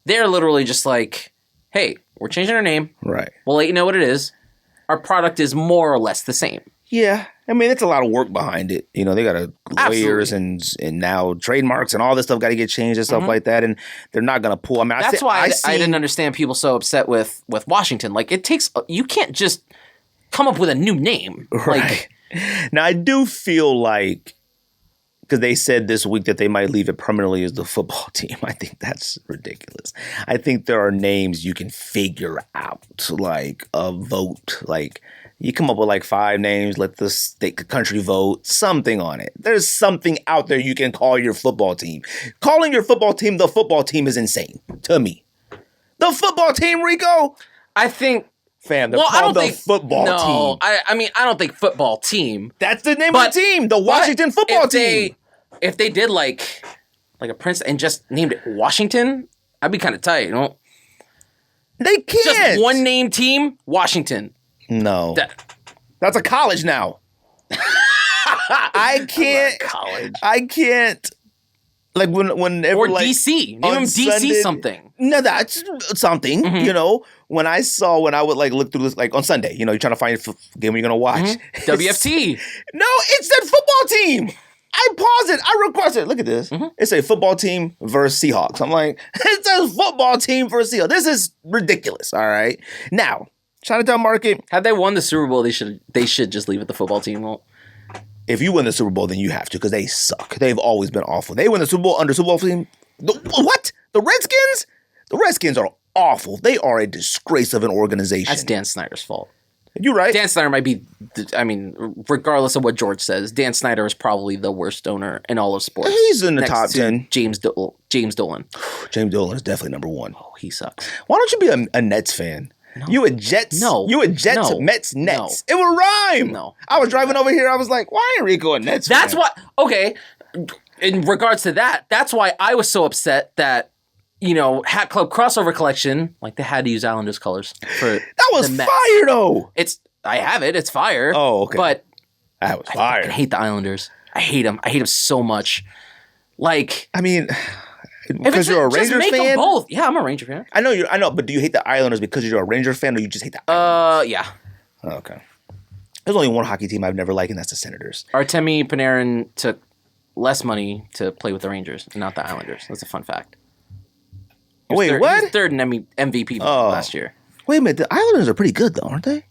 They're literally just like, hey, we're changing our name. Right. We'll let you know what it is. Our product is more or less the same. Yeah. I mean, it's a lot of work behind it. You know, they got lawyers and now trademarks and all this stuff got to get changed and stuff like that. And they're not going to pull. I mean, that's why I didn't understand people so upset with Washington. Like, you can't just come up with a new name. Right. Like, Now, I do feel like, because they said this week that they might leave it permanently as the football team. I think that's ridiculous. I think there are names you can figure out, like a vote. Like, you come up with like 5 names, let the state, the country vote, something on it. There's something out there you can call your football team. Calling your football team the football team is insane to me. The football team, Ricco? I think... Fam, they're called the football team. I mean, I don't think football team. That's the name of the team, the Washington football team. If they did like a Prince and just named it Washington, I'd be kind of tight, you know? They can't. Just one name team, Washington. No. That's a college now. I can't. College. I can't. Like whenever, or like, DC. Name them DC Sunday, something. No, that's something. You know, when I would like look through this, like on Sunday, you know, you're trying to find a game you're gonna watch. WFT. No, it said football team. I paused it. I requested. Look at this. It's a football team versus Seahawks. I'm like, it says football team versus Seahawks. This is ridiculous. All right. Now, Chinatown Market. Had they won the Super Bowl, they should just leave it the football team. Well, if you win the Super Bowl, then you have to, because they suck. They've always been awful. They win the Super Bowl under Super Bowl team. What? The Redskins? The Redskins are awful. They are a disgrace of an organization. that's Dan Snyder's fault. You're right. Dan Snyder might be, I mean, regardless of what George says, Dan Snyder is probably the worst owner in all of sports. He's in the top 10. James Dolan. James Dolan is definitely number 1. Oh, he sucks. Why don't you be a Nets fan? No. You a Jets? No. You a Jets, no. Mets, Nets. No. It would rhyme. No. I was driving over here. I was like, why ain't Ricco a Nets That's fan? what, okay, in regards to that, that's why I was so upset that, you know, Hat Club crossover collection, like they had to use Islanders colors for that was fire, though. I have it. It's fire. Oh, okay. But that was fire. I hate the Islanders. I hate them. I hate them so much. Like, I mean, because you're a Ranger just make fan. Them both. Yeah, I'm a Ranger fan. I know, but do you hate the Islanders because you're a Ranger fan, or you just hate the Islanders? Yeah. Oh, okay. There's only one hockey team I've never liked, and that's the Senators. Artemi Panarin took less money to play with the Rangers, and not the Islanders. That's a fun fact. Wait, what? He was third in MVP last year. Wait a minute. The Islanders are pretty good, though, aren't they?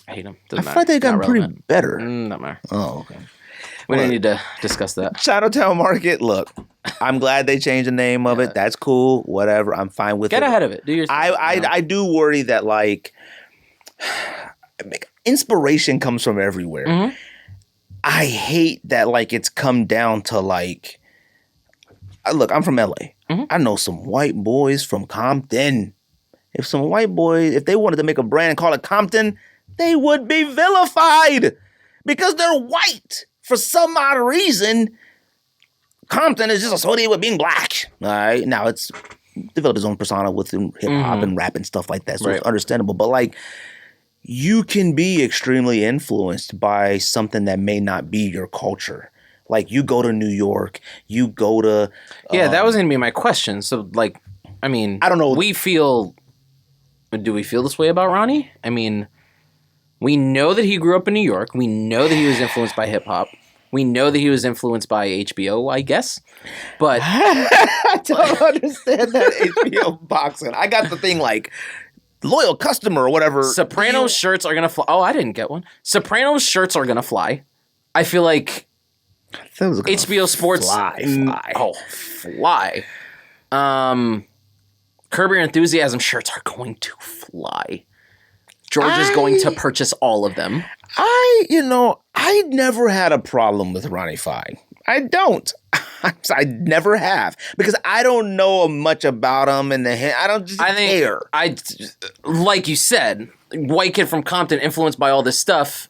I hate them. I feel like they've gotten pretty better. Not matter. Oh, okay. We don't need to discuss that. Chinatown Market. Look, I'm glad they changed the name of it. That's cool. Whatever. I'm fine with it. Get ahead of it. Do your I do worry that, like, inspiration comes from everywhere. I hate that, like, it's come down to, like, look, I'm from LA. I know some white boys from Compton. If they wanted to make a brand and call it Compton, they would be vilified because they're white. For some odd reason, Compton is just associated with being black. All right. Now, it's developed his own persona with hip-hop and rap and stuff like that, so it's understandable. But, like, you can be extremely influenced by something that may not be your culture. Like, you go to New York, you go to... that was going to be my question. So, like, I mean... I don't know. Do we feel this way about Ronnie? I mean... We know that he grew up in New York. We know that he was influenced by hip-hop. We know that he was influenced by HBO, I guess. But... I don't understand that HBO boxing. I got the thing like, loyal customer or whatever. Sopranos shirts are going to fly. Oh, I didn't get one. Sopranos shirts are going to fly. I feel like HBO Sports... Fly. Oh, fly. Curb Your Enthusiasm shirts are going to fly. George is going to purchase all of them. I never had a problem with Ronnie Fine. I don't. I never have. Because I don't know much about him and I don't just care. Like you said, white kid from Compton influenced by all this stuff.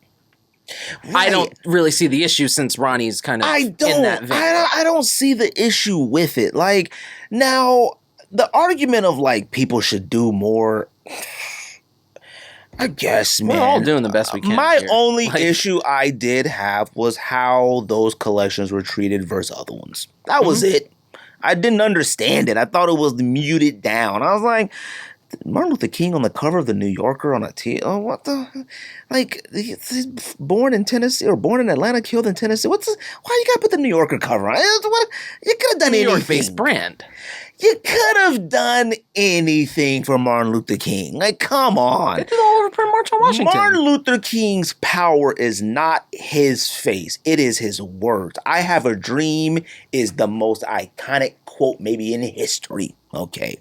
Right. I don't really see the issue since Ronnie's kind of in that vein. I don't see the issue with it. Like, now, the argument of, like, people should do more... I guess, man. We're all doing the best we can. My only issue I did have was how those collections were treated versus other ones. That was it. I didn't understand it. I thought it was muted down. I was like, Martin Luther King on the cover of the New Yorker on a T. Oh, what the? Like, he's born in Tennessee or born in Atlanta, killed in Tennessee. Why you gotta put the New Yorker cover on? What? You could have done anything. New York-based brand. You could have done anything for Martin Luther King. Like, come on. They did all over Print March on Washington. Martin Luther King's power is not his face. It is his words. I have a dream is the most iconic quote maybe in history. Okay.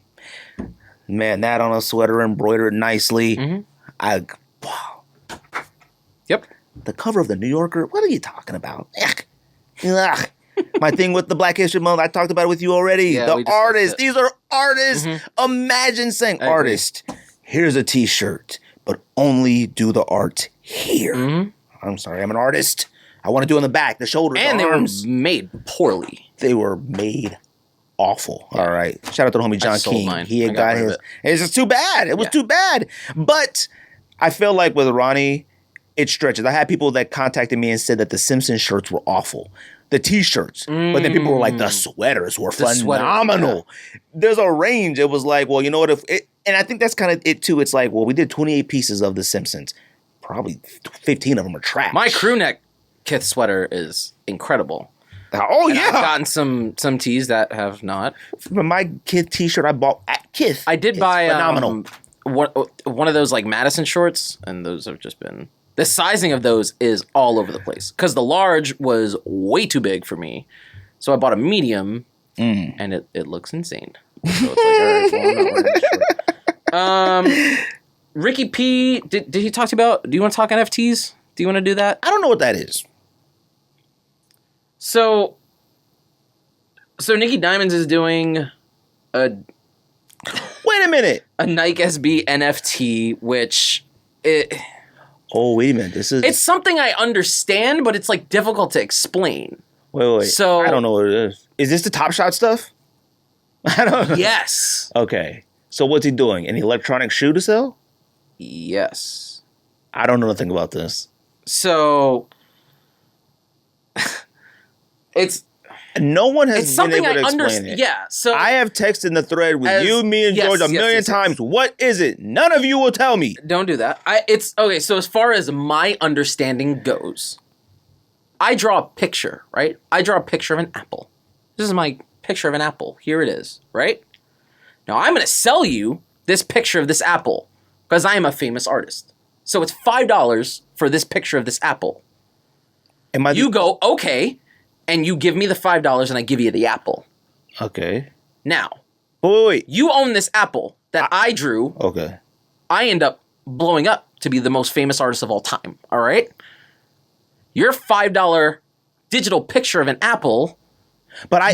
Man, that on a sweater embroidered nicely. Wow. Yep. The cover of the New Yorker? What are you talking about? Ugh. My thing with the Black History Month, I talked about it with you already. Yeah, the artists. These are artists. Imagine saying, artist, here's a t-shirt, but only do the art here. I'm sorry, I'm an artist. I want to do it on the back, the shoulders, and the arms. They were made poorly. They were made awful. All right. Shout out to the homie John King. Mine. He had got his. It's just too bad. It was too bad. But I feel like with Ronnie, it stretches. I had people that contacted me and said that the Simpsons shirts were awful. The t-shirts. But then people were like, the sweaters were phenomenal. There's a range. It was like, well, you know what? And I think that's kind of it too. It's like, well, we did 28 pieces of the Simpsons. Probably 15 of them are trash. My crew neck Kith sweater is incredible. Oh, and yeah. I've gotten some tees that have not. My Kith t-shirt I bought at Kith. I did buy phenomenal. One of those like Madison shorts, and those have just been... The sizing of those is all over the place because the large was way too big for me. So I bought a medium, and it looks insane. So it's like, all right, well, I'm not wearing this short. Ricky P, did he talk to you about... Do you want to talk NFTs? Do you want to do that? I don't know what that is. So Nikki Diamonds is doing a... Wait a minute. A Nike SB NFT, which... Oh, wait a minute. It's something I understand, but it's like difficult to explain. Wait. So I don't know what it is. Is this the Top Shot stuff? I don't know. Yes. Okay. So what's he doing? An electronic shoe to sell? Yes. I don't know nothing about this. So no one has been able to explain it. Yeah. So I have texted in the thread with you, me, and George a million times. What is it? None of you will tell me. Don't do that. It's okay. So as far as my understanding goes, I draw a picture, right? I draw a picture of an apple. This is my picture of an apple. Here it is, right? Now I'm going to sell you this picture of this apple because I am a famous artist. So it's $5 for this picture of this apple. You go, okay, and you give me the $5 and I give you the apple. Okay. Now, wait. You own this apple that I drew. Okay. I end up blowing up to be the most famous artist of all time, all right? Your $5 digital picture of an apple... But I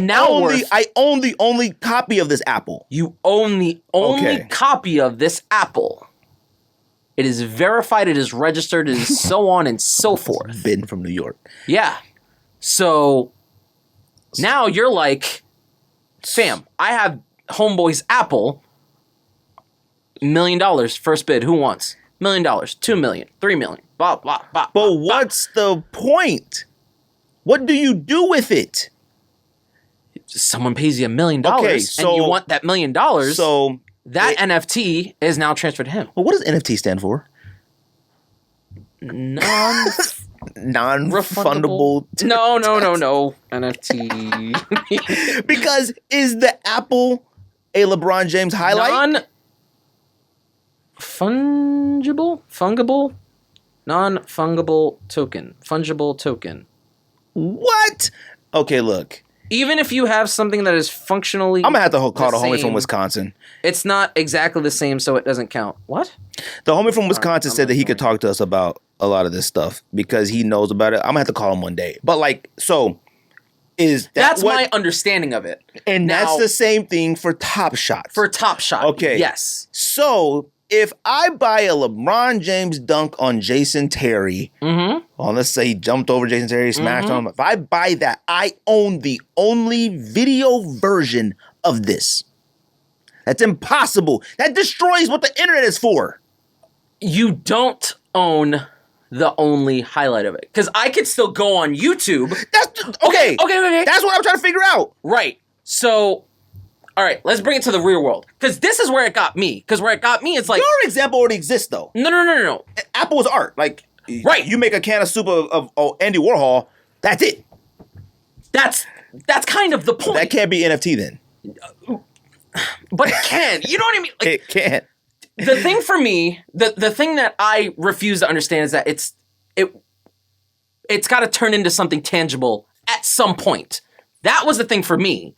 own the only copy of this apple. You own the only copy of this apple. It is verified, it is registered, it is so on and so forth. Been from New York. Yeah. So now you're like, fam, I have Homeboy's apple. $1 million, first bid. Who wants? $1 million, $2 million, $3 million. Blah, blah, blah. But what's the point? What do you do with it? Someone pays you $1 million, and you want that $1 million. So that NFT is now transferred to him. Well, what does NFT stand for? Non-refundable. No. NFT. Because is the apple a LeBron James highlight? Non-fungible token. Fungible token. What? Okay, look. Even if you have something that is functionally... I'm going to have to call the homie from Wisconsin. It's not exactly the same, so it doesn't count. What? The homie from Wisconsin said that he could talk to us about a lot of this stuff because he knows about it. I'm going to have to call him one day. But like, so is that That's my understanding of it. And now, that's the same thing for Top Shot. For Top Shot, okay. Yes. So if I buy a LeBron James dunk on Jason Terry, let's say he jumped over Jason Terry, smashed on him. If I buy that, I own the only video version of this. That's impossible. That destroys what the internet is for. You don't own the only highlight of it. Because I could still go on YouTube. Okay. Okay. That's what I'm trying to figure out. Right. So... All right, let's bring it to the real world. Because this is where it got me. Because where it got me, it's like... Your example already exists, though. No. Apple is art. Like, right. You make a can of soup of Andy Warhol, that's it. That's kind of the point. That can't be NFT then. But it can. You know what I mean? Like, it can't. The thing for me, the thing that I refuse to understand is that it's got to turn into something tangible at some point. That was the thing for me.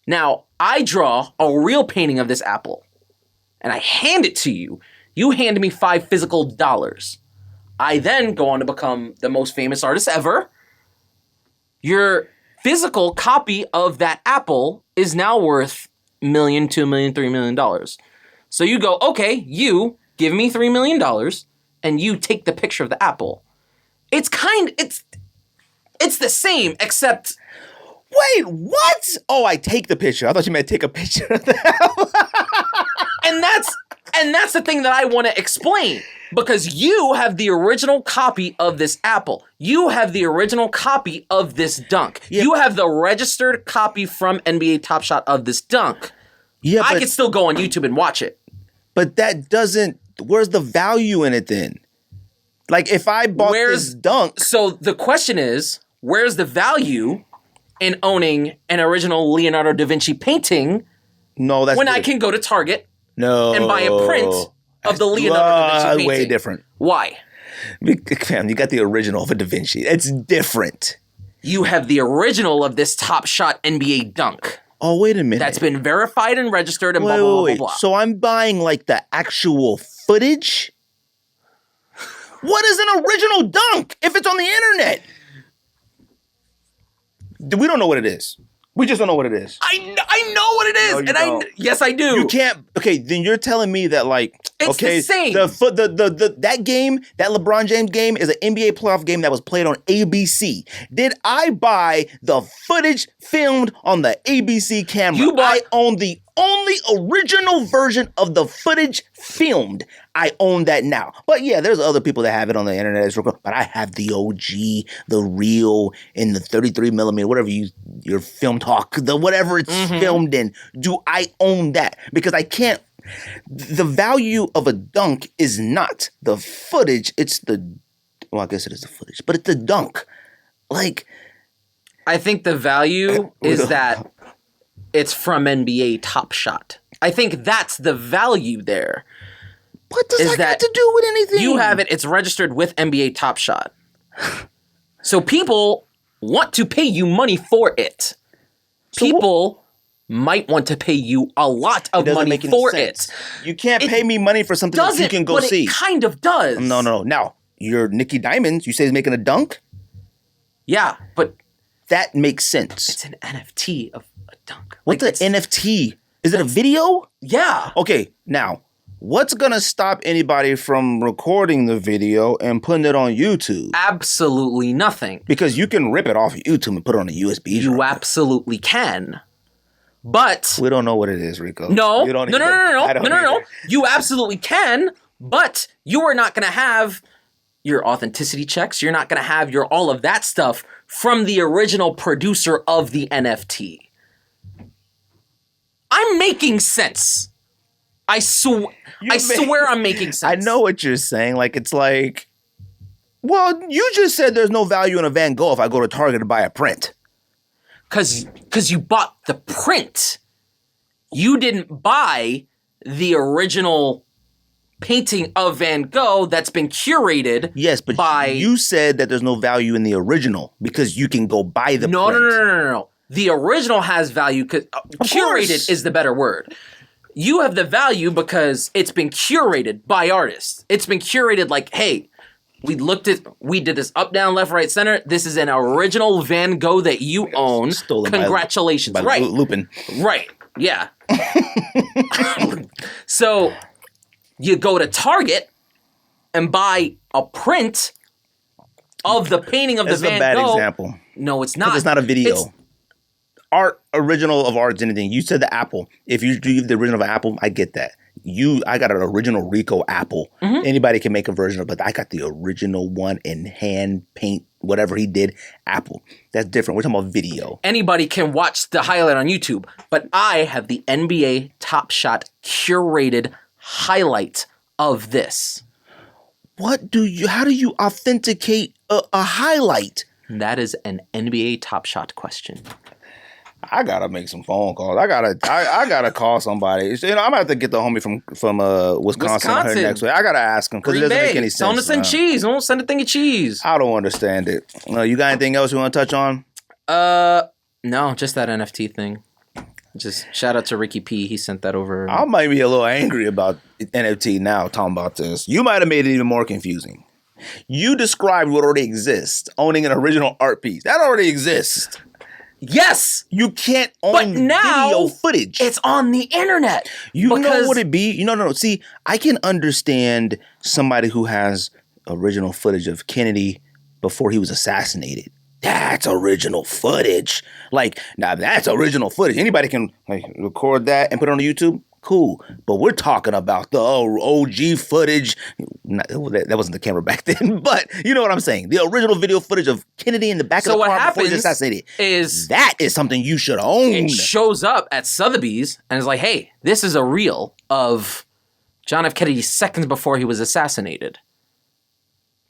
Now, I draw a real painting of this apple, and I hand it to you. You hand me 5 physical dollars. I then go on to become the most famous artist ever. Your physical copy of that apple is now worth $1 million, $2 million, $3 million. So you go, okay, you give me $3 million, and you take the picture of the apple. It's the same, except... Wait, what? Oh, I take the picture. I thought you meant take a picture of the apple. And that's the thing that I want to explain. Because you have the original copy of this apple. You have the original copy of this dunk. Yeah. You have the registered copy from NBA Top Shot of this dunk. Yeah, I could still go on YouTube and watch it. But that doesn't... Where's the value in it then? Like, if I bought this dunk... So the question is, where's the value in owning an original Leonardo da Vinci painting when I can go to Target and buy a print of the Leonardo da Vinci painting? Way different. Why? Fam, you got the original of a da Vinci. It's different. You have the original of this Top Shot NBA dunk. Oh, wait a minute. That's been verified and registered and blah, blah, blah, blah. So I'm buying like the actual footage? What is an original dunk if it's on the internet? We don't know what it is. We just don't know what it is. I know what it is. No, yes, I do. You can't. Okay, then you're telling me that it's the same. That game, that LeBron James game, is an NBA playoff game that was played on ABC. Did I buy the footage filmed on the ABC camera? I own the only original version of the footage filmed. I own that now. But yeah, there's other people that have it on the internet. But I have the OG, the real, in the 33 millimeter, whatever your film talk, the whatever it's filmed in. Do I own that? Because I can't. The value of a dunk is not the footage. It's I guess it is the footage, but it's the dunk. Like, I think the value is that it's from NBA Top Shot. I think that's the value there. What does that have to do with anything? You have it. It's registered with NBA Top Shot. So people want to pay you money for it. People might want to pay you a lot of money for it. You can't pay me money for something that you can go see. It kind of does. No. Now, you're Nicky Diamonds. You say he's making a dunk? Yeah, but... That makes sense. It's an NFT of a dunk. What's an NFT? Is it a video? Yeah. Okay, now, what's going to stop anybody from recording the video and putting it on YouTube? Absolutely nothing. Because you can rip it off of YouTube and put it on a USB drive. You absolutely can. But... We don't know what it is, Ricco. No. You absolutely can, but you are not going to have your authenticity checks. You're not going to have your all of that stuff from the original producer of the NFT. I'm making sense. I swear I'm making sense. I know what you're saying. Like, it's like, well, you just said there's no value in a Van Gogh if I go to Target to buy a print. Because you bought the print. You didn't buy the original painting of Van Gogh that's been curated. Yes, but you said that there's no value in the original because you can go buy the print. No. The original has value because curated is the better word. You have the value because it's been curated by artists. It's been curated like, hey, we did this up, down, left, right, center. This is an original Van Gogh that you own. Stolen Congratulations. By Lupin. Right. Yeah. So you go to Target and buy a print of the painting of the Van Gogh. That's a bad example. No, it's not. It's not a video. Art, original of art's anything. You said the apple. If you do the original of an apple, I get that. I got an original Ricco apple. Mm-hmm. Anybody can make a version of it, but I got the original one in hand paint, whatever he did, apple. That's different. We're talking about video. Anybody can watch the highlight on YouTube, but I have the NBA Top Shot curated highlight of this. How do you authenticate a highlight? That is an NBA Top Shot question. I gotta make some phone calls. I gotta call somebody. I'm gonna have to get the homie from Wisconsin here next week. I gotta ask him because it doesn't make any sense. Tell him to send cheese. Don't send a thing of cheese. I don't understand it. You got anything else you want to touch on? No, just that NFT thing. Just shout out to Ricky P. He sent that over. I might be a little angry about NFT now talking about this. You might have made it even more confusing. You described what already exists, owning an original art piece. That already exists. Yes! You can't own video footage. It's on the internet. You know what it be? No. See, I can understand somebody who has original footage of Kennedy before he was assassinated. That's original footage. Like, now that's original footage. Anybody can record that and put it on YouTube. Cool. But we're talking about the OG footage. That wasn't the camera back then, but you know what I'm saying. The original video footage of Kennedy in the back of the car before he was assassinated. That is something you should own. It shows up at Sotheby's and is like, hey, this is a reel of John F. Kennedy seconds before he was assassinated.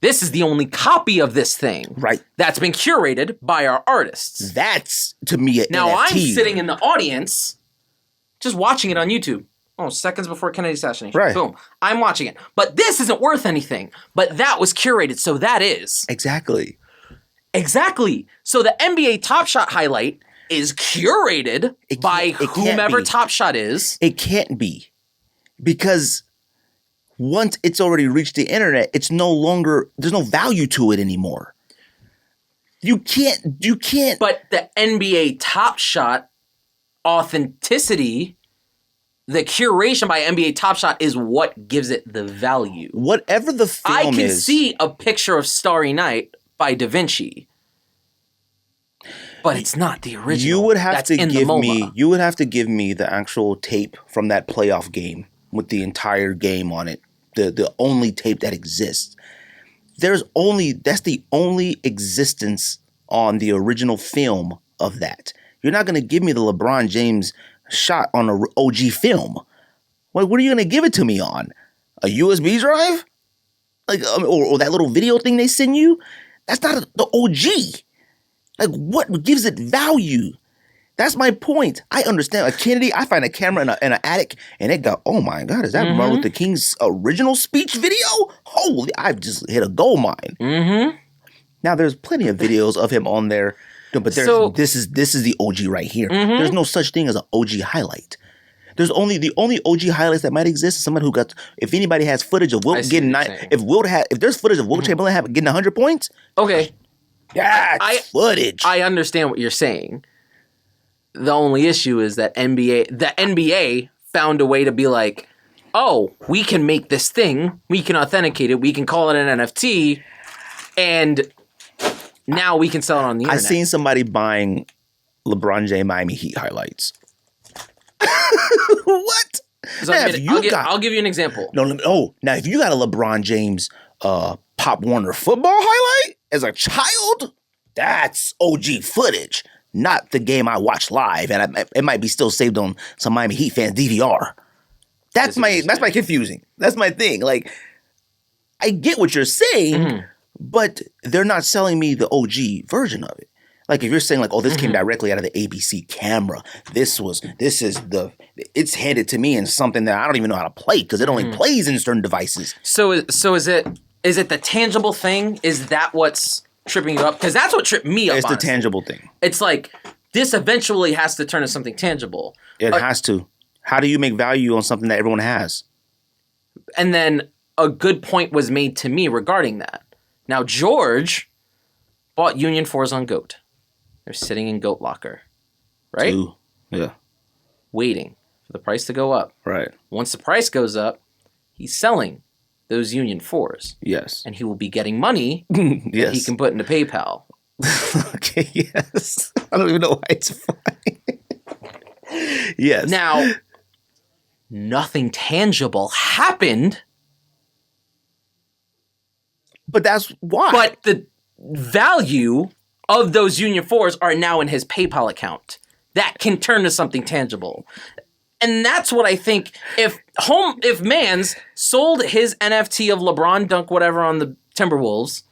This is the only copy of this thing, right? That's been curated by our artists. That's, to me, an now NFT. I'm sitting in the audience, just watching it on YouTube. Oh, seconds before Kennedy's assassination. Right. Boom. I'm watching it. But this isn't worth anything. But that was curated, so that is. Exactly. So the NBA Top Shot highlight is curated by whomever Top Shot is. It can't be. Because once it's already reached the internet, it's no longer, there's no value to it anymore. You can't. But the NBA Top Shot authenticity, the curation by NBA Top Shot is what gives it the value. Whatever the film is. I can see a picture of Starry Night by Da Vinci, but it's not the original. You would have to give me the actual tape from that playoff game with the entire game on it. The only tape that exists. That's the only existence on the original film of that. You're not going to give me the LeBron James shot on an OG film. What are you going to give it to me on? A USB drive? Or that little video thing they send you? That's not the OG. Like, what gives it value? That's my point. I understand. A Kennedy, I find a camera in an attic, and it go, oh my God, is that Martin Luther King's original speech video? Holy, I've just hit a gold mine. Mm-hmm. Now, there's plenty of videos of him on there, but this is the OG right here. Mm-hmm. There's no such thing as an OG highlight. There's the only OG highlights that might exist is someone who got, if anybody has footage of Wilt getting, if there's footage of Wilt Chamberlain getting 100 points. Okay. That's footage. I understand what you're saying. The only issue is that the NBA found a way to be like, oh, we can make this thing, we can authenticate it, we can call it an NFT, and now we can sell it on the internet. I seen somebody buying LeBron James Miami Heat highlights. What? So I'll give you an example. Now if you got a LeBron James Pop Warner football highlight as a child, that's OG footage. Not the game I watched live, and it might be still saved on some Miami Heat fans DVR. That's my confusing. That's my thing. Like, I get what you're saying, but they're not selling me the OG version of it. Like, if you're saying like, oh, this came directly out of the ABC camera. It's handed to me in something that I don't even know how to play because it only plays in certain devices. So is it the tangible thing? Is that what's tripping you up? Because that's what tripped me up. It's honestly the tangible thing. It's like this eventually has to turn into something tangible. It has to. How do you make value on something that everyone has? And then a good point was made to me regarding that. Now George bought Union 4s on GOAT. They're sitting in GOAT locker, right? Yeah. Waiting for the price to go up. Right. Once the price goes up, he's selling those Union 4s. Yes. And he will be getting money that he can put into PayPal. Okay, yes. I don't even know why it's funny. Yes. Now, nothing tangible happened. But that's why. But the value of those Union 4s are now in his PayPal account. That can turn to something tangible. And that's what I think. If Mans sold his NFT of LeBron dunk whatever on the Timberwolves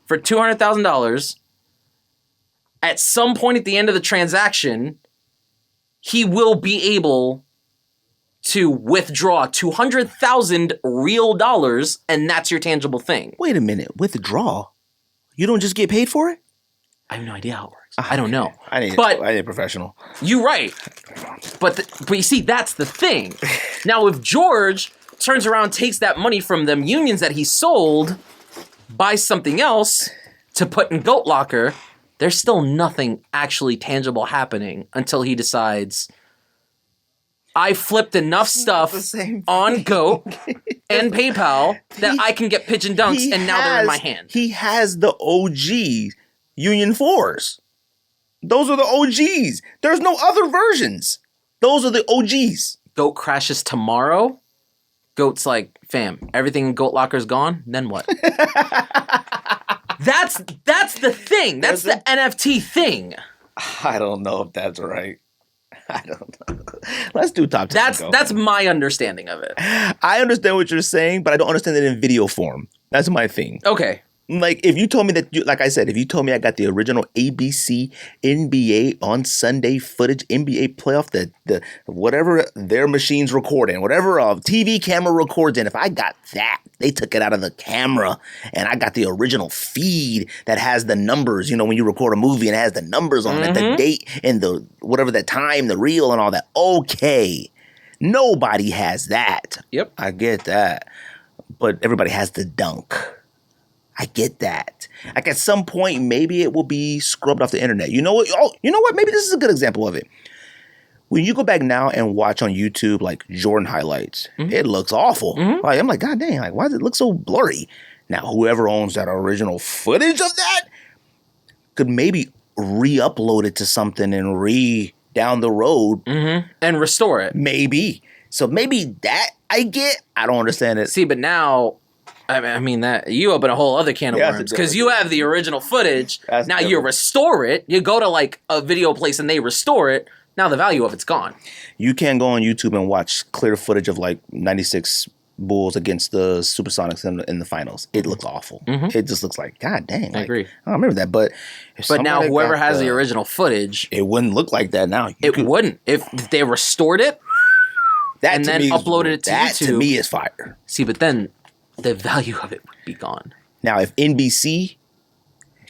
for $200,000, at some point at the end of the transaction, he will be able to withdraw 200,000 real dollars, and that's your tangible thing. Wait a minute, withdraw? You don't just get paid for it? I have no idea how it works. I don't know. I need a professional. You're right. But you see, that's the thing. Now, if George turns around, takes that money from them unions that he sold, buys something else to put in Goat Locker, there's still nothing actually tangible happening until he decides, I flipped enough stuff on Goat and PayPal that I can get pigeon dunks, and now they're in my hand. He has the OG Union 4s. Those are the OGs. There's no other versions. Those are the OGs. Goat crashes tomorrow. Goat's like, fam, everything in Goat Locker's gone. Then what? That's the thing. That's the NFT thing. I don't know if that's right. I don't know. Let's do top 10. That's my understanding of it. I understand what you're saying, but I don't understand it in video form. That's my thing. Okay. Like, if you told me that, like I said, if you told me I got the original ABC NBA on Sunday footage, NBA playoff, the whatever their machines recording, whatever TV camera records in, if I got that, they took it out of the camera, and I got the original feed that has the numbers, when you record a movie and it has the numbers on it, the date and the whatever the time, the reel and all that. Okay. Nobody has that. Yep. I get that. But everybody has the dunk. I get that. Like, at some point, maybe it will be scrubbed off the internet. You know what? Oh, you know what? Maybe this is a good example of it. When you go back now and watch on YouTube, like, Jordan highlights, it looks awful. Like, I'm like, God dang, like, why does it look so blurry? Now, whoever owns that original footage of that could maybe re-upload it to something and down the road. And restore it. Maybe. So maybe that I get. I don't understand it. See, but now, I mean, that you open a whole other can of worms, because you have the original footage. Now you restore it. You go to like a video place and they restore it. Now the value of it's gone. You can't go on YouTube and watch clear footage of like 96 Bulls against the Supersonics in the finals. It looks awful. It just looks like, God dang. I agree. I don't remember that. But now whoever has the original footage, it wouldn't look like that now. It wouldn't. If they restored it and then uploaded it to YouTube. That to me is fire. See, but then the value of it would be gone. Now, if NBC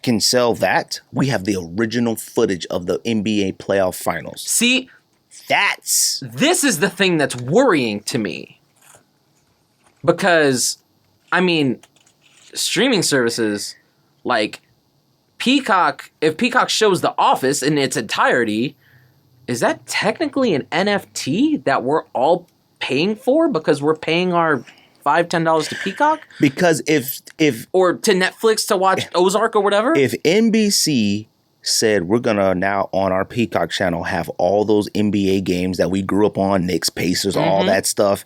can sell that, we have the original footage of the NBA playoff finals. See, this is the thing that's worrying to me. Because, I mean, streaming services like Peacock, if Peacock shows The Office in its entirety, is that technically an NFT that we're all paying for because we're paying our $5-10 to Peacock? Because if or to Netflix to watch Ozark or whatever? If NBC said we're gonna now on our Peacock channel have all those NBA games that we grew up on, Knicks, Pacers, all that stuff,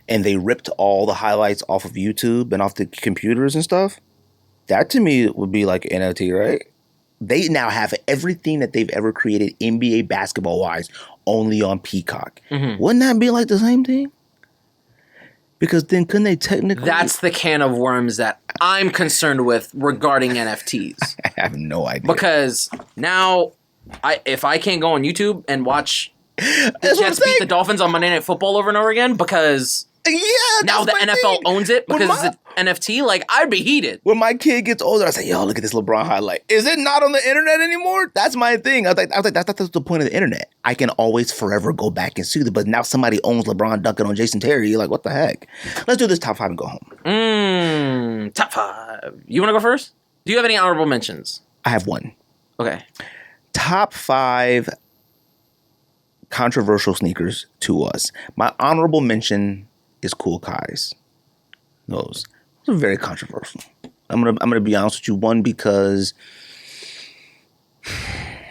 and they ripped all the highlights off of YouTube and off the computers and stuff, that to me would be like NFT, right? They now have everything that they've ever created NBA basketball wise only on Peacock. Wouldn't that be like the same thing? Because then couldn't they technically... That's the can of worms that I'm concerned with regarding NFTs. I have no idea. Because now, if I can't go on YouTube and watch the Jets beat the Dolphins on Monday Night Football over and over again because now the NFL owns it because it's an NFT, like, I'd be heated. When my kid gets older, I say, yo, look at this LeBron highlight. Is it not on the internet anymore? That's my thing. I was like, that's the point of the internet. I can always forever go back and see it, but now somebody owns LeBron dunking on Jason Terry. You're like, what the heck? Let's do this top 5 and go home. Top 5. You want to go first? Do you have any honorable mentions? I have one. Okay. Top 5 controversial sneakers to us. My honorable mention is Cool Kai's. Those are very controversial. I'm gonna be honest with you. One, because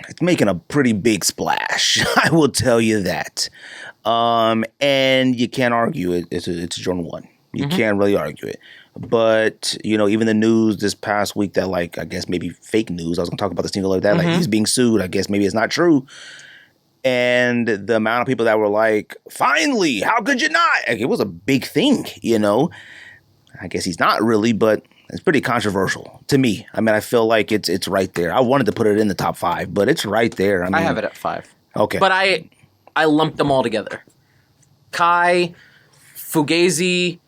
it's making a pretty big splash. I will tell you that. And you can't argue it. It's a Jordan 1. You can't really argue it. But, even the news this past week that, like, I guess maybe fake news. I was gonna talk about the sneaker like that. Like, he's being sued. I guess maybe it's not true. And the amount of people that were like, finally, how could you not? Like, it was a big thing, I guess he's not really, but it's pretty controversial to me. I mean, I feel like it's right there. I wanted to put it in the top 5, but it's right there. I have it at 5. Okay. But I lumped them all together. Kai, Fugazi,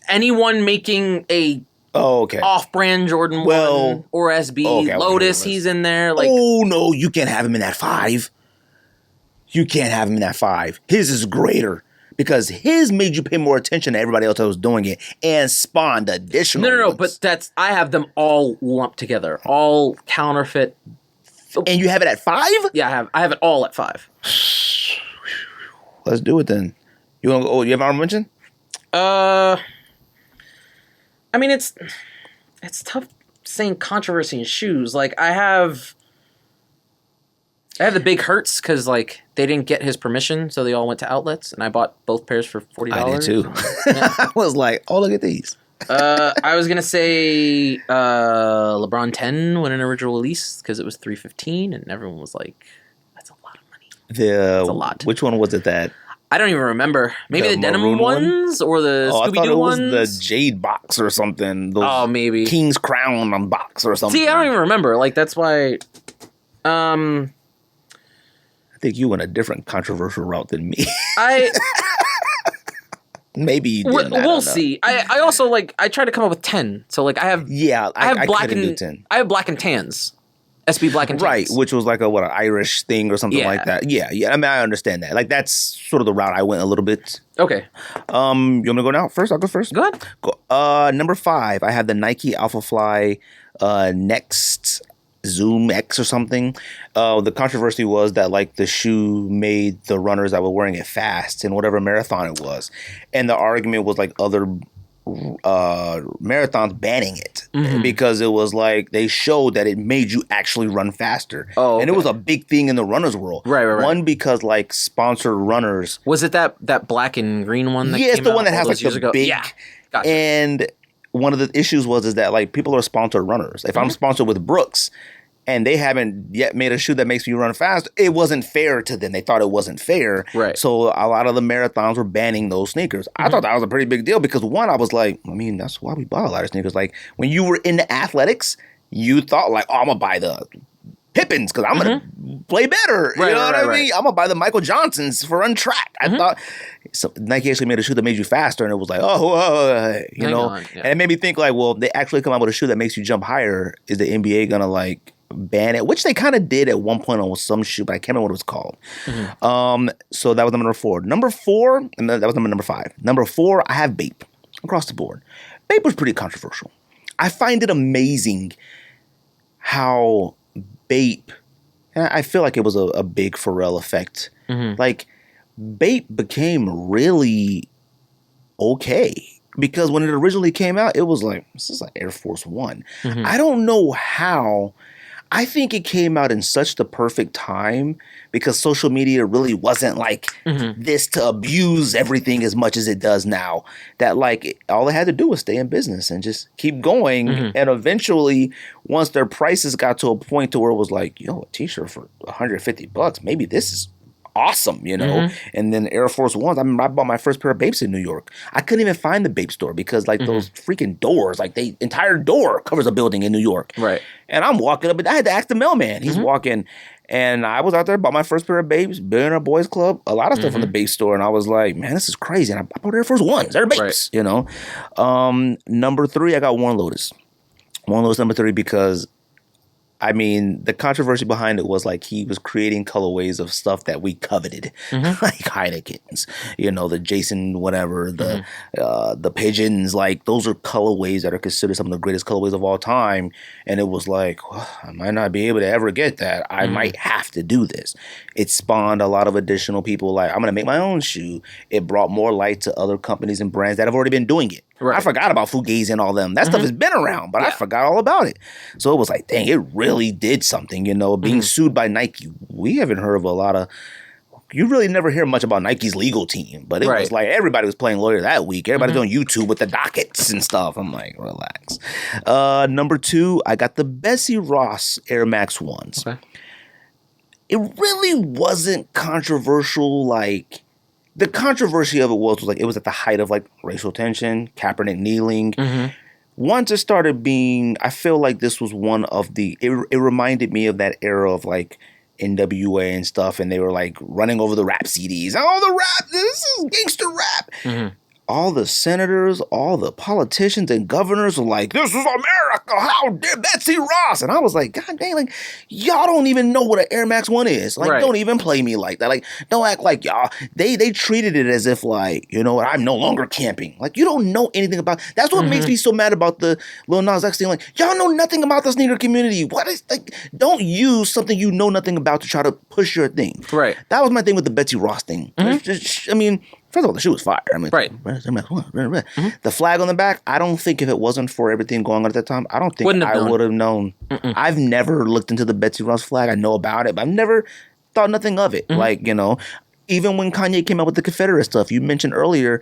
anyone making a off-brand Jordan 1 or SB, Lotus, he's in there. Like, oh no, you can't have him in that 5. You can't have him in that 5. His is greater because his made you pay more attention to everybody else that was doing it and spawned additional. No, but I have them all lumped together, all counterfeit. And you have it at 5? Yeah, I have it all at 5. Let's do it then. You want? You have honorable mention? I mean, it's tough saying controversy in shoes. Like, I have the big Hurts because, like, they didn't get his permission, so they all went to outlets, and I bought both pairs for $40. I did too. Yeah. I was like, oh, look at these. I was gonna say LeBron 10 when an original release because it was $315, and everyone was like, "That's a lot of money." That's a lot. Which one was it that? I don't even remember. Maybe the denim ones or the Scooby Doo ones. It was the Jade box or something. Those maybe King's Crown box or something. See, I don't even remember. Like, that's why. I think you went a different controversial route than me. Maybe you didn't. We'll see. I also, like, I try to come up with 10. So, like, I have black and 10. I have black and tans. SB black and tans. Right, which was like an Irish thing or something like that. Yeah. I mean, I understand that. Like, that's sort of the route I went a little bit. Okay. You want me to go now first? I'll go first. Go ahead. Number 5, I have the Nike Alpha Fly Next Zoom X or something. The controversy was that, like, the shoe made the runners that were wearing it fast in whatever marathon it was, and the argument was like other marathons banning it because it was like they showed that it made you actually run faster. And it was a big thing in the runners world. Right. One, because, like, sponsored runners. Was it that black and green one? That it's the one that has, like, the big. Yeah. Gotcha. And one of the issues is that, like, people are sponsored runners. If I'm sponsored with Brooks and they haven't yet made a shoe that makes me run fast, it wasn't fair to them. They thought it wasn't fair. Right. So a lot of the marathons were banning those sneakers. I thought that was a pretty big deal because, one, I was like, I mean, that's why we bought a lot of sneakers. Like, when you were into athletics, you thought, like, oh, I'm going to buy the Pippins because I'm going to play better. You know what I mean? I'm going to buy the Michael Johnsons for untracked. I thought Nike actually made a shoe that made you faster, and it was like, you know? And it made me think, like, well, they actually come out with a shoe that makes you jump higher. Is the NBA going to, like, ban it? Which they kind of did at one point on some shoe, but I can't remember what it was called. So that was number 4. Number 4, and that was number 5. Number 4, I have Bape across the board. Bape was pretty controversial. I find it amazing how Bape, and I feel like it was a big Pharrell effect. Like, Bape became really okay because when it originally came out, it was like, this is like Air Force One. I don't know how. I think it came out in such the perfect time because social media really wasn't like this to abuse everything as much as it does now. That, like, all they had to do was stay in business and just keep going. And eventually, once their prices got to a point to where it was like, yo, a t-shirt for $150, maybe this is awesome, you know? And then Air Force Ones, I remember I bought my first pair of Bapes in New York. I couldn't even find the Bape store because, like, those freaking doors, like, the entire door covers a building in New York. Right. And I'm walking up, and I had to ask the mailman. He's walking, and I was out there, bought my first pair of Bapes, Billionaire Boys Club, a lot of stuff from the Bape store, and I was like, man, this is crazy. And I bought Air Force Ones. They're Bapes, you know? Number 3, I got Warren Lotus. Warren Lotus number 3 because, I mean, the controversy behind it was, like, he was creating colorways of stuff that we coveted, like Heineken's, you know, the Jason whatever, the Pigeons, like, those are colorways that are considered some of the greatest colorways of all time. And it was like, well, I might not be able to ever get that. I might have to do this. It spawned a lot of additional people like, I'm going to make my own shoe. It brought more light to other companies and brands that have already been doing it. Right. I forgot about Fugazi and all them. That stuff has been around, but I forgot all about it. So it was like, dang, it really did something, you know, being sued by Nike. We haven't heard of a lot of, you really never hear much about Nike's legal team, but it was like everybody was playing lawyer that week. Everybody's on YouTube with the dockets and stuff. I'm like, relax. Number 2, I got the Bessie Ross Air Max 1s. Okay. It really wasn't controversial, like, the controversy of it was like, it was at the height of, like, racial tension, Kaepernick kneeling. Once it started being, I feel like this was one of the, it reminded me of that era of, like, NWA and stuff, and they were like running over the rap CDs. Oh, the rap! This is gangster rap. Mm-hmm. All the senators, all the politicians and governors were like, "This is America! How dare Betsy Ross?" And I was like, "God dang! Like, y'all don't even know what an Air Max 1 is. Like, don't even play me like that. Like, don't act like y'all." They treated it as if like, you know what? I'm no longer camping. Like, you don't know anything about. That's what makes me so mad about the Lil Nas X thing. Like, y'all know nothing about the sneaker community. What is like? Don't use something you know nothing about to try to push your thing. Right. That was my thing with the Betsy Ross thing. I mean. First of all, the shoe was fire. I mean, the flag on the back, I don't think if it wasn't for everything going on at that time, I don't think I would have known. I've never looked into the Betsy Ross flag. I know about it, but I've never thought nothing of it. Like, you know, even when Kanye came out with the Confederate stuff, you mentioned earlier,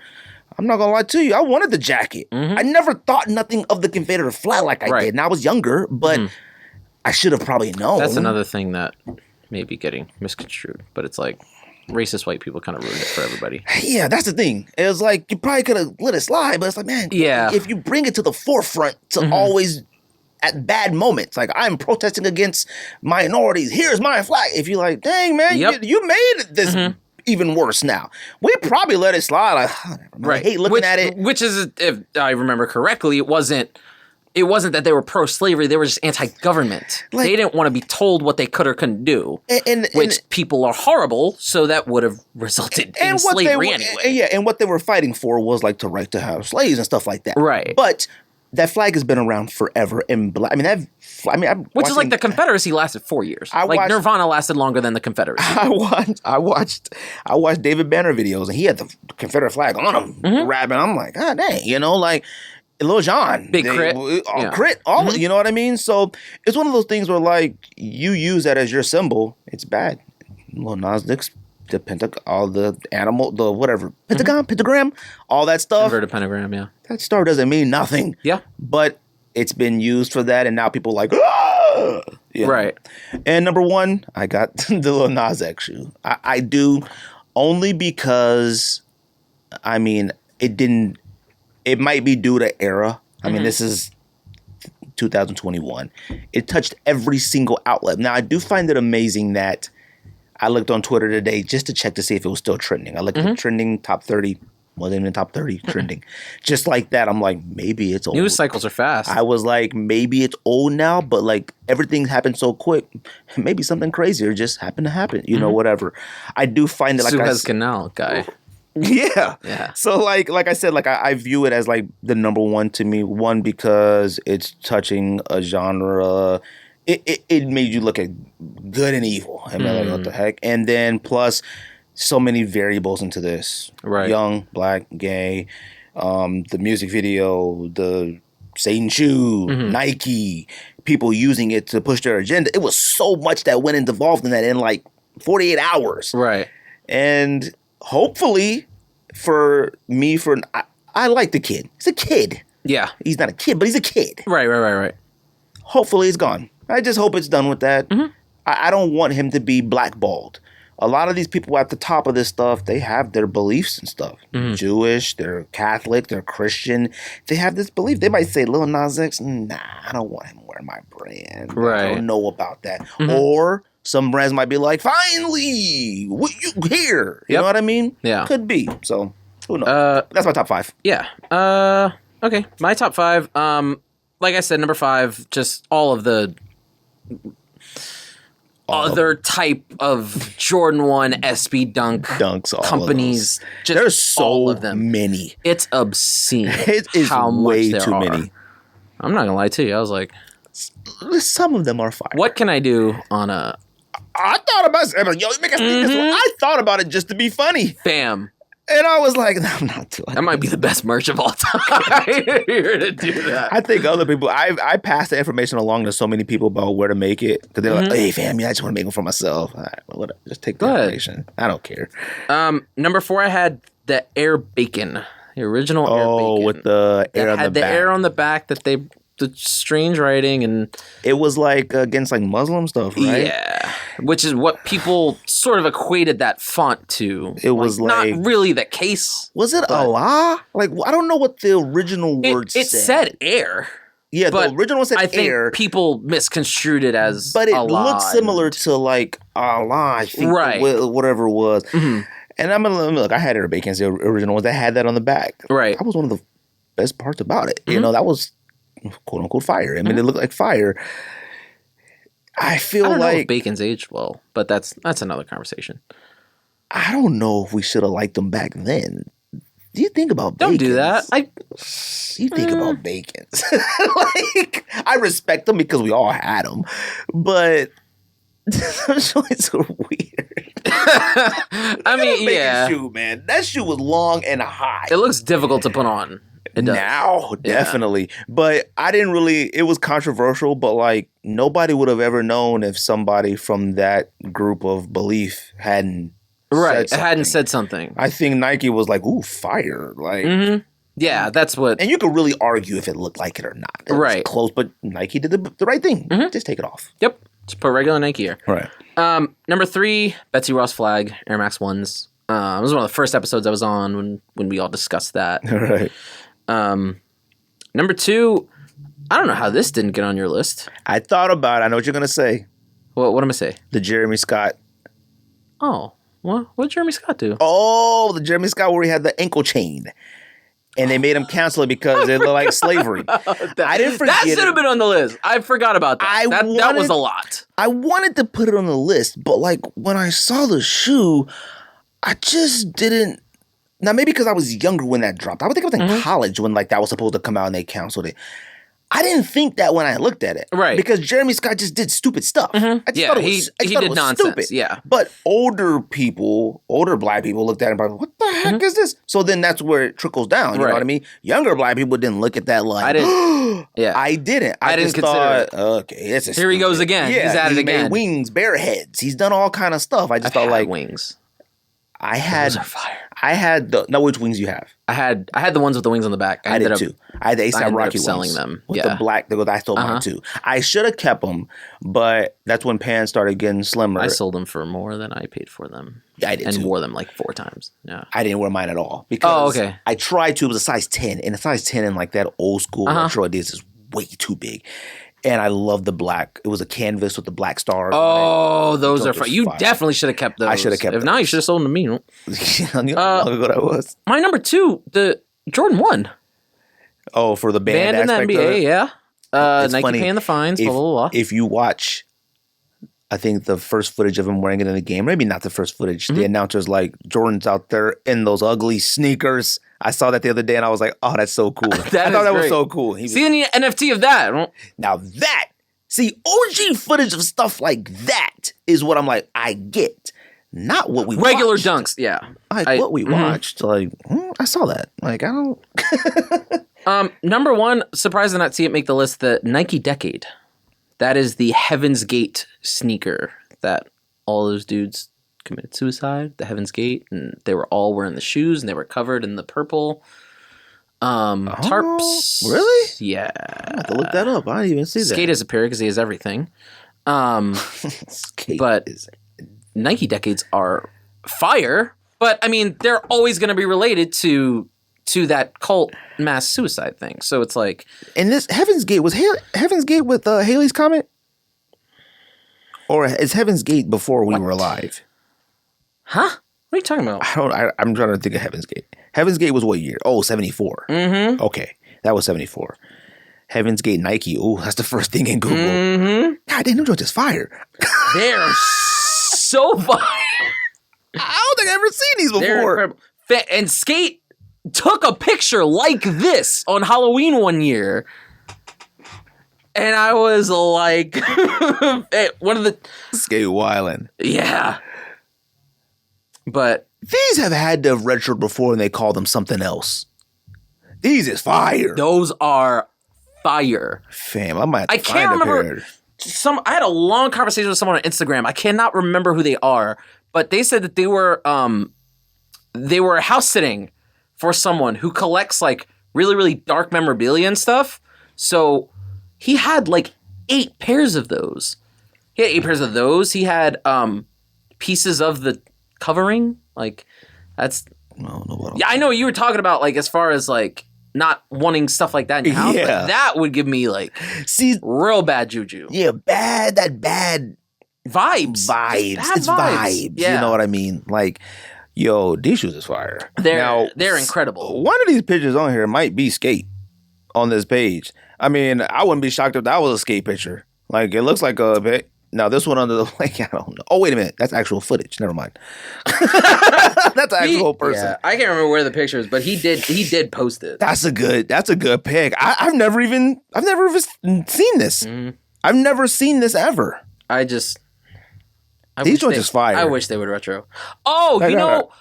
I'm not going to lie to you, I wanted the jacket. I never thought nothing of the Confederate flag like I did. And I was younger, but I should have probably known. That's another thing that may be getting misconstrued, but it's like, racist white people kind of ruined it for everybody. Yeah, that's the thing. It was like, you probably could have let it slide, but it's like, man, if you bring it to the forefront to always at bad moments, like I'm protesting against minorities, here's my flag. If you're like, dang, man, you made this even worse now. We probably let it slide. Like, I hate looking at it. Which is, if I remember correctly, it wasn't that they were pro-slavery. They were just anti-government. Like, they didn't want to be told what they could or couldn't do, which people are horrible, so that would have resulted in slavery anyway. And what they were fighting for was like the right to have slaves and stuff like that. Right. But that flag has been around forever. And which is like the Confederacy lasted 4 years. Nirvana lasted longer than the Confederacy. I watched David Banner videos, and he had the Confederate flag on him, rapping. I'm like, God dang, you know, like, Lil Jon. Big Crit. Crit, all you know what I mean? So it's one of those things where like you use that as your symbol, it's bad. Lil Nas X, the all the animal, the whatever, pentagram, all that stuff. Inverted pentagram, yeah. That star doesn't mean nothing. Yeah. But it's been used for that, and now people are like, ah! Right. And number one, I got the Lil Nas X shoe. I do only because, I mean, it might be due to era. I mean, this is 2021. It touched every single outlet. Now, I do find it amazing that I looked on Twitter today just to check to see if it was still trending. I looked at the trending top 30. Wasn't even top 30 trending. Just like that, I'm like, maybe it's old. News cycles are fast. I was like, maybe it's old now, but like everything happened so quick. Maybe something crazier just happened to happen. You know, whatever. I do find that like Suez Canal guy. Yeah. So like I said, like I view it as like the number one to me. One, because it's touching a genre. It made you look at good and evil. I mean, like, what the heck? And then plus so many variables into this. Right. Young, black, gay, the music video, the Satan shoe, Nike, people using it to push their agenda. It was so much that went involved in that in like 48 hours. Right. And hopefully for me, I like the kid. He's a kid. Yeah. He's not a kid, but he's a kid. Right. Hopefully it's gone. I just hope it's done with that. I don't want him to be blackballed. A lot of these people at the top of this stuff, they have their beliefs and stuff. Jewish, they're Catholic, they're Christian. They have this belief. They might say, Lil Nas X, nah, I don't want him wearing my brand. Right. I don't know about that. Or some brands might be like, finally, what you here? You know what I mean? Yeah. Could be. So, who knows? That's my top 5. Yeah. Okay. My top 5. Like I said, number 5, just all of the other type of Jordan 1 SB Dunks all companies. Just there's so all of them. Many. It's obscene. It is how way much there too are. many. I'm not gonna lie to you. I was like, some of them are fire. What can I do on a? I thought about it. Yo, you make us think this one. I thought about it just to be funny. Fam. And I was like, no, I'm not doing that. Might be the best merch of all time. You're to do that. I think other people, I passed the information along to so many people about where to make it. Because they're like, hey, fam, I just want to make them for myself. All right, well, whatever. Just take the information. I don't care. Number 4, I had the Air Bacon. The original Air Bacon. Oh, with the air on the back. Had the air on the back that the strange writing, and it was like against like Muslim stuff, right? Yeah, which is what people sort of equated that font to. It was like not really the case. Was it Allah? Like, I don't know what the original word said. It said air. Yeah, but the original one said I think Air. people misconstrued it as But it Allah looks similar to like Allah, I think, Right. Whatever it was. Mhm. And I'm gonna look. I had Air Bacon's the original ones that had that on the back. Right. That was one of the best parts about it. Mm-hmm. You know, that was quote unquote fire. I mean, it looked like fire. I feel I don't know if like Bacon's aged well, but that's another conversation. I don't know if we should have liked them back then. Do you think about Don't Bacon's? do that. You think about Bacon's. Like, I respect them because we all had them, but those joints are weird. I mean, Bacon yeah, shoe, man. That shoe was long and high. it looks difficult to put on. It does. Now, definitely. But I didn't really, it was controversial, but like nobody would have ever known if somebody from that group of belief hadn't said something. I think Nike was like, ooh, fire. Like, Yeah, that's what. and you could really argue if it looked like it or not. It was Right. close, but Nike did the right thing. Just take it off. Yep, just put regular Nike here. Right. Number 3, Betsy Ross Flag Air Max 1s. It was one of the first episodes I was on when we all discussed that. Right. Number 2, I don't know how this didn't get on your list. I thought about it. I know what you're going to say. What am I gonna say? The Jeremy Scott. Oh, what did Jeremy Scott do? Oh, the Jeremy Scott where he had the ankle chain. And they made him cancel it because it looked like slavery. I didn't forget That should have been on the list. I forgot about that. That was a lot. I wanted to put it on the list, but like when I saw the shoe, I just didn't. Now maybe because I was younger when that dropped. I would think I was in college when like that was supposed to come out and they canceled it. I didn't think that when I looked at it. Right. Because Jeremy Scott just did stupid stuff. I just thought it was nonsense. stupid. Yeah. But older black people looked at it and like, what the heck is this? So then that's where it trickles down. You know what I mean? Younger black people didn't look at that like, I didn't. Yeah. I didn't. I didn't just consider thought, okay, this is Here he goes stupid. again. Yeah, He's at it he again. made wings, bare heads. He's done all kind of stuff. I just thought like wings. I had Those are fire. I had the which wings you have? I had the ones with the wings on the back. I did too. I had the ASAP Rocky selling ones them. with the black. I stole mine too. I should have kept them, but that's when pants started getting slimmer. I sold them for more than I paid for them. Yeah, I did and too. wore them like 4 times. Yeah, I didn't wear mine at all because okay. I tried to. It was a size 10, and a size 10 in like that old school retro Adidas is way too big. And I love the black. It was a canvas with the black stars. Oh, those are fire. You definitely should have kept those. I should have kept If those. not, you should have sold them to me. You know how long ago that was? My number 2, the Jordan 1. Oh, for the band in the aspect of NBA, it? yeah. It's Nike funny. paying the fines, blah, blah, blah. If you watch, I think the first footage of him wearing it in the game, maybe not the first footage, the announcer's like, Jordan's out there in those ugly sneakers. I saw that the other day and I was like, oh, that's so cool. I thought that was so cool. See any NFT of that? Now see, OG footage of stuff like that is what I'm like, I get. Not what we Regular watched. dunks, yeah. What we watched, like, I saw that. Like, I don't... Number 1, surprised to not see it make the list, the Nike Decade. That is the Heaven's Gate sneaker that all those dudes committed suicide, the Heaven's Gate, and they were all wearing the shoes and they were covered in the purple tarps. Really? Yeah. I have to look that up. I didn't even see that. Skate has a pair because he has everything. But Nike Decades are fire, but I mean, they're always going to be related to that cult mass suicide thing. So it's like, and this Heaven's Gate was Heaven's Gate with Haley's Comet, or is Heaven's Gate before we were alive? huh? What are you talking about? I'm trying to think of Heaven's Gate. Heaven's Gate was what year? Oh, 74. Mm-hmm. Okay, that was 74. Heaven's Gate Nike. Oh, that's the first thing in Google. Mm-hmm. God damn, them joints is fire. They're so fire. I don't think I've ever seen these They're before. incredible. And Skate took a picture like this on Halloween one year. And I was like, one of the... Skate Wildin'. Yeah. But... These have had to have retroed before and they called them something else. These is fire. those are fire. Fam, I might I can't remember... I had a long conversation with someone on Instagram. I cannot remember who they are, but they said that they were house sitting for someone who collects like really, really dark memorabilia and stuff. So he had like 8 pairs of those. He had 8 pairs of those. He had pieces of the covering. Like that's No, yeah, I know what you were talking about, like as far as like not wanting stuff like that in your house. Yeah. But that would give me like real bad juju. Yeah, bad Vibes. It's vibes. Yeah. You know what I mean? Like, yo, these shoes is fire. They're incredible. One of these pictures on here might be skate on this page. I mean, I wouldn't be shocked if that was a skate picture. Like, it looks like a... Now, this one under the... Like, I don't know. Oh, wait a minute. That's actual footage. Never mind. That's an actual person. Yeah, I can't remember where the picture is, but he did post it. That's a good pick. I've never even seen this. Mm-hmm. I've never seen this ever. These joints is fire. I wish they would retro. Oh, you know,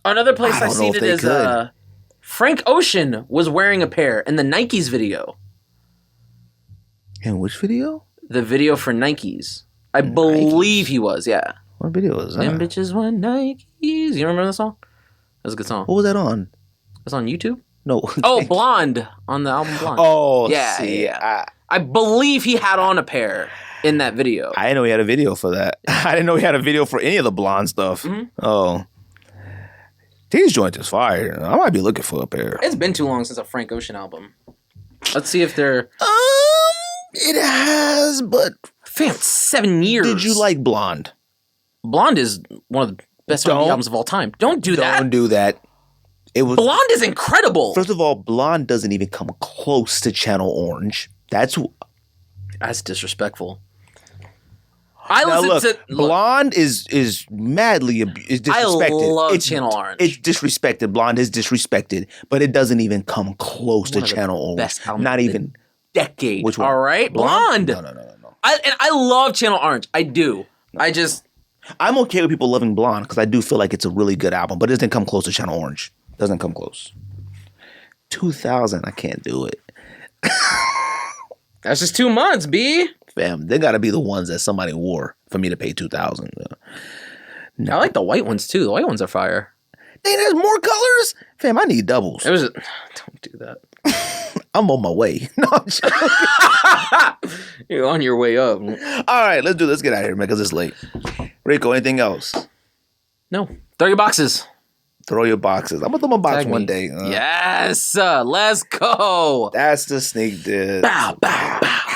another place I seen it is Frank Ocean was wearing a pair in the Nikes video. In which video? The video for Nikes. I believe he was, yeah. What video was that? Them bitches want Nikes. You remember the song? That was a good song. What was that on? It's on YouTube? No. Oh, Blonde. On the album Blonde. Oh, yeah. See, yeah. I believe he had on a pair in that video. I didn't know he had a video for that. I didn't know he had a video for any of the Blonde stuff. Mm-hmm. Oh. These joints is fire. I might be looking for a pair. It's been too long since a Frank Ocean album. Let's see if they're... It has, but... Fam, 7 years. Did you like Blonde? Blonde is one of the best R&B albums of all time. Don't do that. Don't do that. Blonde is incredible. First of all, Blonde doesn't even come close to Channel Orange. That's disrespectful. Blonde is madly disrespected. I love Channel Orange. It's disrespected. Blonde is disrespected, but it doesn't even come close to Channel Orange. Best album Not even decade. Which one? All right, Blonde. No. I love Channel Orange. I do. I'm okay with people loving Blonde because I do feel like it's a really good album, but it doesn't come close to Channel Orange. Doesn't come close. 2000, I can't do it. That's just 2 months, B. Fam, they got to be the ones that somebody wore for me to pay 2000. No. I like the white ones too. The white ones are fire. Hey, there's more colors? Fam, I need doubles. Don't do that. I'm on my way. No, I'm joking. You're on your way up. All right, let's get out of here, man, because it's late. Ricco, anything else? No. Throw your boxes. Throw your boxes. I'm going to throw my box one day. Yes. Let's go. That's the sneak diss. Bow, bow, bow.